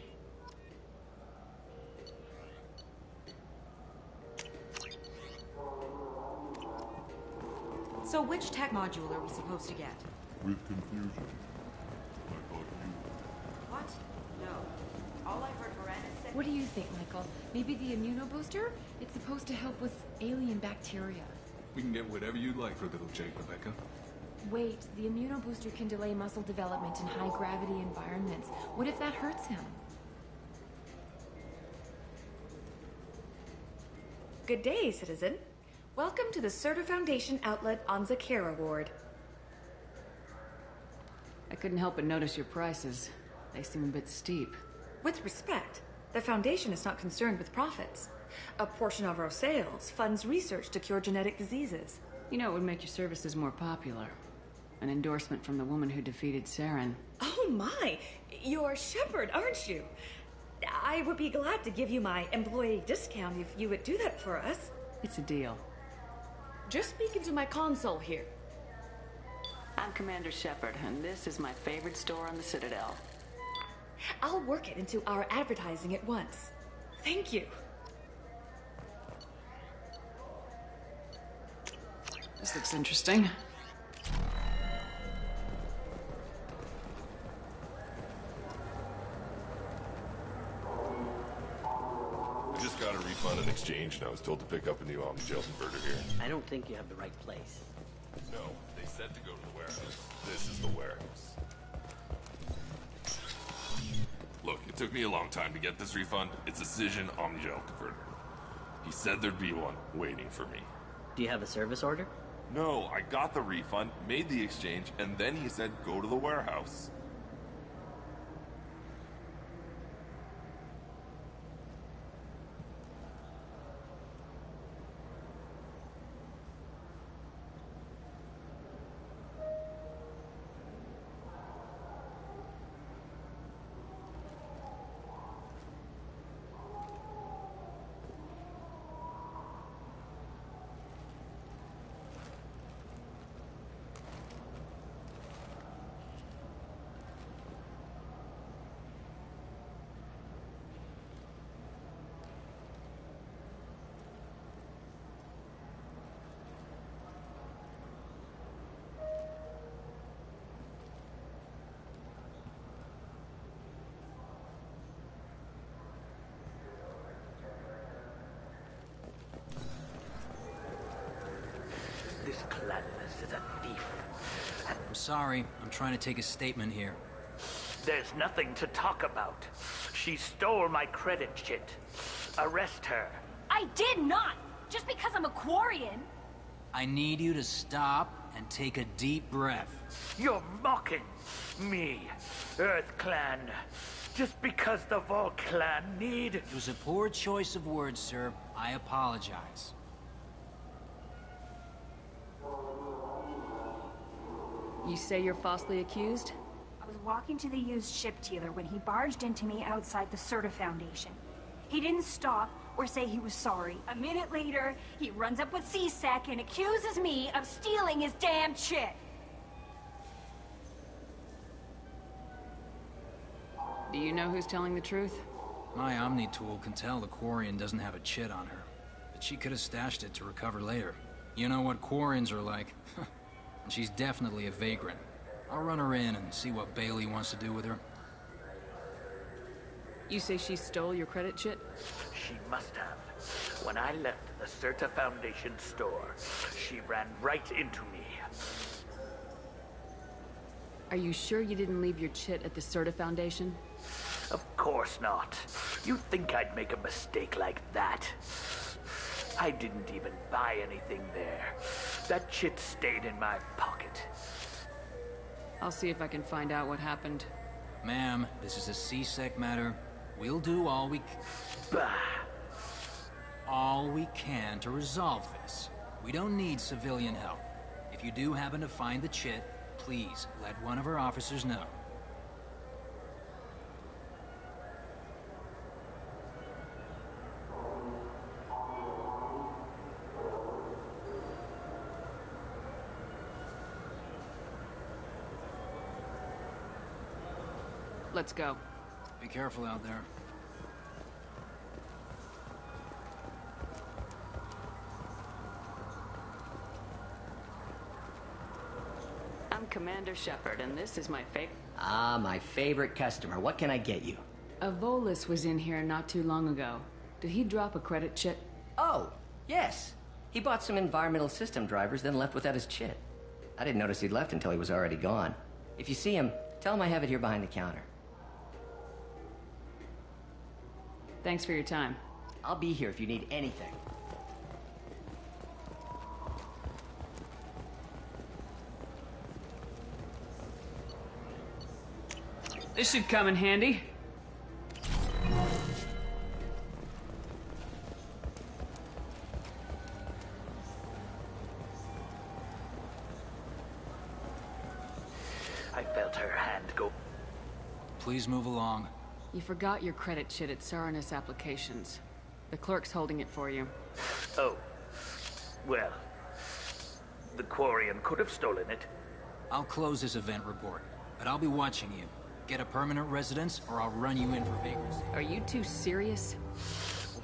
So which tech module are we supposed to get? With confusion. I thought you... What? No. All I heard Miranda say... What do you think, Michael? Maybe the immunobooster? It's supposed to help with alien bacteria. We can get whatever you like for little Jake, Rebecca. Wait, the immunobooster can delay muscle development in high-gravity environments. What if that hurts him? Good day, citizen. Welcome to the Certa Foundation outlet on Zakera Ward. I couldn't help but notice your prices. They seem a bit steep. With respect, the Foundation is not concerned with profits. A portion of our sales funds research to cure genetic diseases. You know, it would make your services more popular. An endorsement from the woman who defeated Saren. Oh my! You're Shepard, aren't you? I would be glad to give you my employee discount if you would do that for us. It's a deal. Just speak into my console here. I'm Commander Shepard, and this is my favorite store on the Citadel. I'll work it into our advertising at once. Thank you. This looks interesting. I just got a refund and exchange, and I was told to pick up a new Omni-Gel converter here. I don't think you have the right place. No, they said to go to the warehouse. This is the warehouse. Look, it took me a long time to get this refund. It's a Cision Omni-Gel converter. He said there'd be one waiting for me. Do you have a service order? No, I got the refund, made the exchange, and then he said go to the warehouse. Clanless is a thief. I'm sorry. I'm trying to take a statement here. There's nothing to talk about. She stole my credit chit. Arrest her. I did not! Just because I'm a Quarian! I need you to stop and take a deep breath. You're mocking me, Earth Clan. Just because the Vol Clan need... It was a poor choice of words, sir. I apologize. You say you're falsely accused? I was walking to the used ship dealer when he barged into me outside the Serta Foundation. He didn't stop or say he was sorry. A minute later, he runs up with C-Sec and accuses me of stealing his damn chit. Do you know who's telling the truth? My Omni tool can tell the Quarian doesn't have a chit on her, but she could have stashed it to recover later. You know what Quarians are like. And she's definitely a vagrant. I'll run her in and see what Bailey wants to do with her. You say she stole your credit chit? She must have. When I left the Serta Foundation store, she ran right into me. Are you sure you didn't leave your chit at the Serta Foundation? Of course not. You think I'd make a mistake like that? I didn't even buy anything there. That chit stayed in my pocket. I'll see if I can find out what happened. Ma'am, this is a C-Sec matter. We'll do all we can to resolve this. We don't need civilian help. If you do happen to find the chit, please let one of our officers know. Let's go. Be careful out there. I'm Commander Shepard, and this is my favorite... Ah, my favorite customer. What can I get you? A Volus was in here not too long ago. Did he drop a credit chit? Oh, yes. He bought some environmental system drivers, then left without his chit. I didn't notice he'd left until he was already gone. If you see him, tell him I have it here behind the counter. Thanks for your time. I'll be here if you need anything. This should come in handy. I felt her hand go... Please move along. You forgot your credit chit at Saranus Applications. The clerk's holding it for you. Oh. Well. The Quarian could have stolen it. I'll close this event report, but I'll be watching you. Get a permanent residence, or I'll run you in for vagrancy. Are you two serious?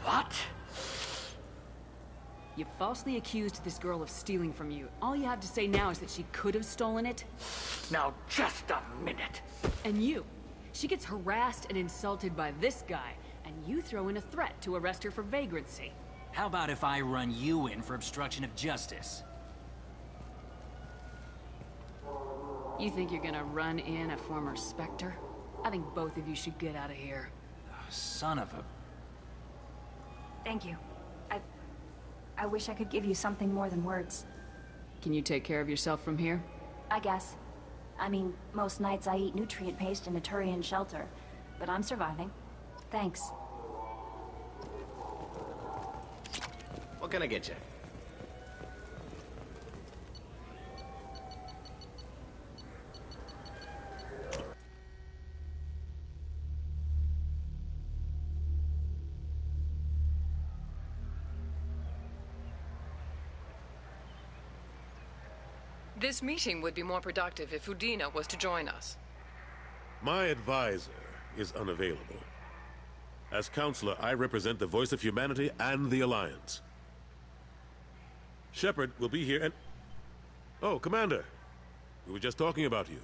What? You falsely accused this girl of stealing from you. All you have to say now is that she could have stolen it? Now, just a minute. And you. She gets harassed and insulted by this guy, and you throw in a threat to arrest her for vagrancy. How about if I run you in for obstruction of justice? You think you're gonna run in a former Spectre? I think both of you should get out of here. Son of a... Thank you. I wish I could give you something more than words. Can you take care of yourself from here? I guess. I mean, most nights I eat nutrient paste in a Turian shelter, but I'm surviving. Thanks. What can I get you? This meeting would be more productive if Udina was to join us. My advisor is unavailable. As counselor, I represent the voice of humanity and the Alliance. Shepard will be here and... Oh, Commander. We were just talking about you.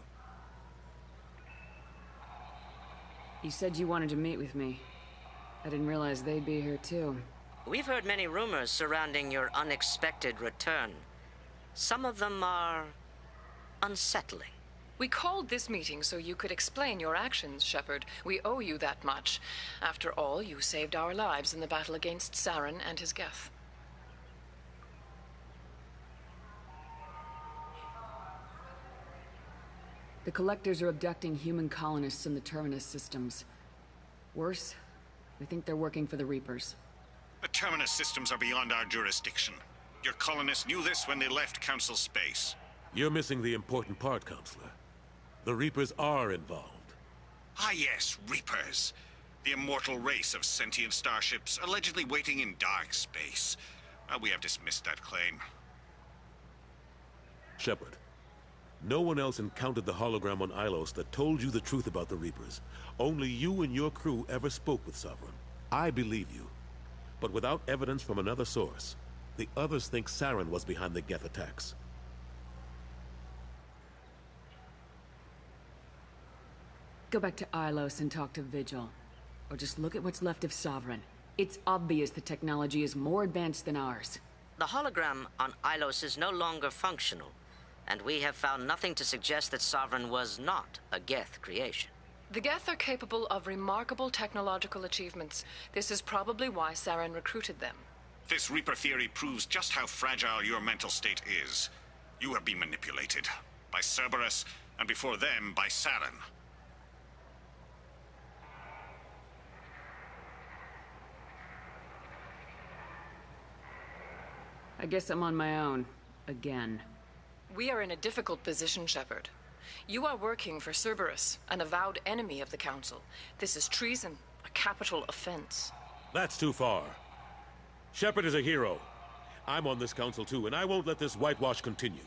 You said you wanted to meet with me. I didn't realize they'd be here too. We've heard many rumors surrounding your unexpected return. Some of them are unsettling. We called this meeting so you could explain your actions, Shepard. We owe you that much. After all, you saved our lives in the battle against Saren and his Geth. The Collectors are abducting human colonists in the Terminus systems. Worse, we think they're working for the Reapers. The Terminus systems are beyond our jurisdiction. Your colonists knew this when they left Council space. You're missing the important part, Counselor. The Reapers are involved. Ah yes, Reapers. The immortal race of sentient starships allegedly waiting in dark space. We have dismissed that claim. Shepard, no one else encountered the hologram on Ilos that told you the truth about the Reapers. Only you and your crew ever spoke with Sovereign. I believe you. But without evidence from another source, the others think Saren was behind the Geth attacks. Go back to Ilos and talk to Vigil. Or just look at what's left of Sovereign. It's obvious the technology is more advanced than ours. The hologram on Ilos is no longer functional, and we have found nothing to suggest that Sovereign was not a Geth creation. The Geth are capable of remarkable technological achievements. This is probably why Saren recruited them. This Reaper theory proves just how fragile your mental state is. You have been manipulated. By Cerberus, and before them, by Saren. I guess I'm on my own. Again. We are in a difficult position, Shepard. You are working for Cerberus, an avowed enemy of the Council. This is treason, a capital offense. That's too far. Shepard is a hero. I'm on this council too, and I won't let this whitewash continue.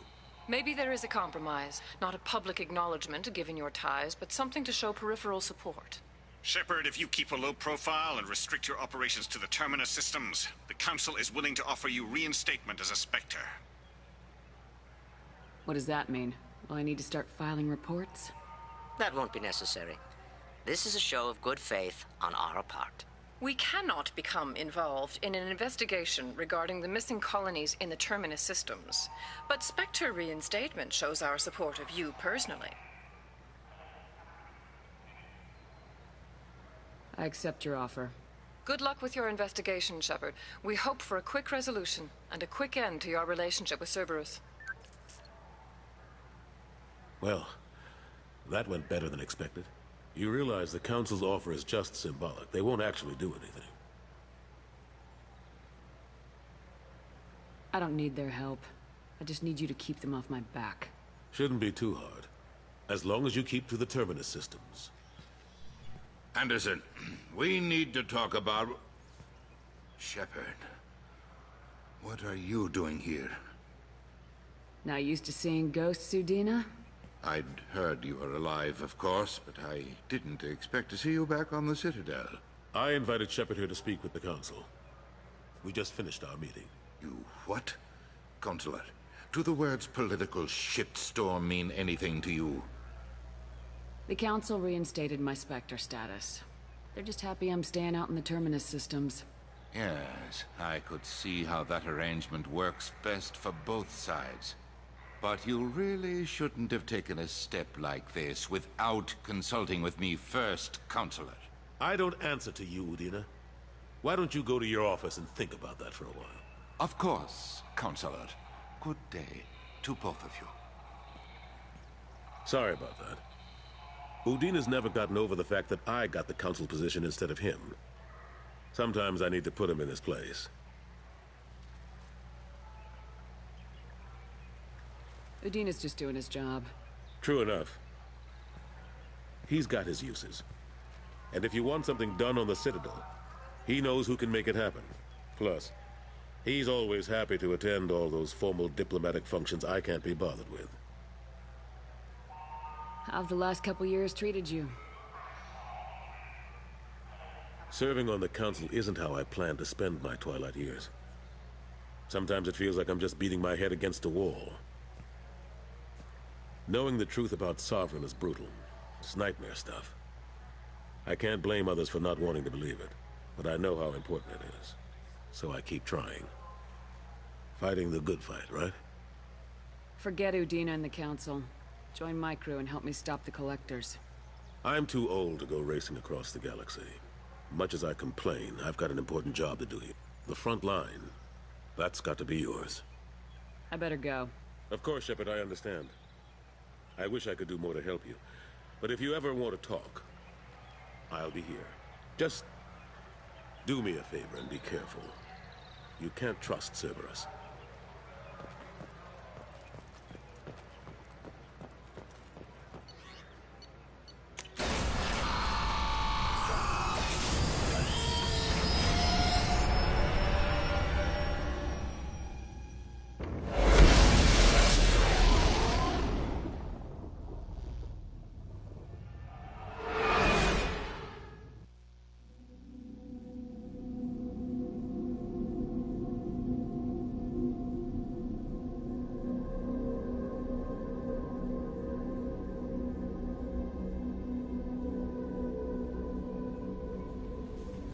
Maybe there is a compromise. Not a public acknowledgement given your ties, but something to show peripheral support. Shepard, if you keep a low profile and restrict your operations to the Terminus systems, the Council is willing to offer you reinstatement as a Spectre. What does that mean? Will I need to start filing reports? That won't be necessary. This is a show of good faith on our part. We cannot become involved in an investigation regarding the missing colonies in the Terminus systems. But Spectre reinstatement shows our support of you personally. I accept your offer. Good luck with your investigation, Shepard. We hope for a quick resolution and a quick end to your relationship with Cerberus. Well, that went better than expected. You realize the Council's offer is just symbolic. They won't actually do anything. I don't need their help. I just need you to keep them off my back. Shouldn't be too hard. As long as you keep to the Terminus systems. Anderson, we need to talk about... Shepard. What are you doing here? Not used to seeing ghosts, Udina? I'd heard you were alive, of course, but I didn't expect to see you back on the Citadel. I invited Shepard here to speak with the Council. We just finished our meeting. You what? Consular, do the words political shitstorm mean anything to you? The Council reinstated my Spectre status. They're just happy I'm staying out in the Terminus systems. Yes, I could see how that arrangement works best for both sides. But you really shouldn't have taken a step like this without consulting with me first, Counselor. I don't answer to you, Udina. Why don't you go to your office and think about that for a while? Of course, Counselor. Good day to both of you. Sorry about that. Udina's never gotten over the fact that I got the Council position instead of him. Sometimes I need to put him in his place. Udina's just doing his job. True enough. He's got his uses. And if you want something done on the Citadel, he knows who can make it happen. Plus, he's always happy to attend all those formal diplomatic functions I can't be bothered with. How've the last couple years treated you? Serving on the Council isn't how I plan to spend my twilight years. Sometimes it feels like I'm just beating my head against a wall. Knowing the truth about Sovereign is brutal. It's nightmare stuff. I can't blame others for not wanting to believe it, but I know how important it is. So I keep trying. Fighting the good fight, right? Forget Udina and the Council. Join my crew and help me stop the Collectors. I'm too old to go racing across the galaxy. Much as I complain, I've got an important job to do here. The front line, that's got to be yours. I better go. Of course, Shepard, I understand. I wish I could do more to help you. But if you ever want to talk, I'll be here. Just do me a favor and be careful. You can't trust Cerberus.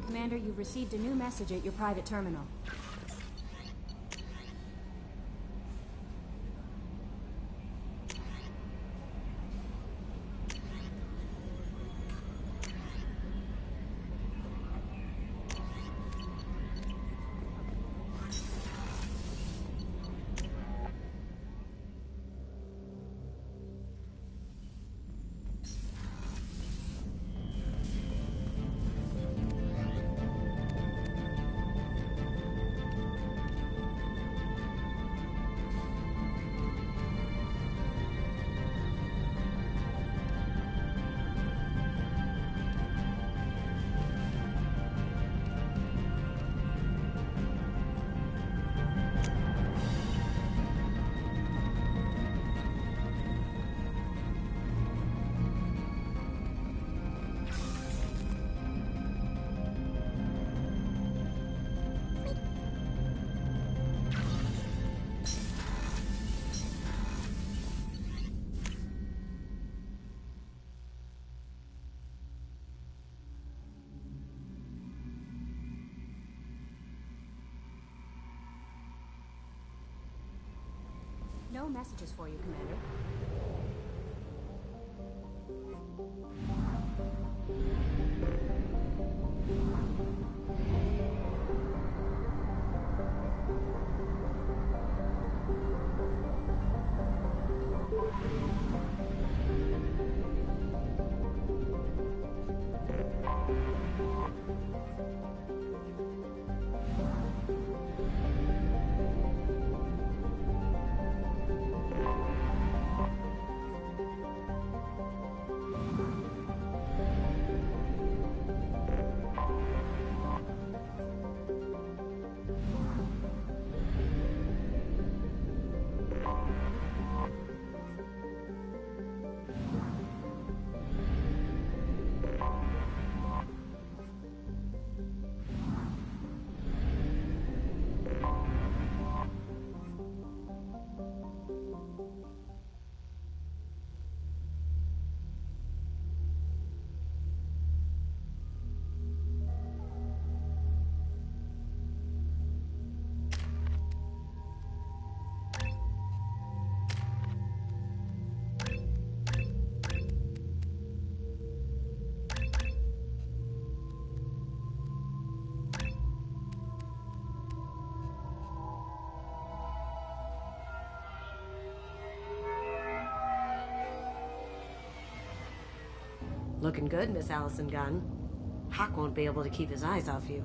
Commander, you've received a new message at your private terminal. No messages for you, Commander. Looking good, Miss Allison Gunn. Hawk won't be able to keep his eyes off you.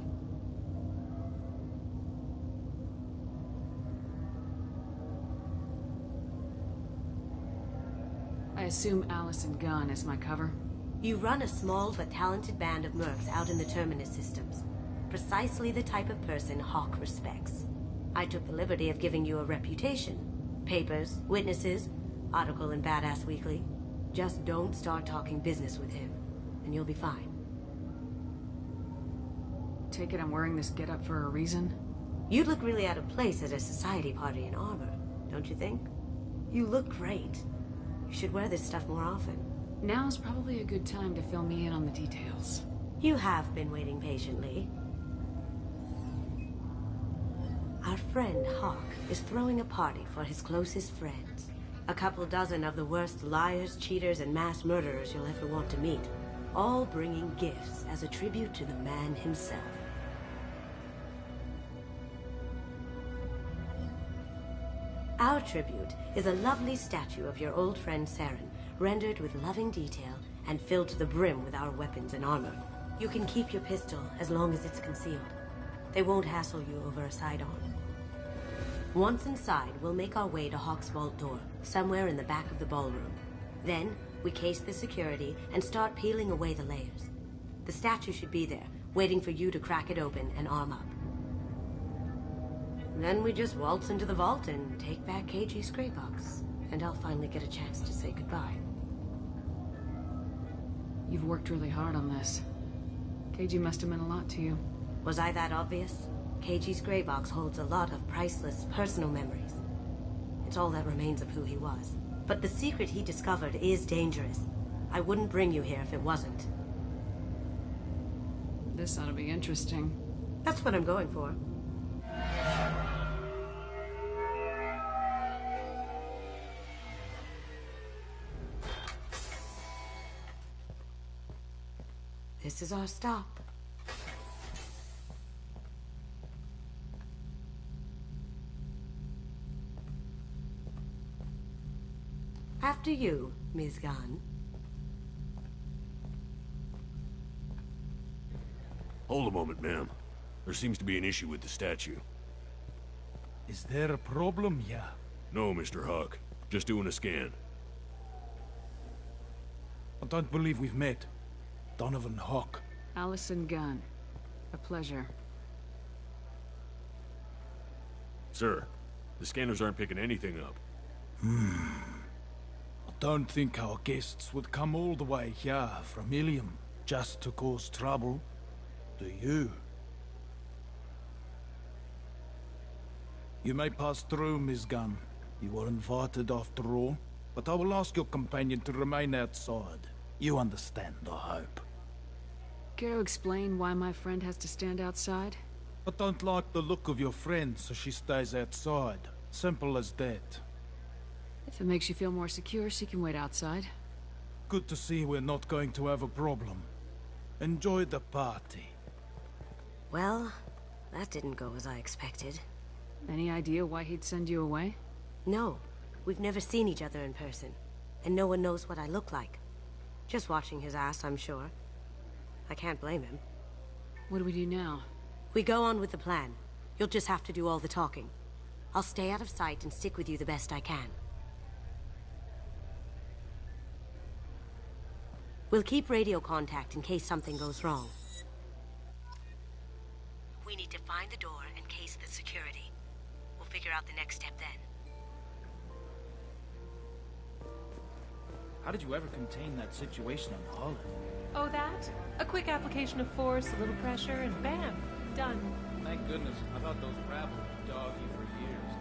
I assume Allison Gunn is my cover? You run a small but talented band of mercs out in the Terminus systems. Precisely the type of person Hawk respects. I took the liberty of giving you a reputation. Papers, witnesses, article in Badass Weekly. Just don't start talking business with him, and you'll be fine. Take it I'm wearing this getup for a reason? You'd look really out of place at a society party in armor, don't you think? You look great. You should wear this stuff more often. Now's probably a good time to fill me in on the details. You have been waiting patiently. Our friend Hawk is throwing a party for his closest friends. A couple dozen of the worst liars, cheaters, and mass murderers you'll ever want to meet. All bringing gifts as a tribute to the man himself. Our tribute is a lovely statue of your old friend Saren, rendered with loving detail and filled to the brim with our weapons and armor. You can keep your pistol as long as it's concealed. They won't hassle you over a side-on. Once inside, we'll make our way to Hawk's vault door, somewhere in the back of the ballroom. Then, we case the security and start peeling away the layers. The statue should be there, waiting for you to crack it open and arm up. Then we just waltz into the vault and take back KG's gray box. And I'll finally get a chance to say goodbye. You've worked really hard on this. KG must have meant a lot to you. Was I that obvious? KG's gray box holds a lot of priceless personal memories. It's all that remains of who he was. But the secret he discovered is dangerous. I wouldn't bring you here if it wasn't. This ought to be interesting. That's what I'm going for. This is our stop. After you, Ms. Gunn. Hold a moment, ma'am. There seems to be an issue with the statue. Is there a problem here? No, Mr. Huck. Just doing a scan. I don't believe we've met. Donovan Hawk. Allison Gunn. A pleasure. Sir, the scanners aren't picking anything up. I don't think our guests would come all the way here from Ilium just to cause trouble. Do you? You may pass through, Ms. Gunn. You were invited after all. But I will ask your companion to remain outside. You understand, I hope. Care to explain why my friend has to stand outside? I don't like the look of your friend, so she stays outside. Simple as that. If it makes you feel more secure, she can wait outside. Good to see we're not going to have a problem. Enjoy the party. Well, that didn't go as I expected. Any idea why he'd send you away? No. We've never seen each other in person. And no one knows what I look like. Just watching his ass, I'm sure. I can't blame him. What do we do now? We go on with the plan. You'll just have to do all the talking. I'll stay out of sight and stick with you the best I can. We'll keep radio contact in case something goes wrong. We need to find the door and case the security. We'll figure out the next step then. How did you ever contain that situation on Olive? Oh, that? A quick application of force, a little pressure, and bam! Done. Thank goodness. I thought those rabble would dog you for years.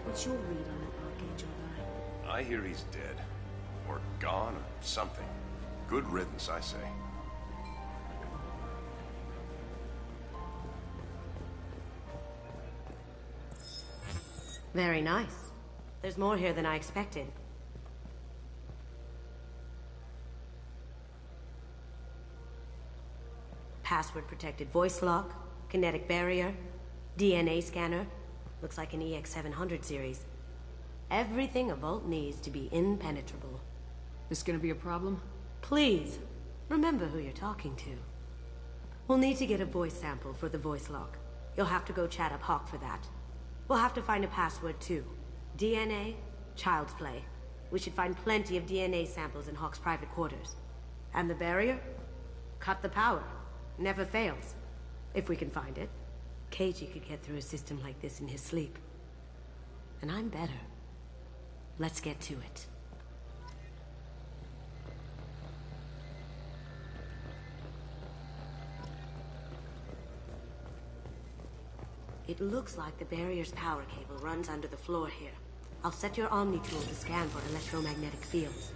What's your read on that Archangel guy? I hear he's dead. Or gone, or something. Good riddance, I say. Very nice. There's more here than I expected. Password-protected voice lock, kinetic barrier, DNA scanner. Looks like an EX-700 series. Everything a vault needs to be impenetrable. This gonna be a problem? Please, remember who you're talking to. We'll need to get a voice sample for the voice lock. You'll have to go chat up Hawk for that. We'll have to find a password, too. DNA, child's play. We should find plenty of DNA samples in Hawk's private quarters. And the barrier? Cut the power. Never fails. If we can find it. KG could get through a system like this in his sleep. And I'm better. Let's get to it. It looks like the barrier's power cable runs under the floor here. I'll set your Omni tool to scan for electromagnetic fields.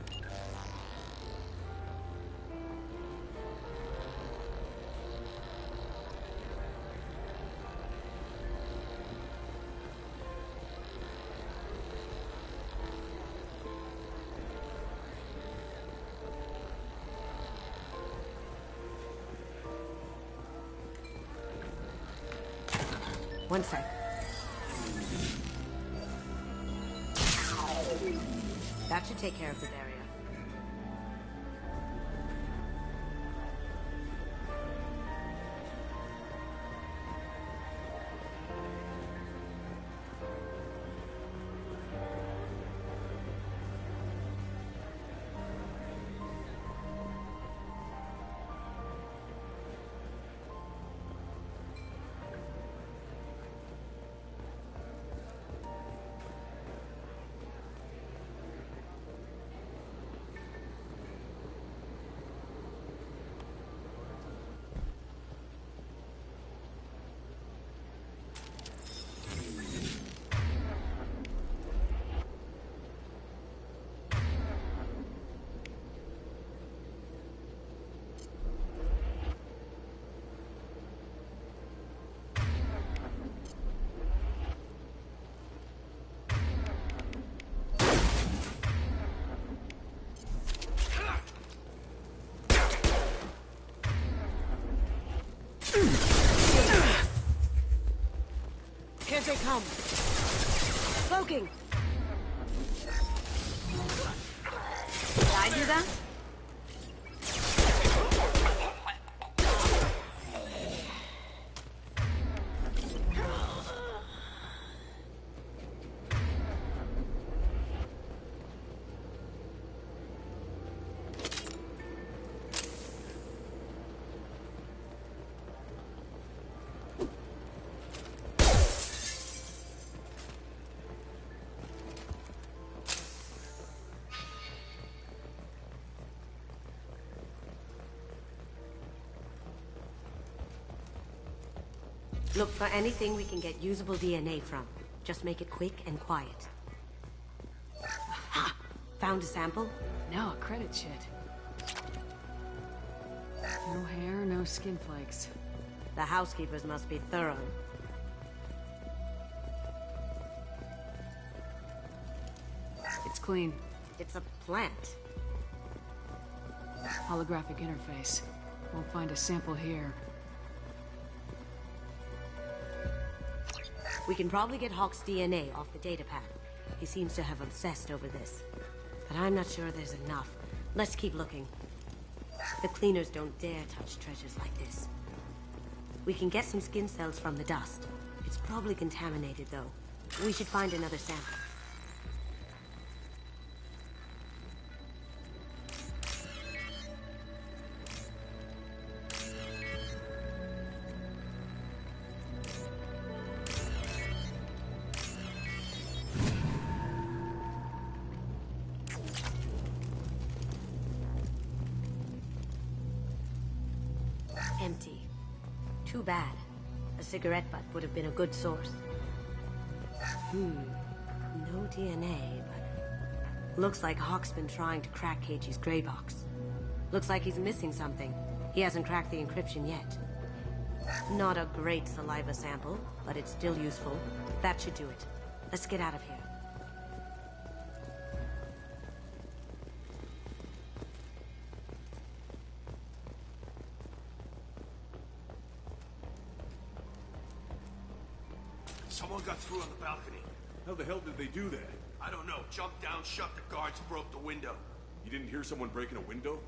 One sec. That should take care of this area. Here they come. Smoking. Did I do that? Look for anything we can get usable DNA from. Just make it quick and quiet. Ha! Found a sample? Now a credit shit. No hair, no skin flakes. The housekeepers must be thorough. It's clean. It's a plant. Holographic interface. Won't find a sample here. We can probably get Hawk's DNA off the datapad. He seems to have obsessed over this. But I'm not sure there's enough. Let's keep looking. The cleaners don't dare touch treasures like this. We can get some skin cells from the dust. It's probably contaminated, though. We should find another sample. Empty. Too bad. A cigarette butt would have been a good source. No DNA, but... Looks like Hawk's been trying to crack Cage's gray box. Looks like he's missing something. He hasn't cracked the encryption yet. Not a great saliva sample, but it's still useful. That should do it. Let's get out of here. Someone got through on the balcony. How the hell did they do that? I don't know. Jumped down, shut the guards, broke the window. You didn't hear someone breaking a window?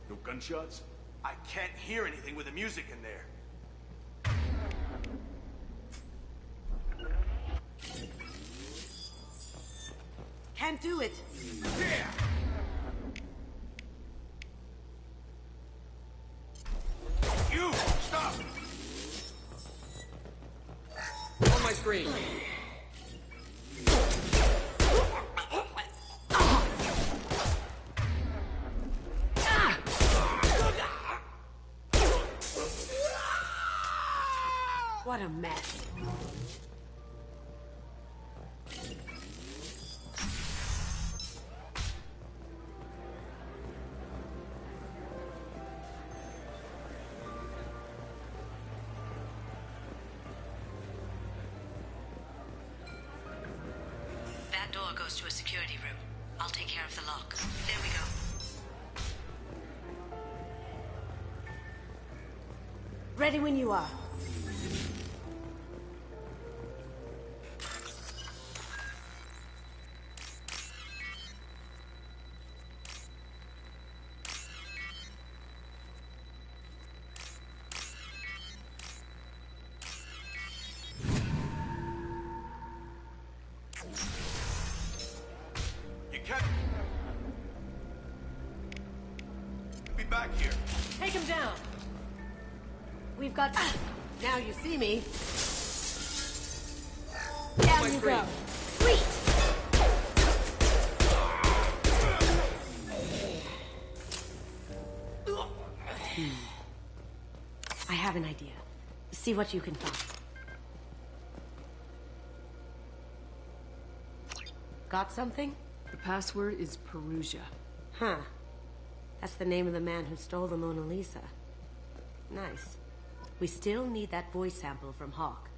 No gunshots? I can't hear anything with the music in there. Can't do it. Yeah! You! Stop! On my screen. What a mess. That door goes to a security room. I'll take care of the lock. There we go. Ready when you are. back here. Take him down. We've got... Now you see me. Down you go. Sweet! I have an idea. See what you can find. Got something? The password is Perugia. Huh. That's the name of the man who stole the Mona Lisa. Nice. We still need that voice sample from Hawk.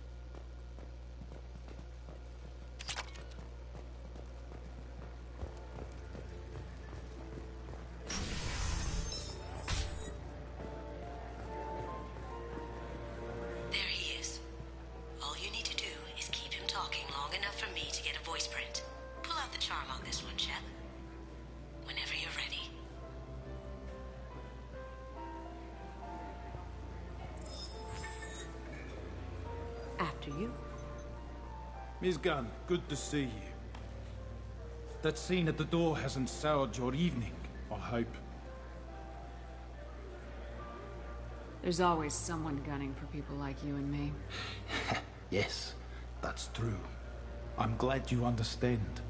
There he is. All you need to do is keep him talking long enough for me to get a voice print. Pull out the charm on this one, Shep. Whenever you're ready. After you. Miss Gunn, good to see you. That scene at the door hasn't soured your evening, I hope. There's always someone gunning for people like you and me. Yes, that's true. I'm glad you understand.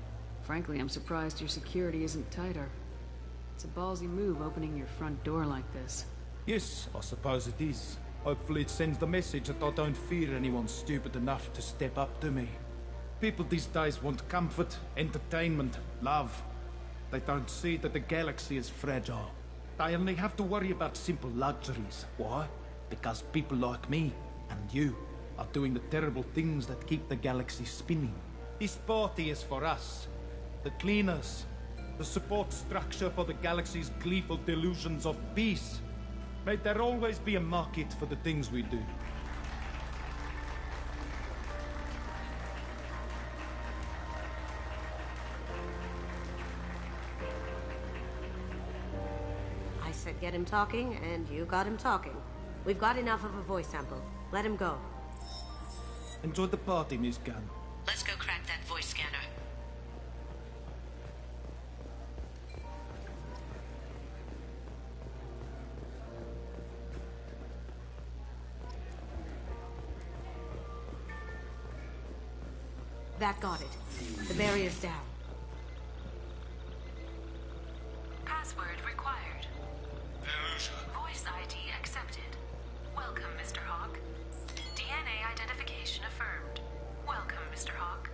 Frankly, I'm surprised your security isn't tighter. It's a ballsy move opening your front door like this. Yes, I suppose it is. Hopefully it sends the message that I don't fear anyone stupid enough to step up to me. People these days want comfort, entertainment, love. They don't see that the galaxy is fragile. They only have to worry about simple luxuries. Why? Because people like me and you are doing the terrible things that keep the galaxy spinning. This party is for us. The cleaners. The support structure for the galaxy's gleeful delusions of peace. May there always be a market for the things we do. I said get him talking, and you got him talking. We've got enough of a voice sample. Let him go. Enjoy the party, Miss Gunn. Let's go crack that voice scanner. That got it. The barrier's down. Password required. Voice ID accepted. Welcome, Mr. Hawk. DNA identification affirmed. Welcome, Mr. Hawk.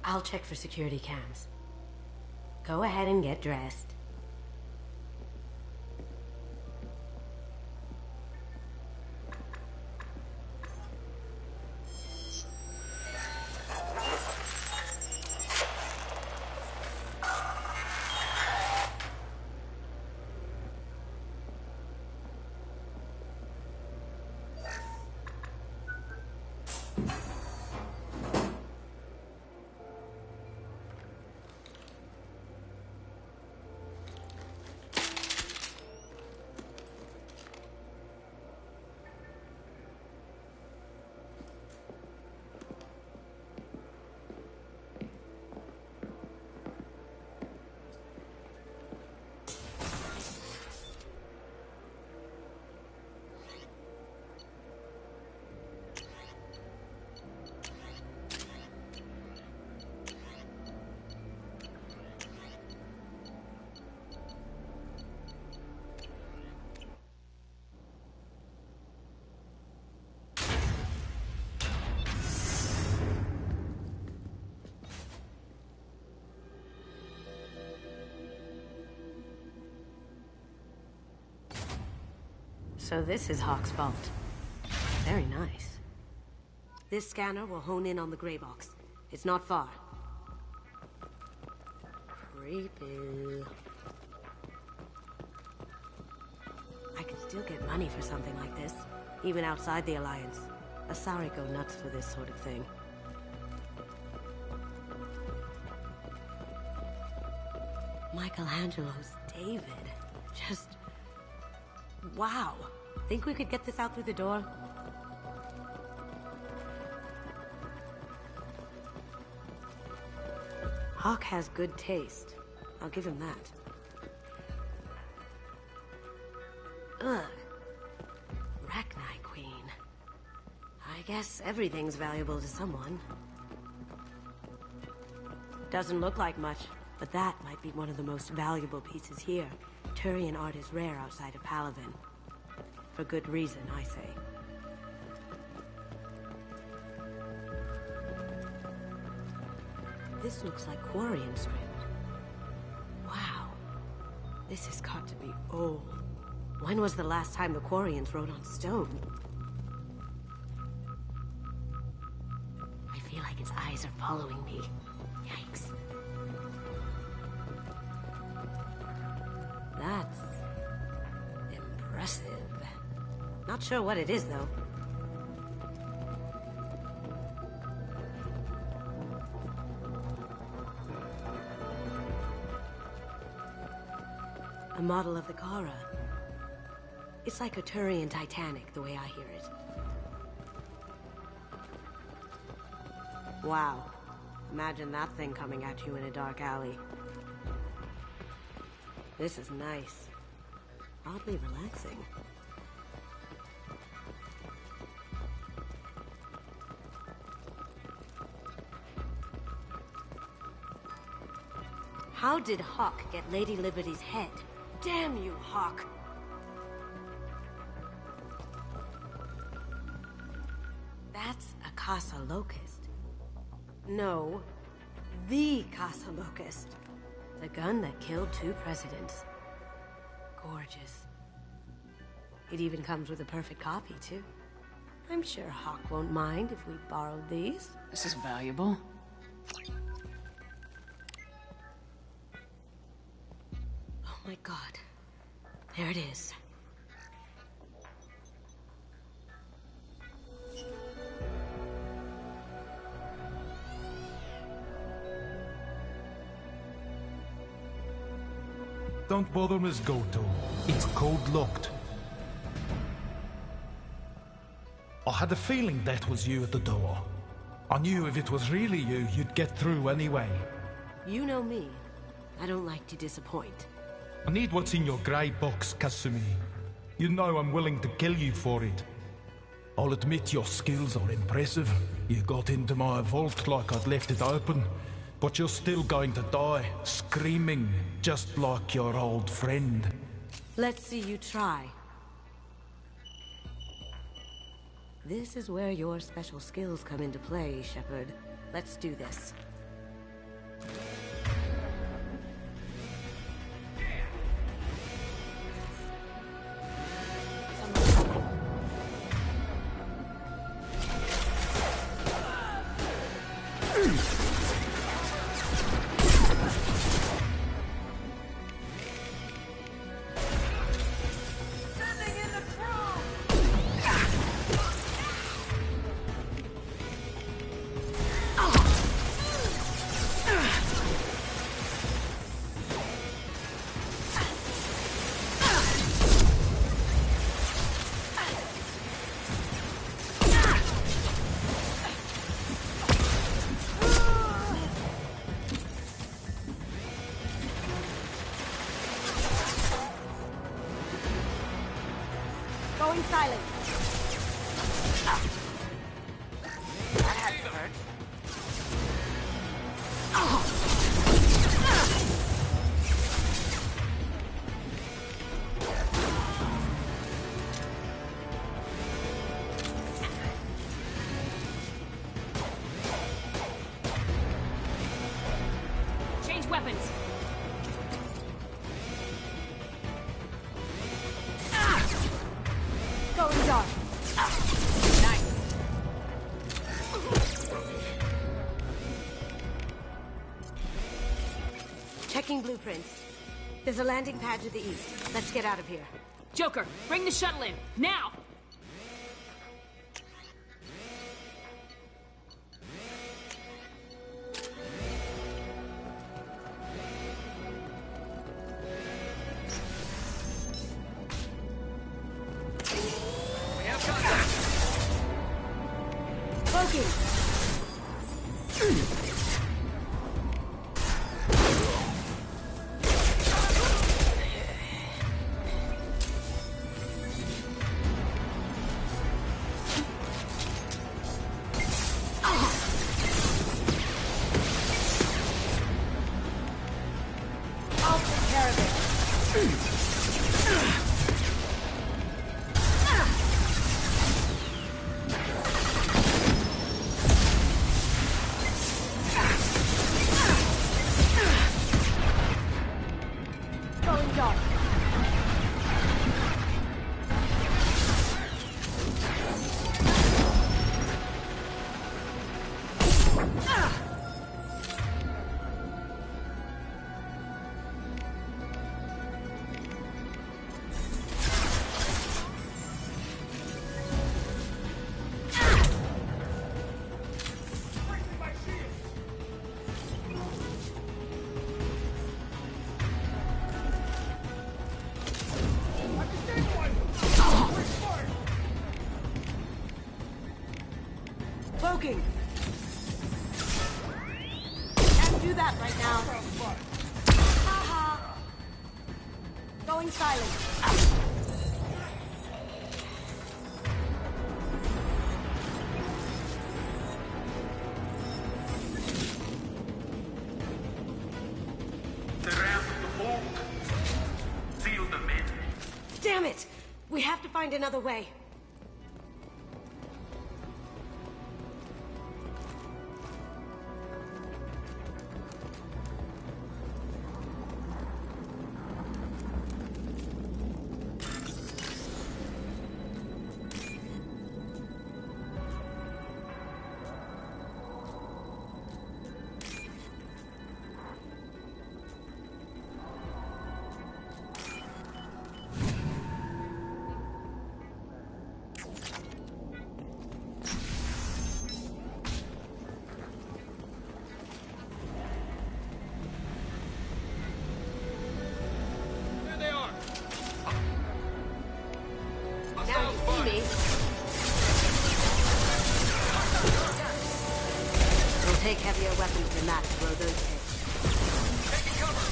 I'll check for security cams. Go ahead and get dressed. So this is Hawk's fault. Very nice. This scanner will hone in on the gray box. It's not far. Creepy. I could still get money for something like this, even outside the Alliance. Asari go nuts for this sort of thing. Michelangelo's David. Just... wow. Think we could get this out through the door? Hawk has good taste. I'll give him that. Ugh. Rachni Queen. I guess everything's valuable to someone. Doesn't look like much, but that might be one of the most valuable pieces here. Turian art is rare outside of Palaven. For good reason, I say. This looks like Quarian script. Wow. This has got to be old. When was the last time the Quarians wrote on stone? I feel like its eyes are following me. Yikes. That's impressive. Not sure what it is, though. A model of the Kara. It's like a Turian Titanic, the way I hear it. Wow. Imagine that thing coming at you in a dark alley. This is nice. Oddly relaxing. How did Hawk get Lady Liberty's head? Damn you, Hawk! That's a Casa Locust. No, the Casa Locust. The gun that killed 2 presidents. Gorgeous. It even comes with a perfect copy, too. I'm sure Hawk won't mind if we borrowed these. This is valuable. Oh my god. There it is. Don't bother, Miss Goto. It's code-locked. I had a feeling that was you at the door. I knew if it was really you, you'd get through anyway. You know me. I don't like to disappoint. I need what's in your grey box, Kasumi. You know I'm willing to kill you for it. I'll admit your skills are impressive. You got into my vault like I'd left it open. But you're still going to die, screaming, just like your old friend. Let's see you try. This is where your special skills come into play, Shepard. Let's do this. Going silent. That had to hurt. Change weapons. Going dark. Nice. Checking blueprints. There's a landing pad to the east. Let's get out of here. Joker, bring the shuttle in, now! Going dark. Cloaking! Can't do that right now. Haha! Going silent. The ramp of the vault. Seal them in. Damn it! We have to find another way. Now you see me. It'll take heavier weapons than that to blow those heads. Taking cover.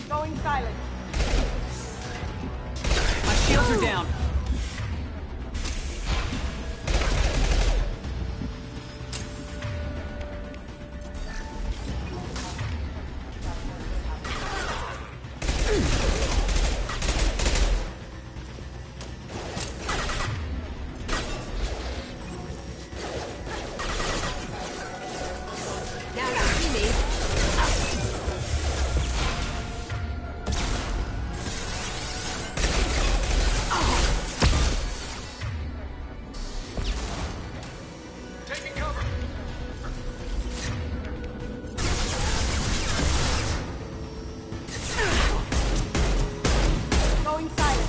Going silent. My shields are down. Now you see me. Taking cover. Going silent.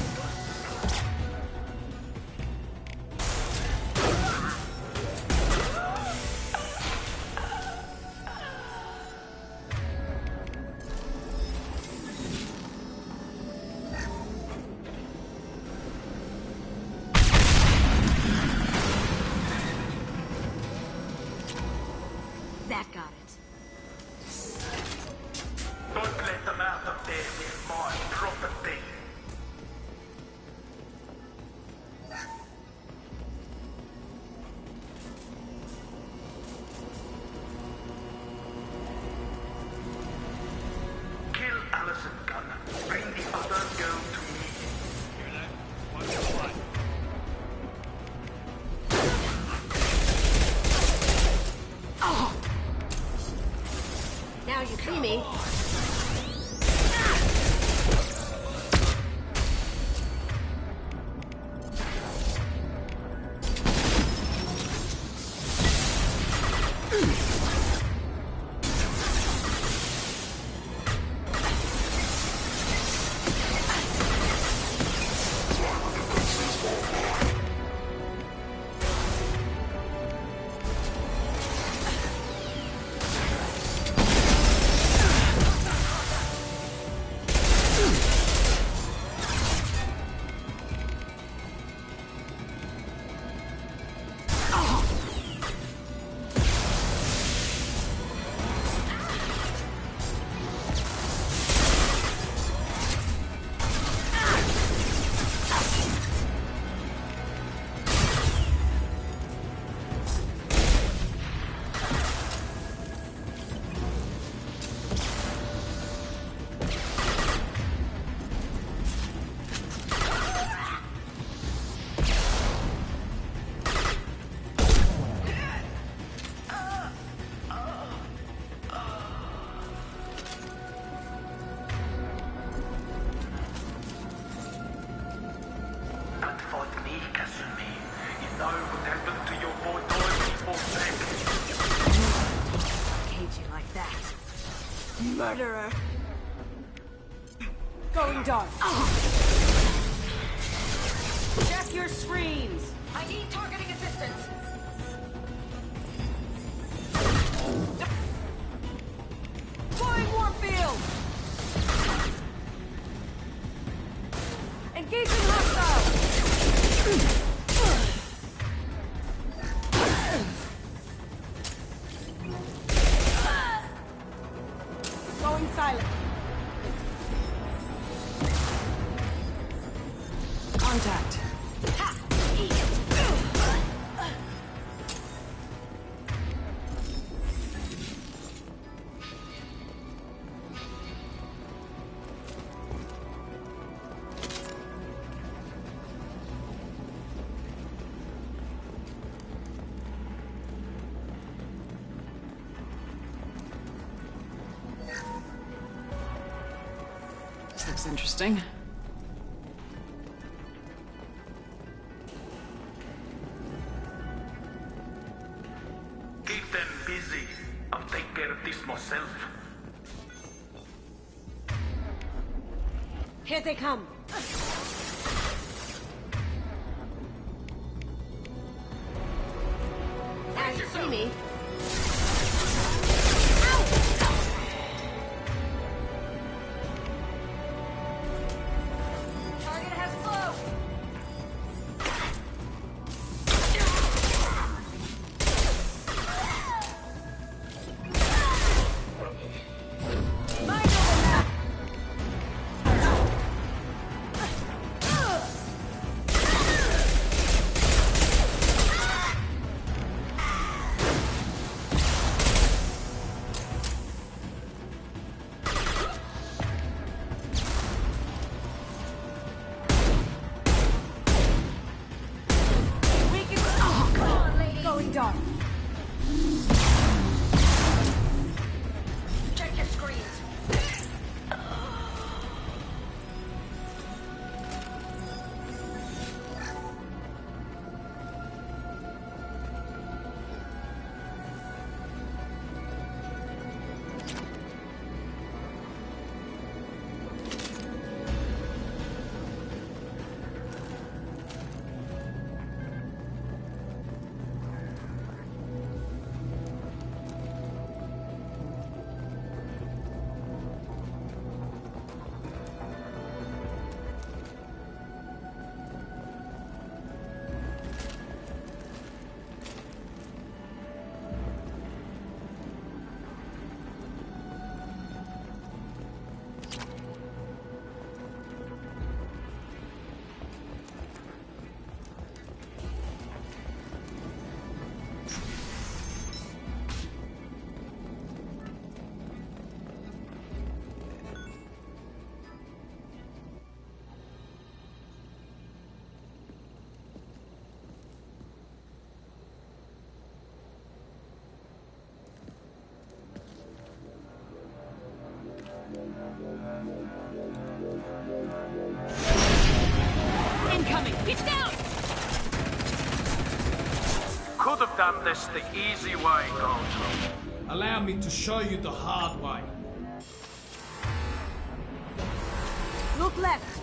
That got it. Don't let them out of there with my property. Kill Allison Gunn. Bring the other girl to me. Hear that? Watch your blood. Oh! Now you see me. Murderer. Going dark. Check your screens. I need targeting assistance. Flying warfield. Engaging hostile. Going silent. Contact. This looks interesting. Keep them busy. I'll take care of this myself. Here they come. Now you see me. Target has flow. Going dark. Check your screens. Incoming. Get down. Could have done this the easy way, Goldblum. Allow me to show you the hard way. Look left.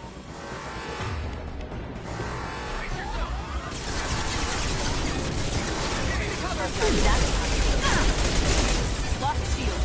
Copy that. Lost shield.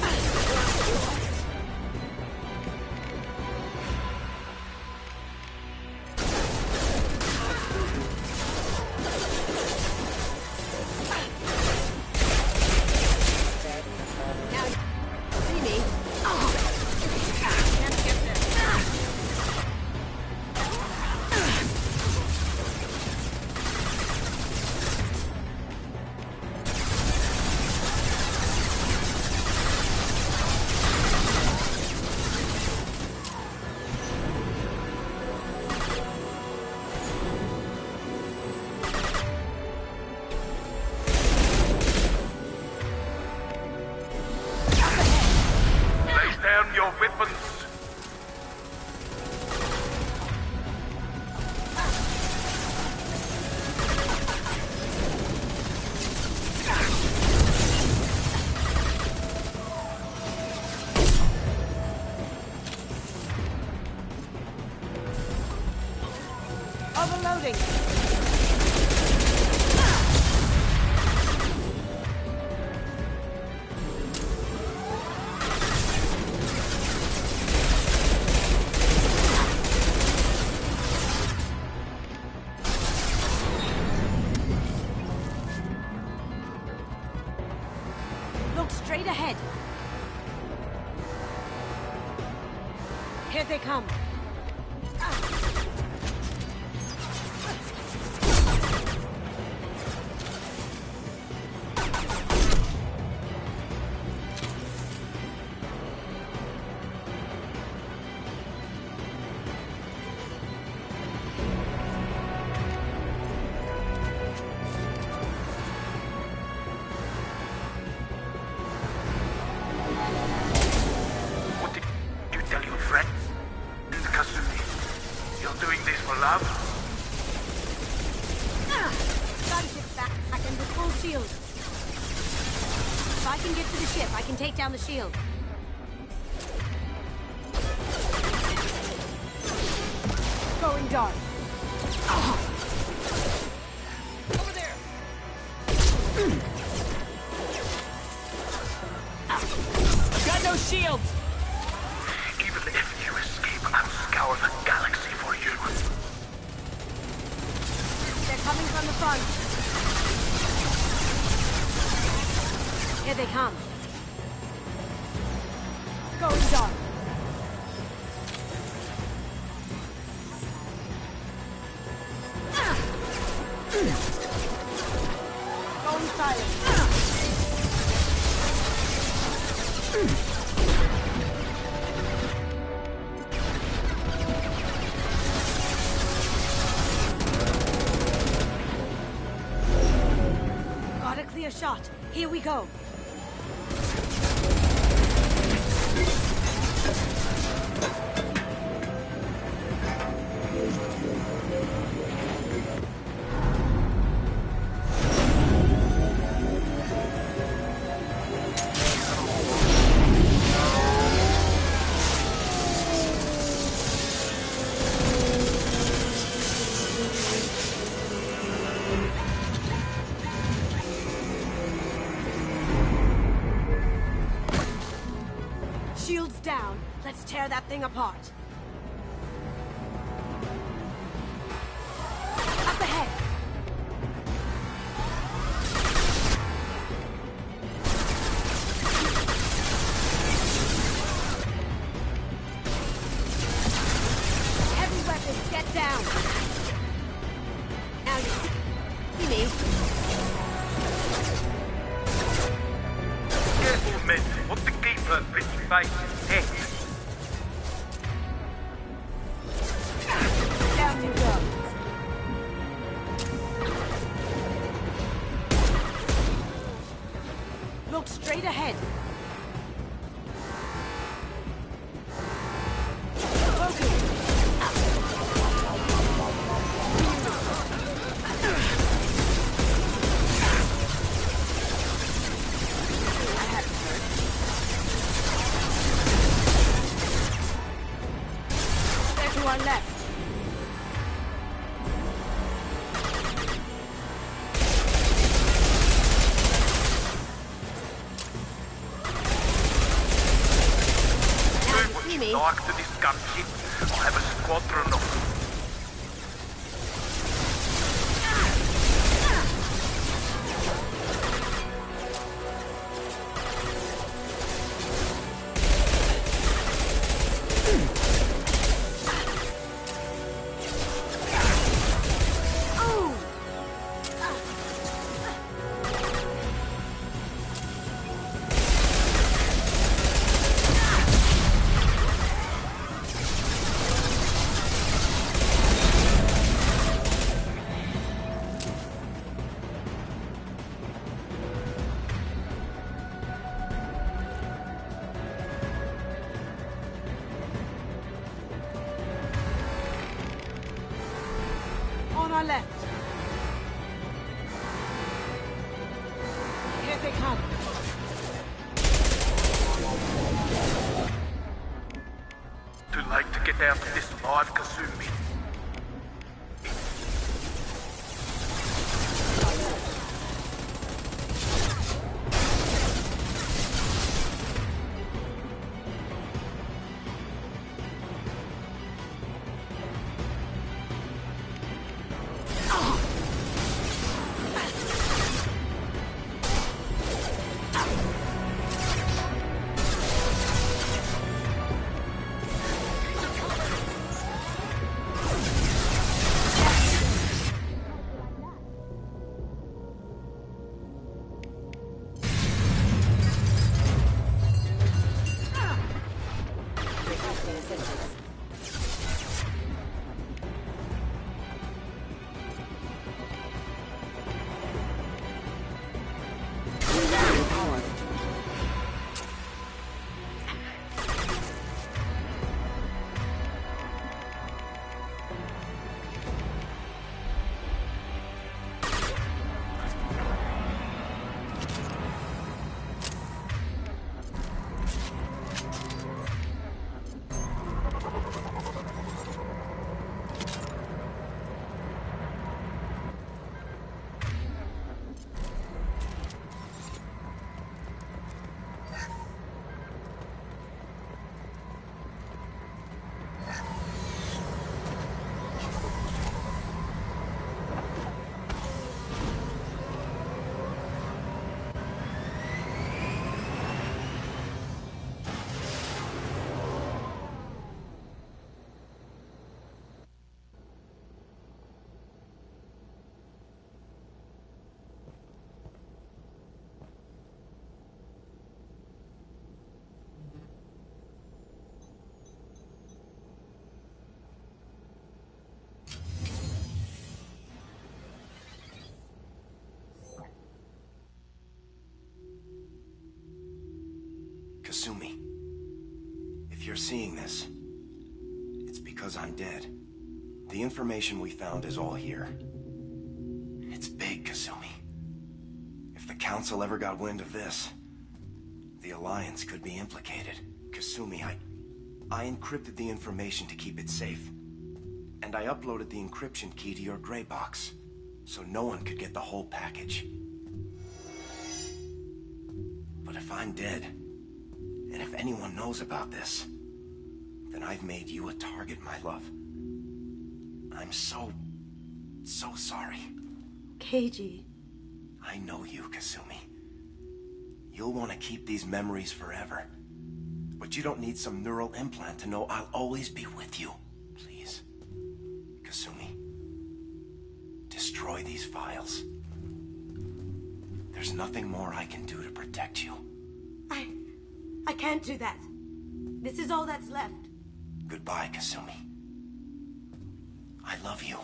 Reloading. Look straight ahead. Here they come. What did you tell your friends? Kasumi, you're doing this for love? Gotta get back and with full shield. If I can get to the ship, I can take down the shield. Going dark. Over there! Got no shields! Even if you escape, I'll scour the galaxy for you. They're coming from the front. Here they come. Going dark. Going silent. Got a clear shot. Here we go. Shields down. Let's tear that thing apart. Up ahead. Heavy weapons, get down. Now you see me. Careful, men. What the keeper pretty face is head. Down you go. Look straight ahead. They're to our left. Talk to this gunship. I'll have a squadron of them. On our left. Here they come. Too late to get out of this alive, Kasumi. Kasumi, if you're seeing this, it's because I'm dead. The information we found is all here. It's big, Kasumi. If the Council ever got wind of this, the Alliance could be implicated. Kasumi, I encrypted the information to keep it safe. And I uploaded the encryption key to your gray box, so no one could get the whole package. But if I'm dead, and if anyone knows about this, then I've made you a target, my love. I'm so sorry. Keiji. I know you, Kasumi. You'll want to keep these memories forever. But you don't need some neural implant to know I'll always be with you. Please. Kasumi. Destroy these files. There's nothing more I can do to protect you. I can't do that. This is all that's left. Goodbye, Kasumi. I love you.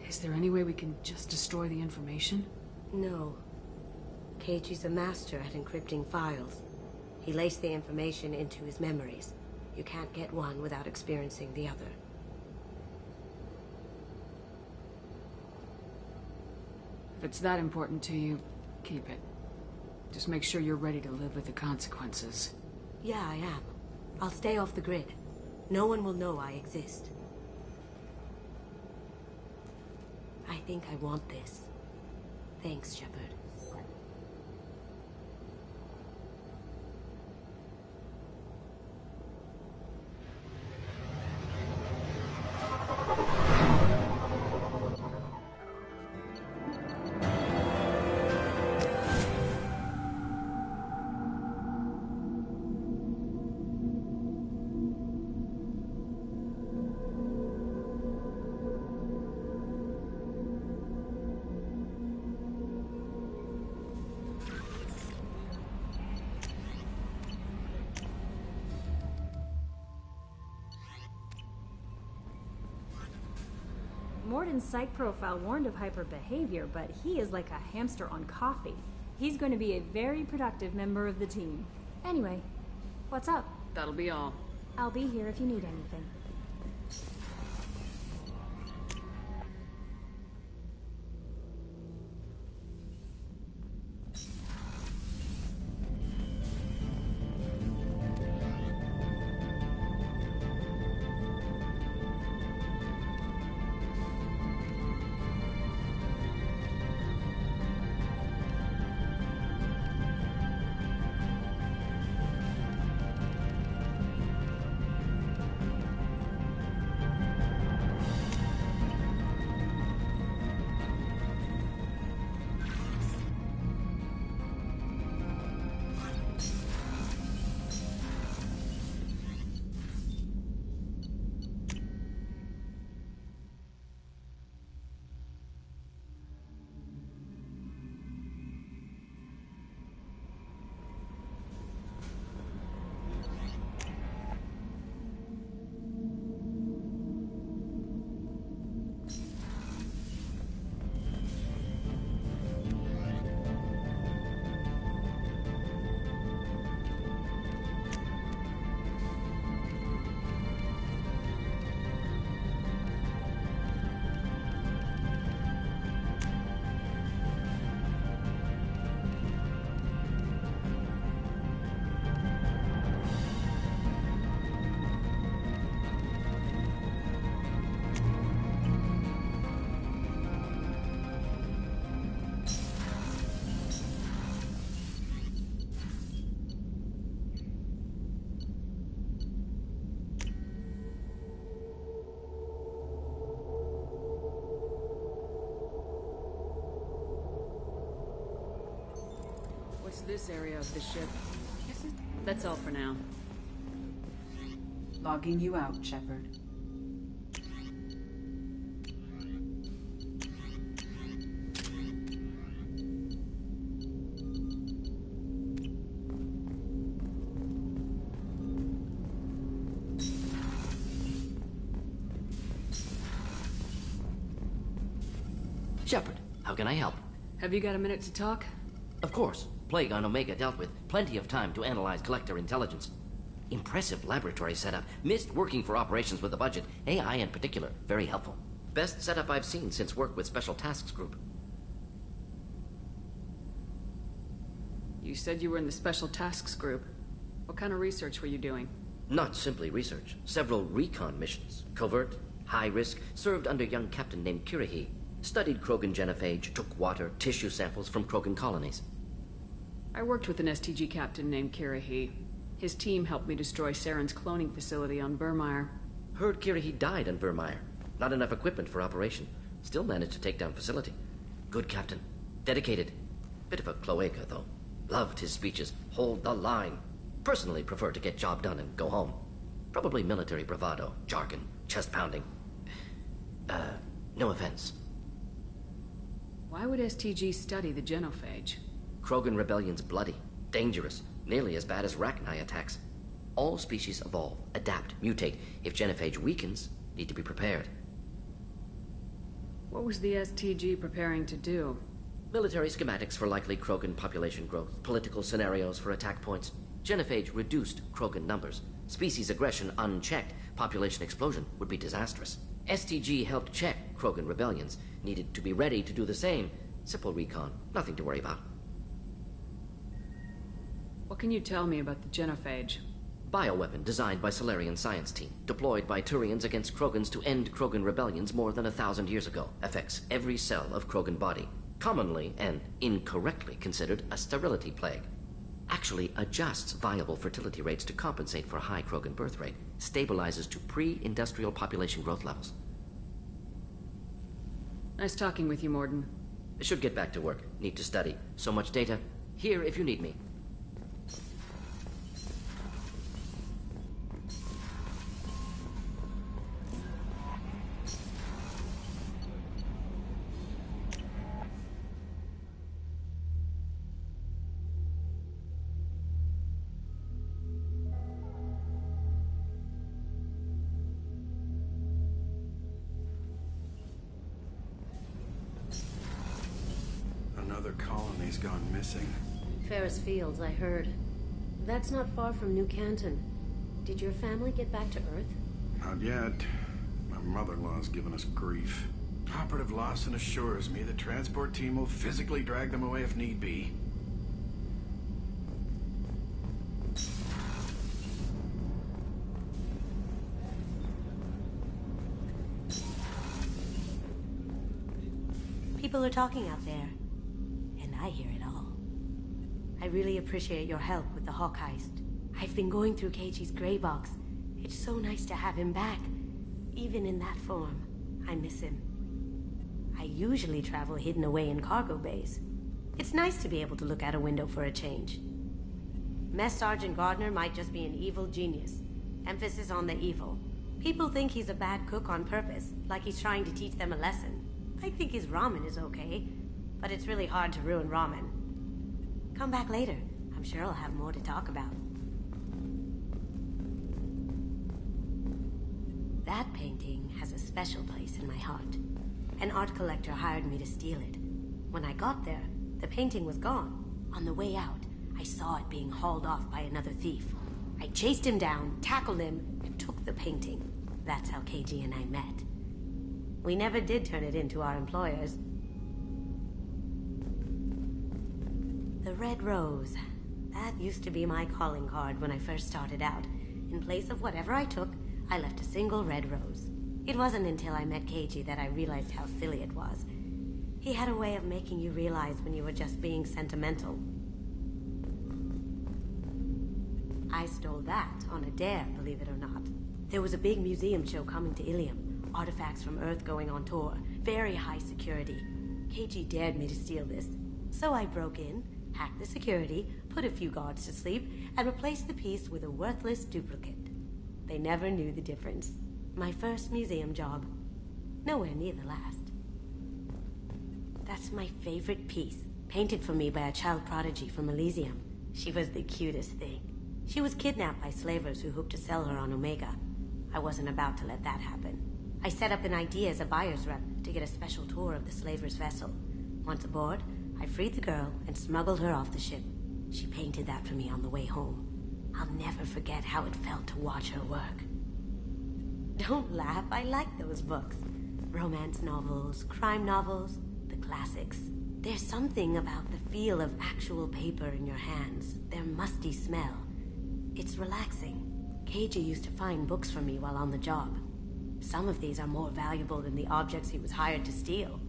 Is there any way we can just destroy the information? No. Keiji's a master at encrypting files. He laced the information into his memories. You can't get one without experiencing the other. If it's that important to you, keep it. Just make sure you're ready to live with the consequences. Yeah, I am. I'll stay off the grid. No one will know I exist. I think I want this. Thanks, Shepard. Morden's psych profile warned of hyper behavior, but he is like a hamster on coffee. He's going to be a very productive member of the team. Anyway, what's up? That'll be all. I'll be here if you need anything. What's this area of the ship? That's all for now. Logging you out, Shepard. Shepard, how can I help? Have you got a minute to talk? Of course. Plague on Omega dealt with. Plenty of time to analyze collector intelligence. Impressive laboratory setup. Missed working for operations with a budget. AI in particular. Very helpful. Best setup I've seen since work with Special Tasks Group. You said you were in the Special Tasks Group. What kind of research were you doing? Not simply research. Several recon missions. Covert, high risk, served under a young captain named Kirahi. Studied Krogan genophage, took water, tissue samples from Krogan colonies. I worked with an STG captain named Kirahi. His team helped me destroy Saren's cloning facility on Burmire. Heard Kirahi died on Burmire. Not enough equipment for operation. Still managed to take down facility. Good captain. Dedicated. Bit of a cloaca, though. Loved his speeches. Hold the line. Personally prefer to get job done and go home. Probably military bravado, jargon, chest pounding. No offense. Why would STG study the genophage? Krogan rebellion's bloody, dangerous, nearly as bad as Rachni attacks. All species evolve, adapt, mutate. If genophage weakens, need to be prepared. What was the STG preparing to do? Military schematics for likely Krogan population growth, political scenarios for attack points. Genophage reduced Krogan numbers. Species aggression unchecked, population explosion would be disastrous. STG helped check Krogan rebellions, needed to be ready to do the same. Simple recon, nothing to worry about. What can you tell me about the genophage? Bioweapon designed by Solarian science team, deployed by Turians against Krogans to end Krogan rebellions more than 1,000 years ago. Affects every cell of Krogan body. Commonly and incorrectly considered a sterility plague. Actually adjusts viable fertility rates to compensate for a high Krogan birth rate. Stabilizes to pre-industrial population growth levels. Nice talking with you, Morden. Should get back to work. Need to study. So much data. Here if you need me. Another colony's gone missing. Ferris Fields, I heard. That's not far from New Canton. Did your family get back to Earth? Not yet. My mother-in-law's given us grief. Operative Lawson assures me the transport team will physically drag them away if need be. People are talking out there. And I hear it all. I really appreciate your help with the Hawk heist. I've been going through KG's gray box. It's so nice to have him back. Even in that form, I miss him. I usually travel hidden away in cargo bays. It's nice to be able to look out a window for a change. Mess Sergeant Gardner might just be an evil genius. Emphasis on the evil. People think he's a bad cook on purpose, like he's trying to teach them a lesson. I think his ramen is okay, but it's really hard to ruin ramen. Come back later. I'm sure I'll have more to talk about. That painting has a special place in my heart. An art collector hired me to steal it. When I got there, the painting was gone. On the way out, I saw it being hauled off by another thief. I chased him down, tackled him, and took the painting. That's how KG and I met. We never did turn it into our employers. The Red Rose. That used to be my calling card when I first started out. In place of whatever I took, I left a single red rose. It wasn't until I met KG that I realized how silly it was. He had a way of making you realize when you were just being sentimental. I stole that on a dare, believe it or not. There was a big museum show coming to Ilium. Artifacts from Earth going on tour. Very high security. KG dared me to steal this. So I broke in, hacked the security, put a few guards to sleep, and replaced the piece with a worthless duplicate. They never knew the difference. My first museum job. Nowhere near the last. That's my favorite piece, painted for me by a child prodigy from Elysium. She was the cutest thing. She was kidnapped by slavers who hoped to sell her on Omega. I wasn't about to let that happen. I set up an ID as a buyer's rep to get a special tour of the slaver's vessel. Once aboard, I freed the girl and smuggled her off the ship. She painted that for me on the way home. I'll never forget how it felt to watch her work. Don't laugh, I like those books. Romance novels, crime novels, the classics. There's something about the feel of actual paper in your hands, their musty smell. It's relaxing. KG used to find books for me while on the job. Some of these are more valuable than the objects he was hired to steal.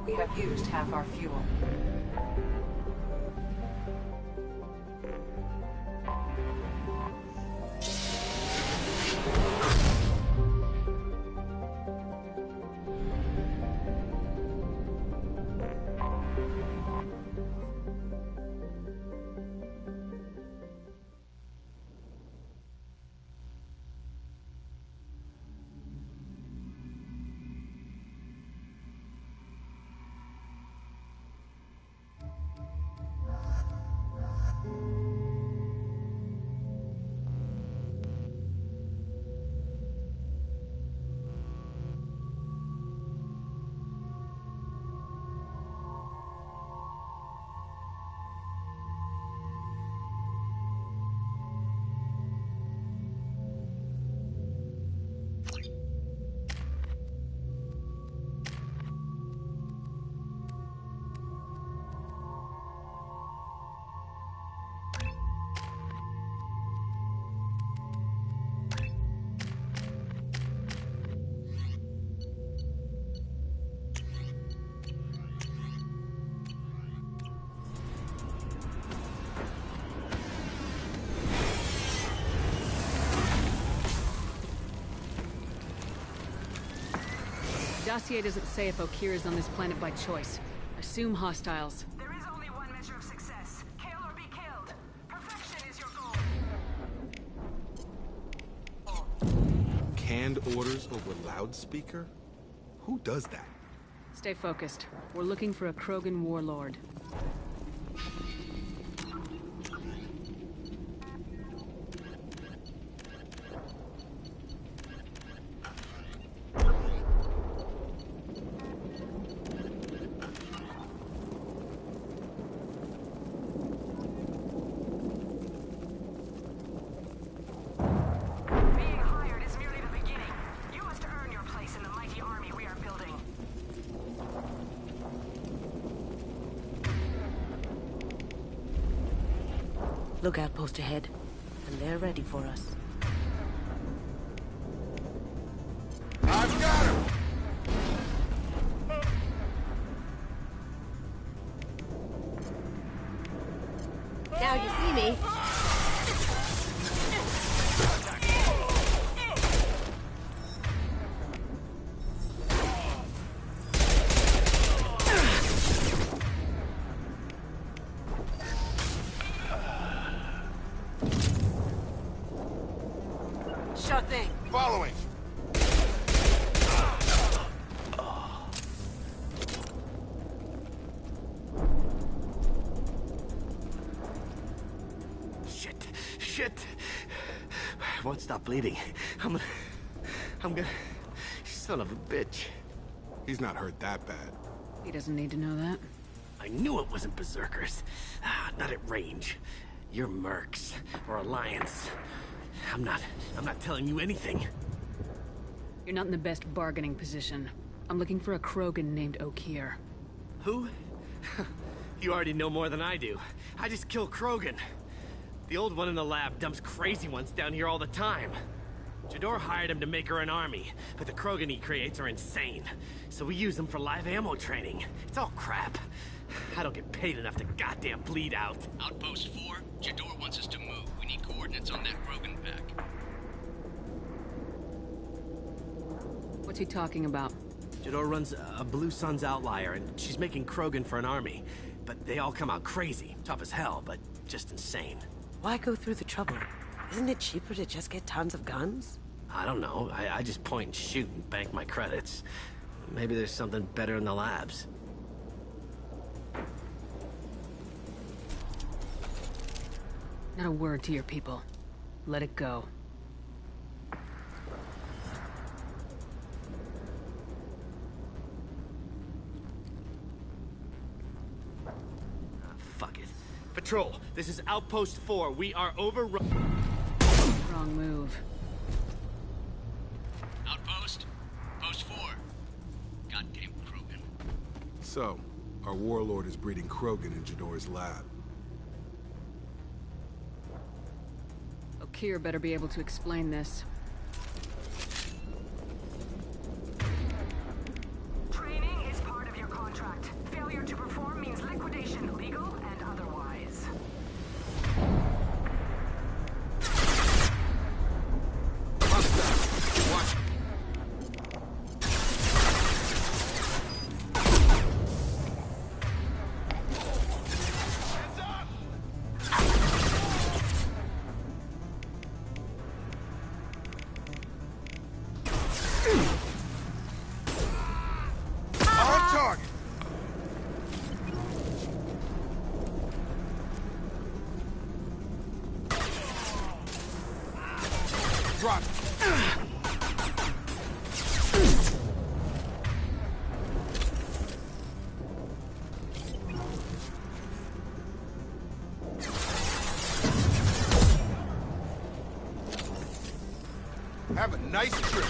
We have used half our fuel. Dossier doesn't say if Okir is on this planet by choice. Assume hostiles. There is only one measure of success. Kill or be killed. Perfection is your goal. Canned orders over loudspeaker? Who does that? Stay focused. We're looking for a Krogan warlord. Lookout post ahead, and they're ready for us. I've got him! Now you see me. Sure thing. Following. Shit. I won't stop bleeding. I'm gonna... Son of a bitch. He's not hurt that bad. He doesn't need to know that. I knew it wasn't berserkers. Not at range. You're mercs or Alliance. I'm not telling you anything. You're not in the best bargaining position. I'm looking for a Krogan named Okir. Who? You already know more than I do. I just kill Krogan. The old one in the lab dumps crazy ones down here all the time. Jador hired him to make her an army, but the Krogan he creates are insane. So we use them for live ammo training. It's all crap. I don't get paid enough to goddamn bleed out. Outpost 4, Jador wants us to move. We need coordinates on that Krogan pack. What's he talking about? Jador runs a Blue Sun's outlier, and she's making Krogan for an army. But they all come out crazy. Tough as hell, but just insane. Why go through the trouble? Isn't it cheaper to just get tons of guns? I don't know. I just point and shoot and bank my credits. Maybe there's something better in the labs. Not a word to your people. Let it go. Fuck it. Patrol, this is Outpost 4. We are overrun. Wrong move. Outpost? Post 4. Goddamn Krogan. So, our warlord is breeding Krogan in Jador's lab. O'Keir better be able to explain this. Training is part of your contract. Failure to perform means liquidation, legal and otherwise. Drop. Have a nice trip.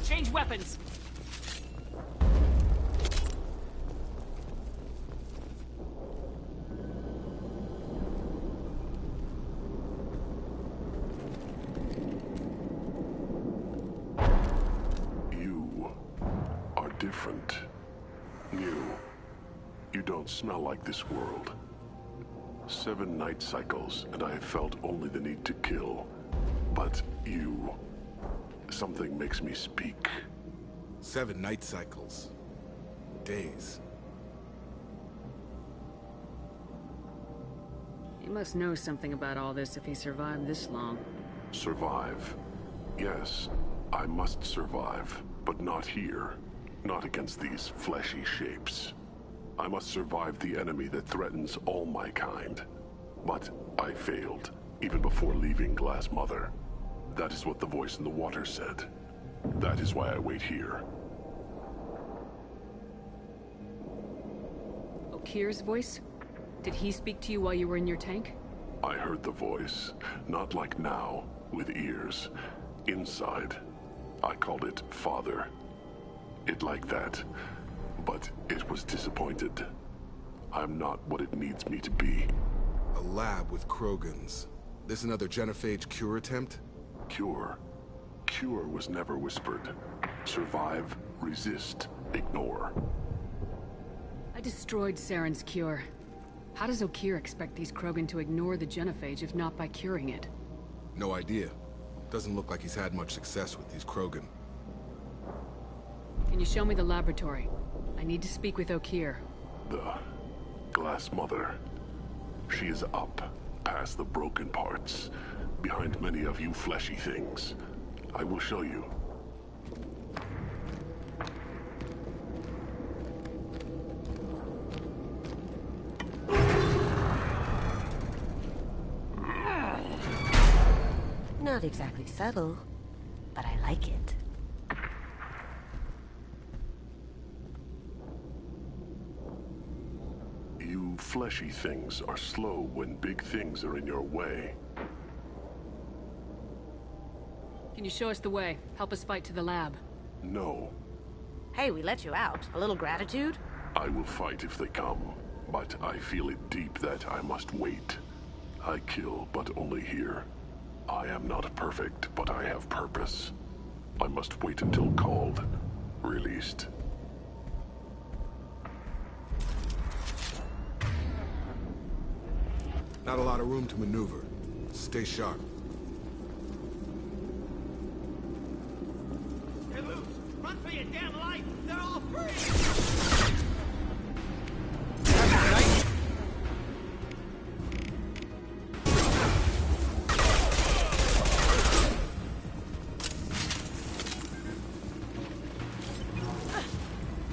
Change weapons! You are different. New. You don't smell like this world. 7 night cycles, and I have felt only the need to kill. But you... something makes me speak. 7 night cycles. Days. He must know something about all this if he survived this long. Survive? Yes, I must survive, but not here. Not against these fleshy shapes. I must survive the enemy that threatens all my kind. But I failed, even before leaving Glass Mother. That is what the voice in the water said. That is why I wait here. Okir's voice? Did he speak to you while you were in your tank? I heard the voice, not like now, with ears. Inside. I called it Father. It like that, but it was disappointed. I'm not what it needs me to be. A lab with Krogans. This another genophage cure attempt? Cure? Cure was never whispered. Survive, resist, ignore. I destroyed Saren's cure. How does Okir expect these Krogan to ignore the genophage if not by curing it? No idea. Doesn't look like he's had much success with these Krogan. Can you show me the laboratory? I need to speak with Okir. The Glass Mother. She is up, past the broken parts, behind many of you fleshy things. I will show you. Not exactly subtle, but I like it. You fleshy things are slow when big things are in your way. Can you show us the way? Help us fight to the lab. No. Hey, we let you out. A little gratitude? I will fight if they come, but I feel it deep that I must wait. I kill, but only here. I am not perfect, but I have purpose. I must wait until called, released. Not a lot of room to maneuver. Stay sharp. They're loose! Run for your damn life! They're all free!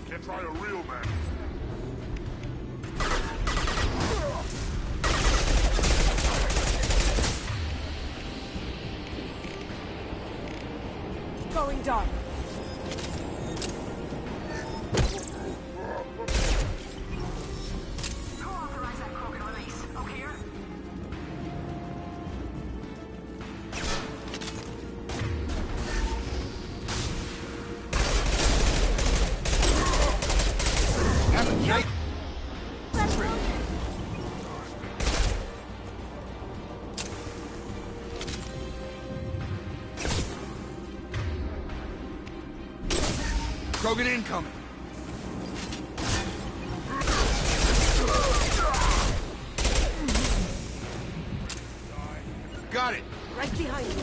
Can't try a real man. Going dark. Who authorized that Krogan release? Okir? Krogan incoming! Got it! Right behind you.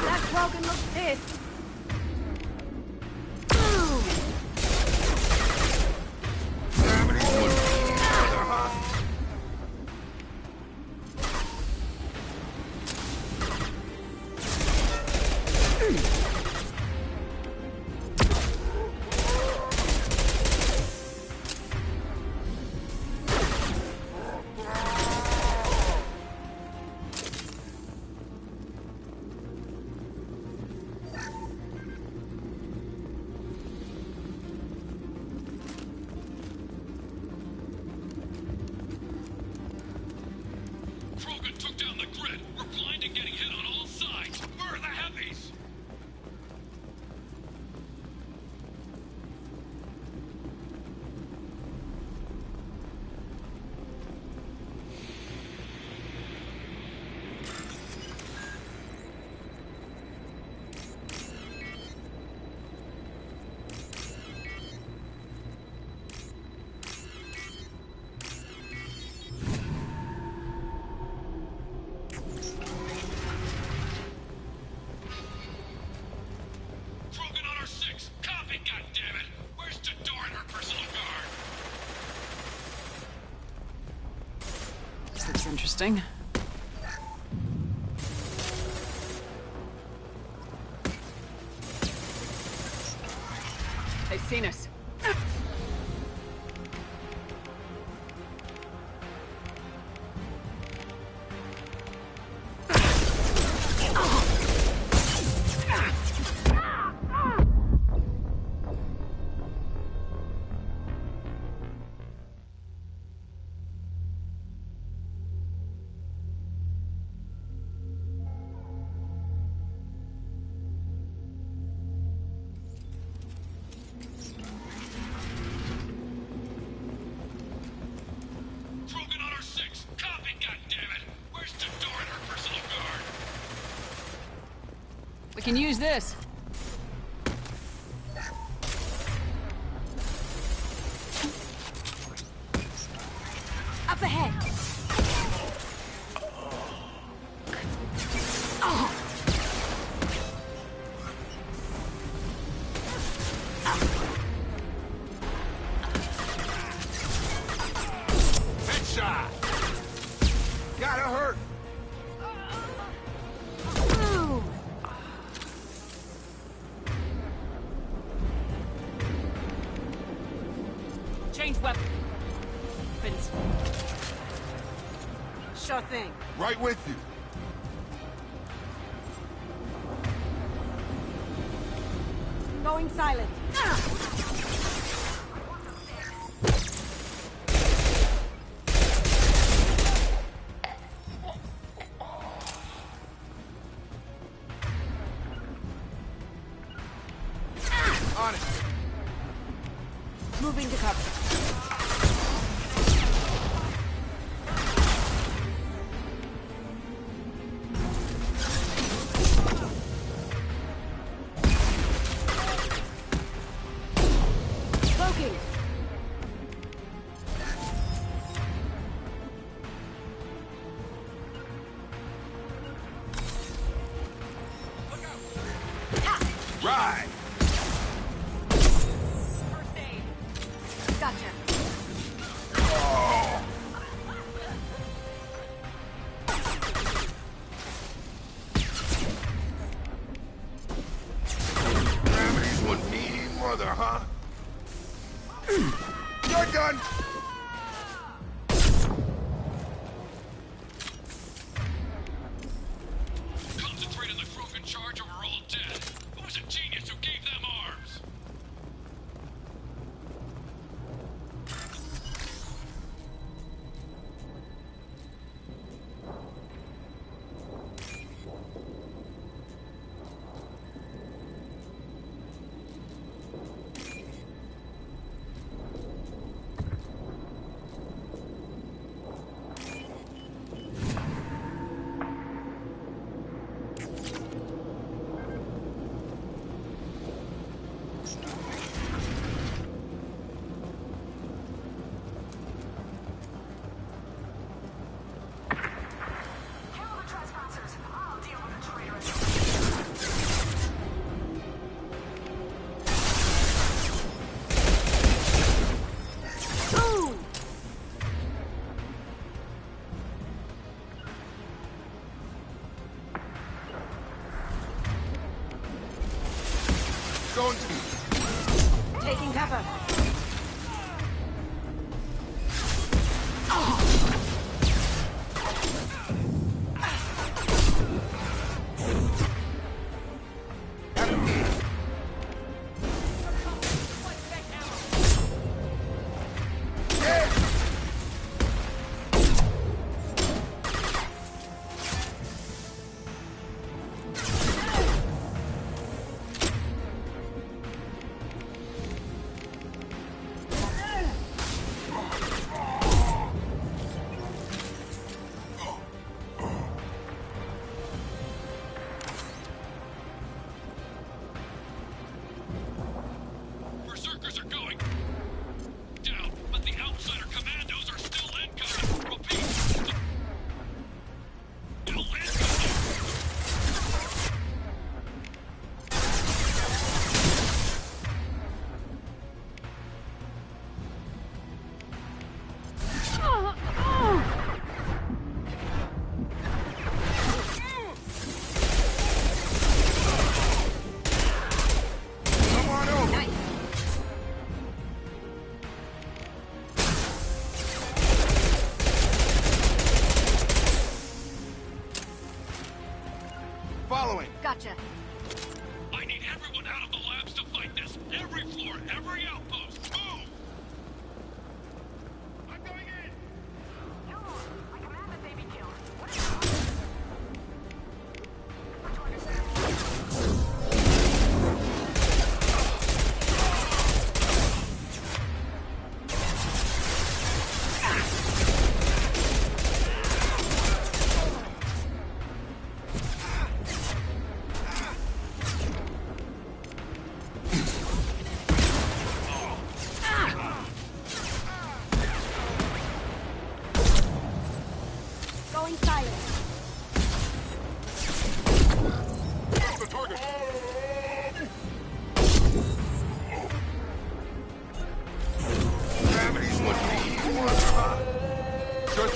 That Krogan looks pissed. Boom! interesting. They've seen us. We can use this. Up ahead. Headshot! Gotta hurt! Change weapons. Sure thing. Right with you. Going silent. On it. Moving to cover. Right. First aid. Gotcha. Oh. Gravity's one mean mother, huh? You're done. Concentrate on the Krogan charge or we're all dead. Who's a genius who gave them arms?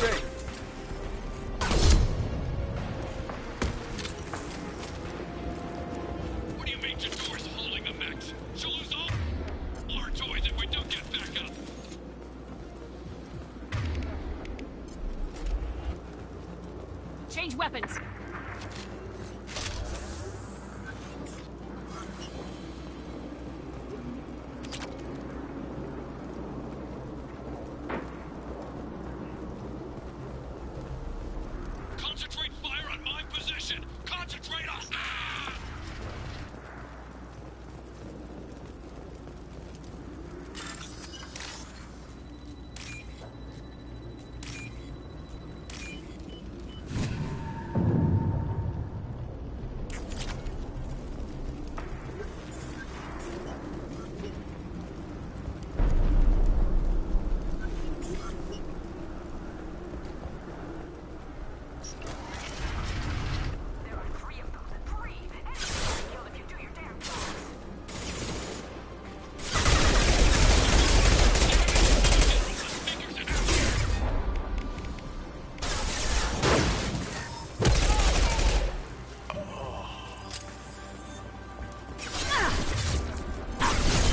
safe. What do you mean Jador's holding the mechs? She'll lose all our toys if we don't get back up. Change weapons. Concentrate fire on my position! Concentrate on... Ah!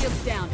Shields down.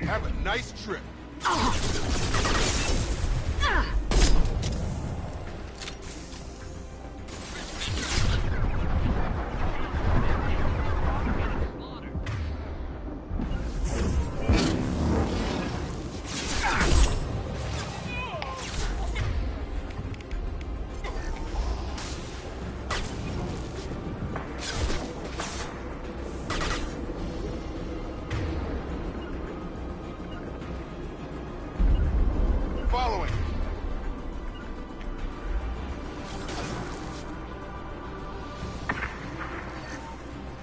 Have a nice trip. Following.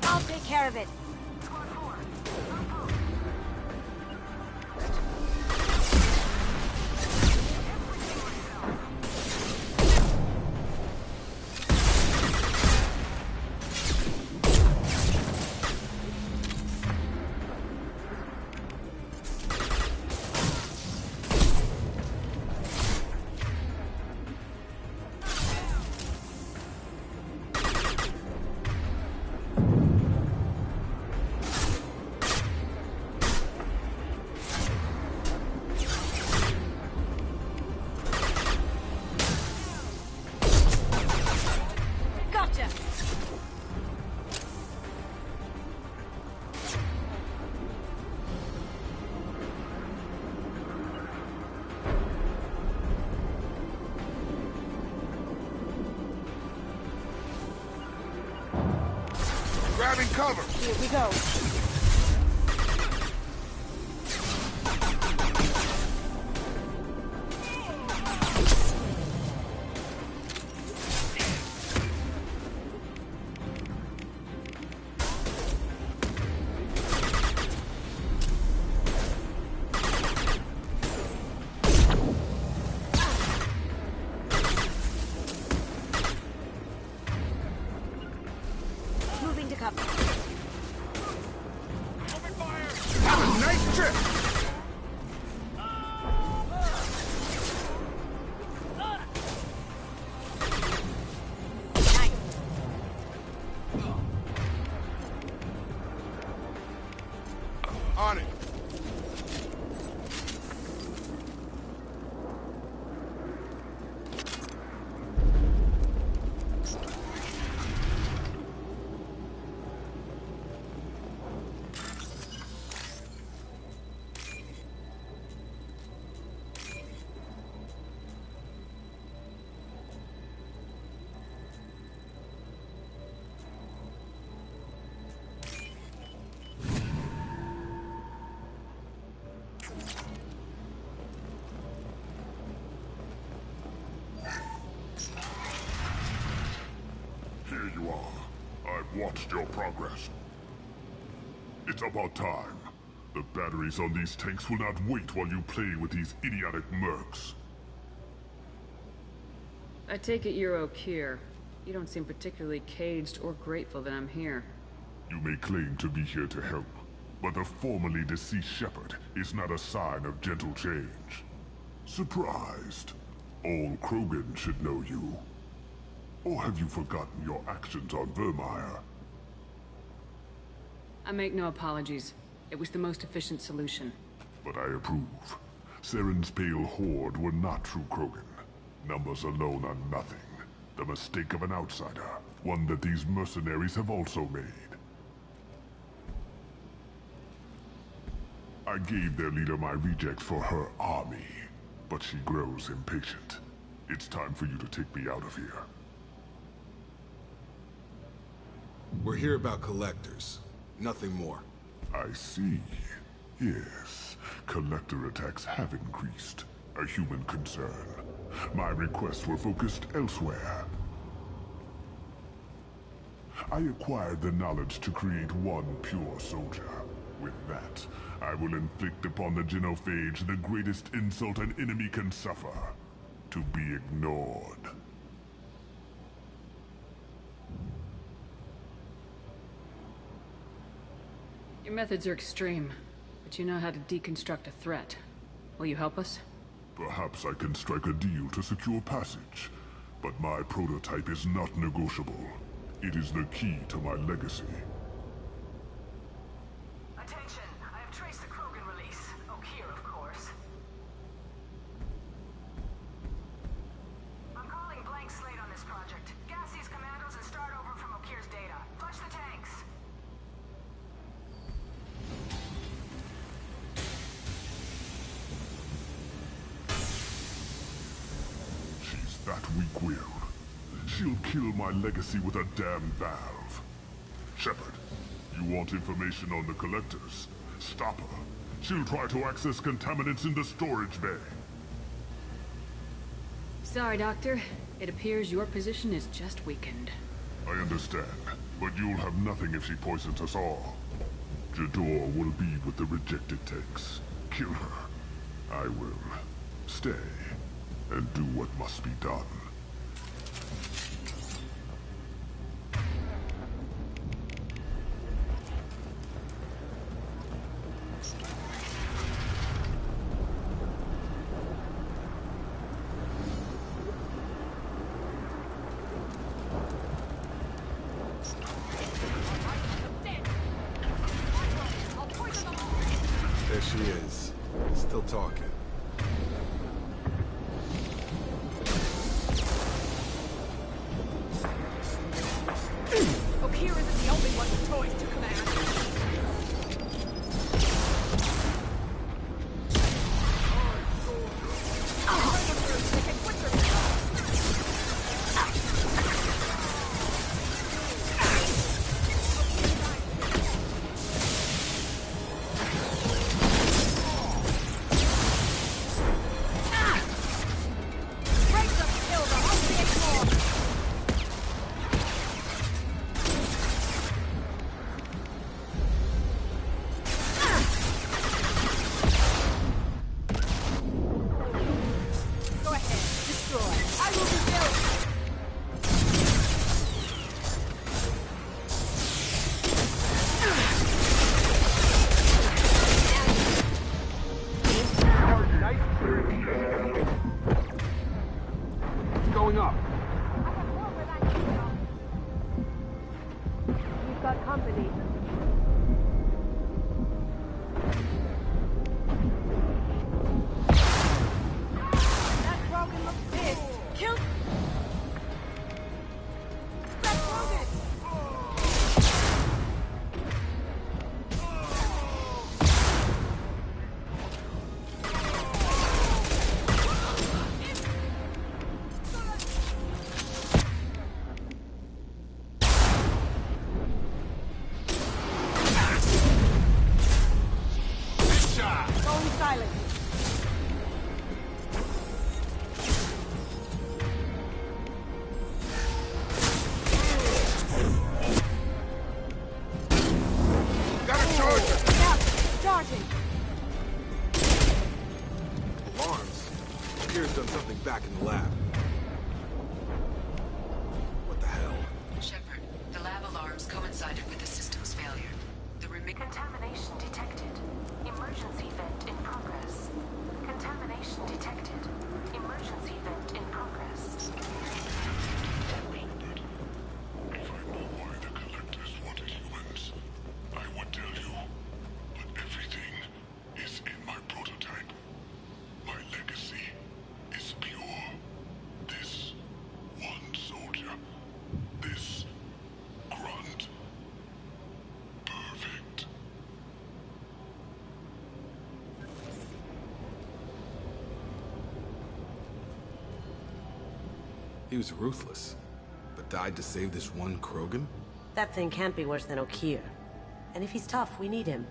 I'll take care of it. Gotcha. Grabbing cover. Here we go. Moving to cover. watched your progress. It's about time. The batteries on these tanks will not wait while you play with these idiotic mercs. I take it you're Okir. You don't seem particularly caged or grateful that I'm here. You may claim to be here to help, but the formerly deceased Shepard is not a sign of gentle change. Surprised? All Krogan should know you. Or have you forgotten your actions on Vermeer? I make no apologies. It was the most efficient solution. But I approve. Saren's pale horde were not true Krogan. Numbers alone are nothing. The mistake of an outsider. One that these mercenaries have also made. I gave their leader my rejects for her army, but she grows impatient. It's time for you to take me out of here. We're here about collectors. Nothing more. I see. Yes, collector attacks have increased. A human concern. My requests were focused elsewhere. I acquired the knowledge to create one pure soldier. With that, I will inflict upon the genophage the greatest insult an enemy can suffer. To be ignored. Your methods are extreme, but you know how to deconstruct a threat. Will you help us? Perhaps I can strike a deal to secure passage, but my prototype is not negotiable. It is the key to my legacy. Attention, I have traced the Krogan release. Okir, of course. I'm calling blank slate on this project. Gas these commandos and start over from Okir's data. Flush the tanks. She's that weak-willed. She'll kill my legacy with a damn valve. Shepard, you want information on the collectors? Stop her. She'll try to access contaminants in the storage bay. Sorry, Doctor. It appears your position is just weakened. I understand, but you'll have nothing if she poisons us all. Jador will be with the rejected tanks. Kill her. I will stay and do what must be done. There she is. Still talking. Okira's done something back in the lab. What the hell? Shepard, the lab alarms coincided with the system's failure. The Contamination detected. Emergency vent in progress. Contamination detected. Emergency vent in progress. If I know why the Collectors wanted humans, I would tell you. But everything is in my prototype. My legacy is pure. This one soldier. This grunt. Perfect. He was ruthless, but died to save this one Krogan? That thing can't be worse than Okir. And if he's tough, we need him.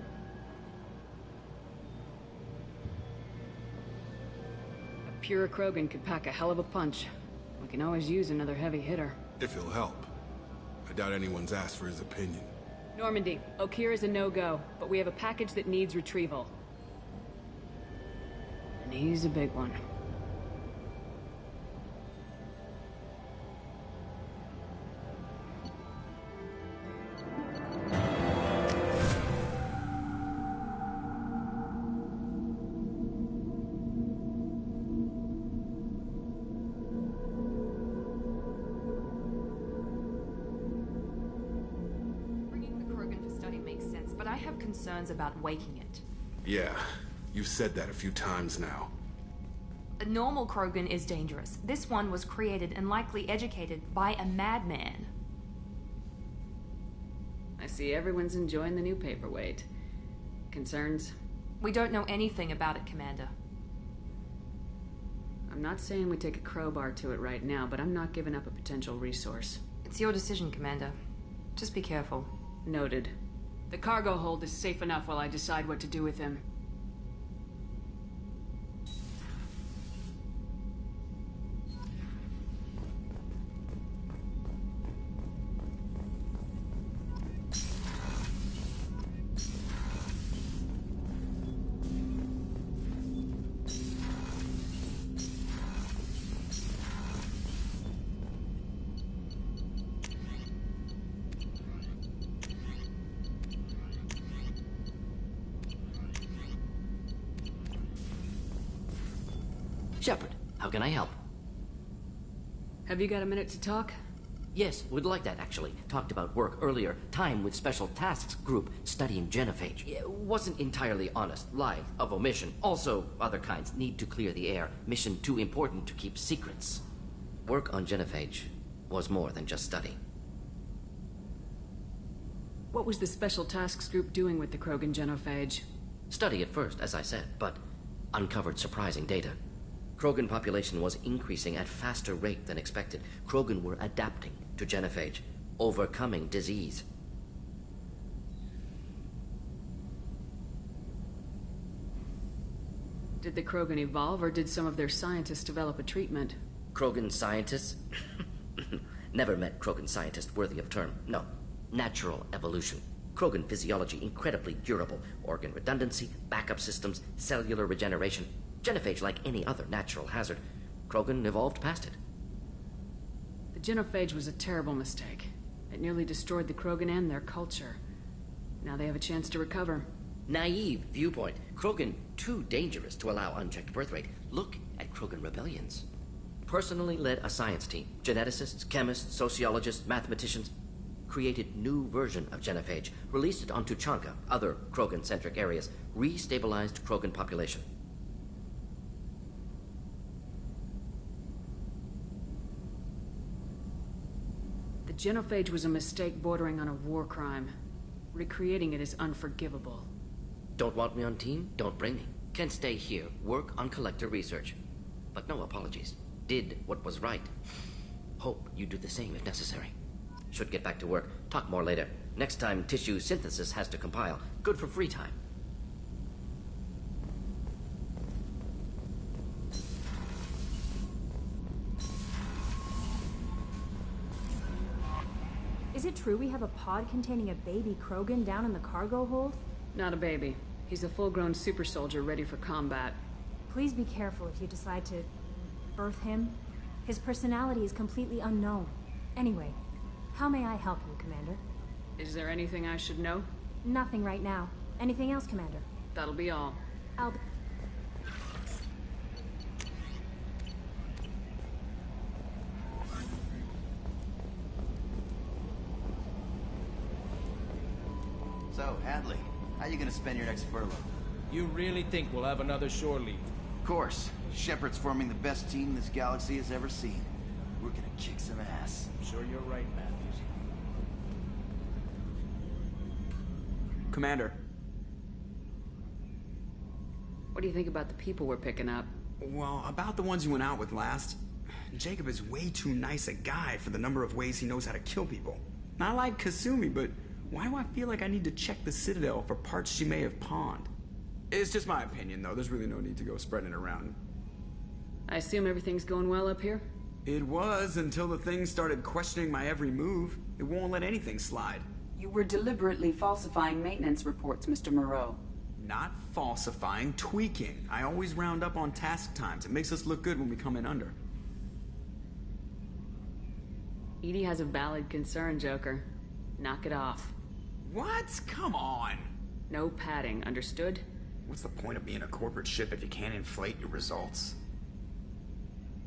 A pure Krogan could pack a hell of a punch. We can always use another heavy hitter. If he'll help. I doubt anyone's asked for his opinion. Normandy, Okir is a no-go, but we have a package that needs retrieval. And he's a big one. Concerns about waking it. Yeah, you've said that a few times now. A normal Krogan is dangerous. This one was created and likely educated by a madman. I see everyone's enjoying the new paperweight. Concerns? We don't know anything about it, Commander. I'm not saying we take a crowbar to it right now, but I'm not giving up a potential resource. It's your decision, Commander. Just be careful. Noted. The cargo hold is safe enough while I decide what to do with him. Shepard, how can I help? Have you got a minute to talk? Yes, would like that, actually. Talked about work earlier. Time with Special Tasks Group studying genophage. Wasn't entirely honest. Lie of omission. Also, other kinds. Need to clear the air. Mission too important to keep secrets. Work on genophage was more than just study. What was the Special Tasks Group doing with the Krogan genophage? Study at first, as I said, but uncovered surprising data. Krogan population was increasing at faster rate than expected. Krogan were adapting to genophage, overcoming disease. Did the Krogan evolve, or did some of their scientists develop a treatment? Krogan scientists? Never met Krogan scientist worthy of term. No. Natural evolution. Krogan physiology incredibly durable. Organ redundancy, backup systems, cellular regeneration. Genophage like any other natural hazard. Krogan evolved past it. The genophage was a terrible mistake. It nearly destroyed the Krogan and their culture. Now they have a chance to recover. Naive viewpoint. Krogan too dangerous to allow unchecked birth rate. Look at Krogan rebellions. Personally led a science team. Geneticists, chemists, sociologists, mathematicians. Created new version of genophage. Released it on Tuchanka, other Krogan-centric areas. Restabilized Krogan population. The genophage was a mistake bordering on a war crime. Recreating it is unforgivable. Don't want me on team? Don't bring me. Can stay here, work on collector research. But no apologies. Did what was right. Hope you do the same if necessary. Should get back to work. Talk more later. Next time tissue synthesis has to compile. Good for free time. Is it true we have a pod containing a baby Krogan down in the cargo hold? Not a baby. He's a full-grown super soldier ready for combat. Please be careful if you decide to birth him. His personality is completely unknown. Anyway, how may I help you, Commander? Is there anything I should know? Nothing right now. Anything else, Commander? That'll be all. I'll be... So, Hadley, how you gonna spend your next furlough? You really think we'll have another shore leave? Of course. Shepard's forming the best team this galaxy has ever seen. We're gonna kick some ass. I'm sure you're right, Matthews. Commander. What do you think about the people we're picking up? Well, about the ones you went out with last. Jacob is way too nice a guy for the number of ways he knows how to kill people. I like Kasumi, but why do I feel like I need to check the Citadel for parts she may have pawned? It's just my opinion, though. There's really no need to go spreading it around. I assume everything's going well up here? It was until the thing started questioning my every move. It won't let anything slide. You were deliberately falsifying maintenance reports, Mr. Moreau. Not falsifying, tweaking. I always round up on task times. It makes us look good when we come in under. Edie has a valid concern, Joker. Knock it off. What? Come on. No padding, understood? What's the point of being a corporate ship if you can't inflate your results?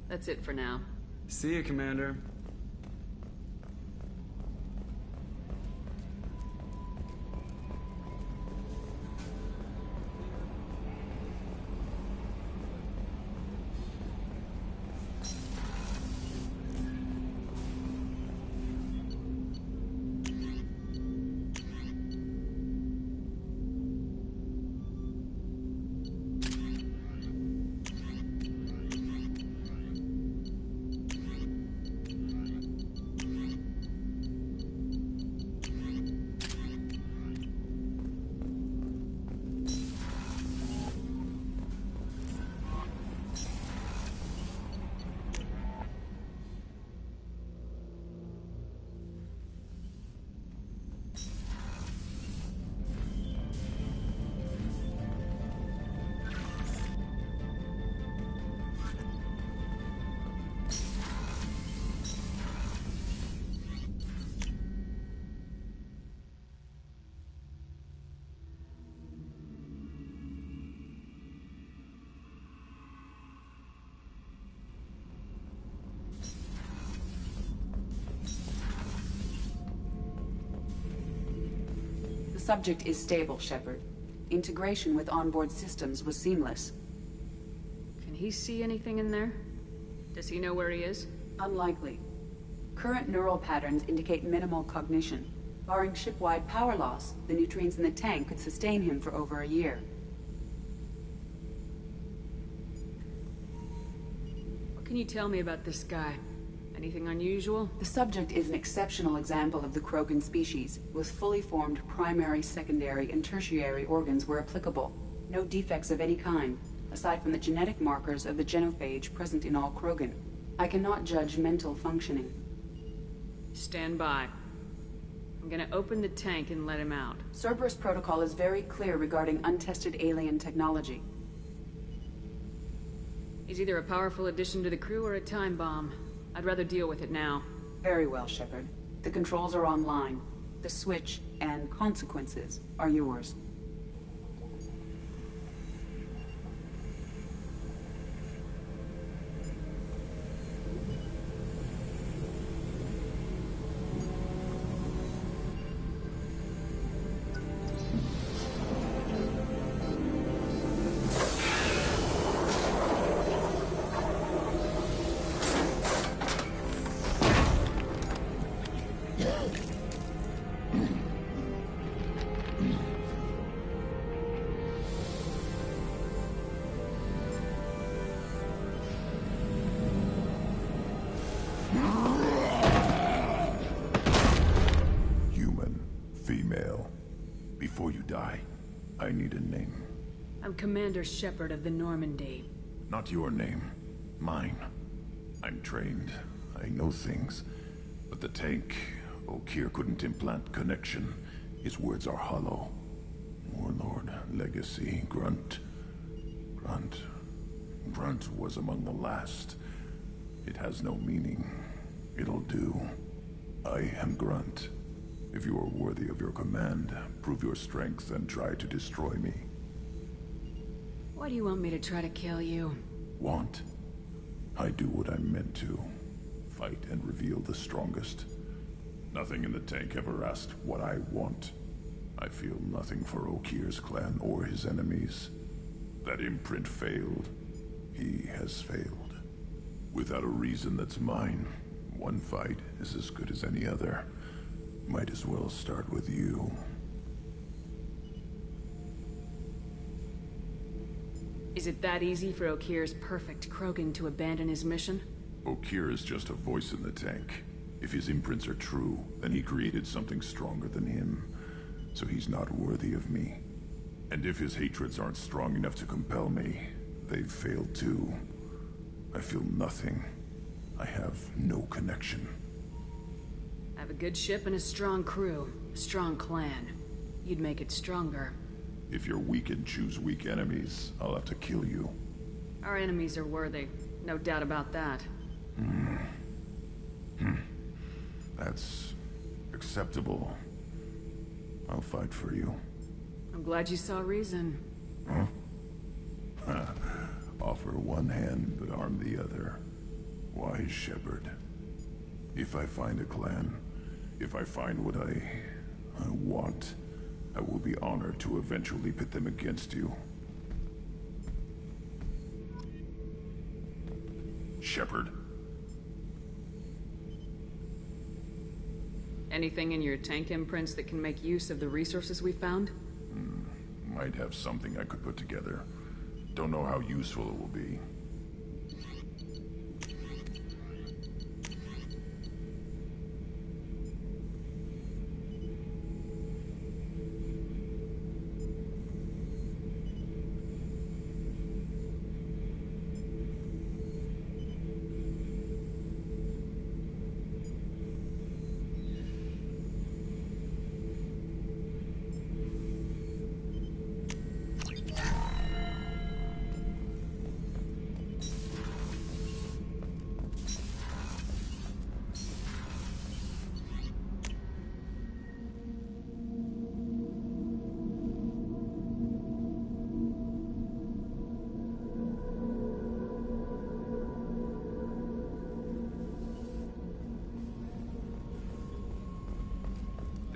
That's it for now. See you, Commander. The subject is stable, Shepard. Integration with onboard systems was seamless. Can he see anything in there? Does he know where he is? Unlikely. Current neural patterns indicate minimal cognition. Barring ship-wide power loss, the nutrients in the tank could sustain him for over a year. What can you tell me about this guy? Anything unusual? The subject is an exceptional example of the Krogan species, with fully formed primary, secondary, and tertiary organs where applicable. No defects of any kind, aside from the genetic markers of the genophage present in all Krogan. I cannot judge mental functioning. Stand by. I'm gonna open the tank and let him out. Cerberus protocol is very clear regarding untested alien technology. He's either a powerful addition to the crew or a time bomb. I'd rather deal with it now. Very well, Shepard. The controls are online. The switch and consequences are yours. I'm Commander Shepard of the Normandy. Not your name. Mine. I'm trained. I know things. But the tank, Okeer couldn't implant connection. His words are hollow. Warlord, Legacy, Grunt. Grunt was among the last. It has no meaning. It'll do. I am Grunt. If you are worthy of your command, prove your strength and try to destroy me. Why do you want me to try to kill you? Want? I do what I'm meant to. Fight and reveal the strongest. Nothing in the tank ever asked what I want. I feel nothing for Okir's clan or his enemies. That imprint failed. He has failed. Without a reason that's mine, one fight is as good as any other. Might as well start with you. Is it that easy for Okir's perfect Krogan to abandon his mission? Okir is just a voice in the tank. If his imprints are true, then he created something stronger than him. So he's not worthy of me. And if his hatreds aren't strong enough to compel me, they've failed too. I feel nothing. I have no connection. I have a good ship and a strong crew. A strong clan. You'd make it stronger. If you're weak and choose weak enemies, I'll have to kill you. Our enemies are worthy. No doubt about that. That's acceptable. I'll fight for you. I'm glad you saw reason. Huh? Offer one hand, but arm the other. Wise Shepard. If I find a clan, if I find what I want, I will be honored to eventually pit them against you. Shepard. Anything in your tank imprints that can make use of the resources we found? Might have something I could put together. Don't know how useful it will be.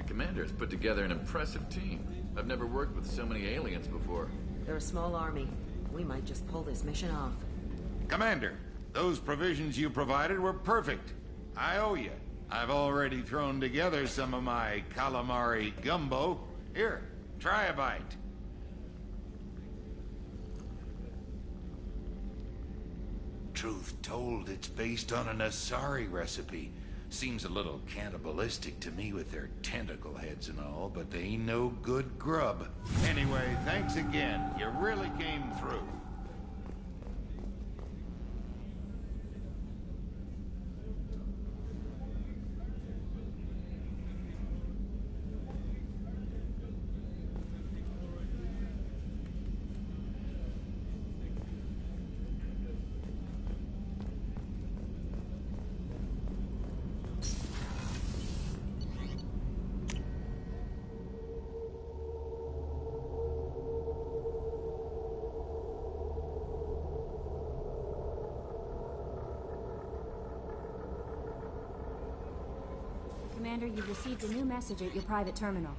Commander's put together an impressive team. I've never worked with so many aliens before. They're a small army. We might just pull this mission off. Commander, those provisions you provided were perfect. I owe you. I've already thrown together some of my calamari gumbo. Here, try a bite. Truth told, it's based on an Asari recipe. Seems a little cannibalistic to me with their tentacle heads and all, but they ain't no good grub. Anyway, thanks again. You really came through. Commander, you've received a new message at your private terminal.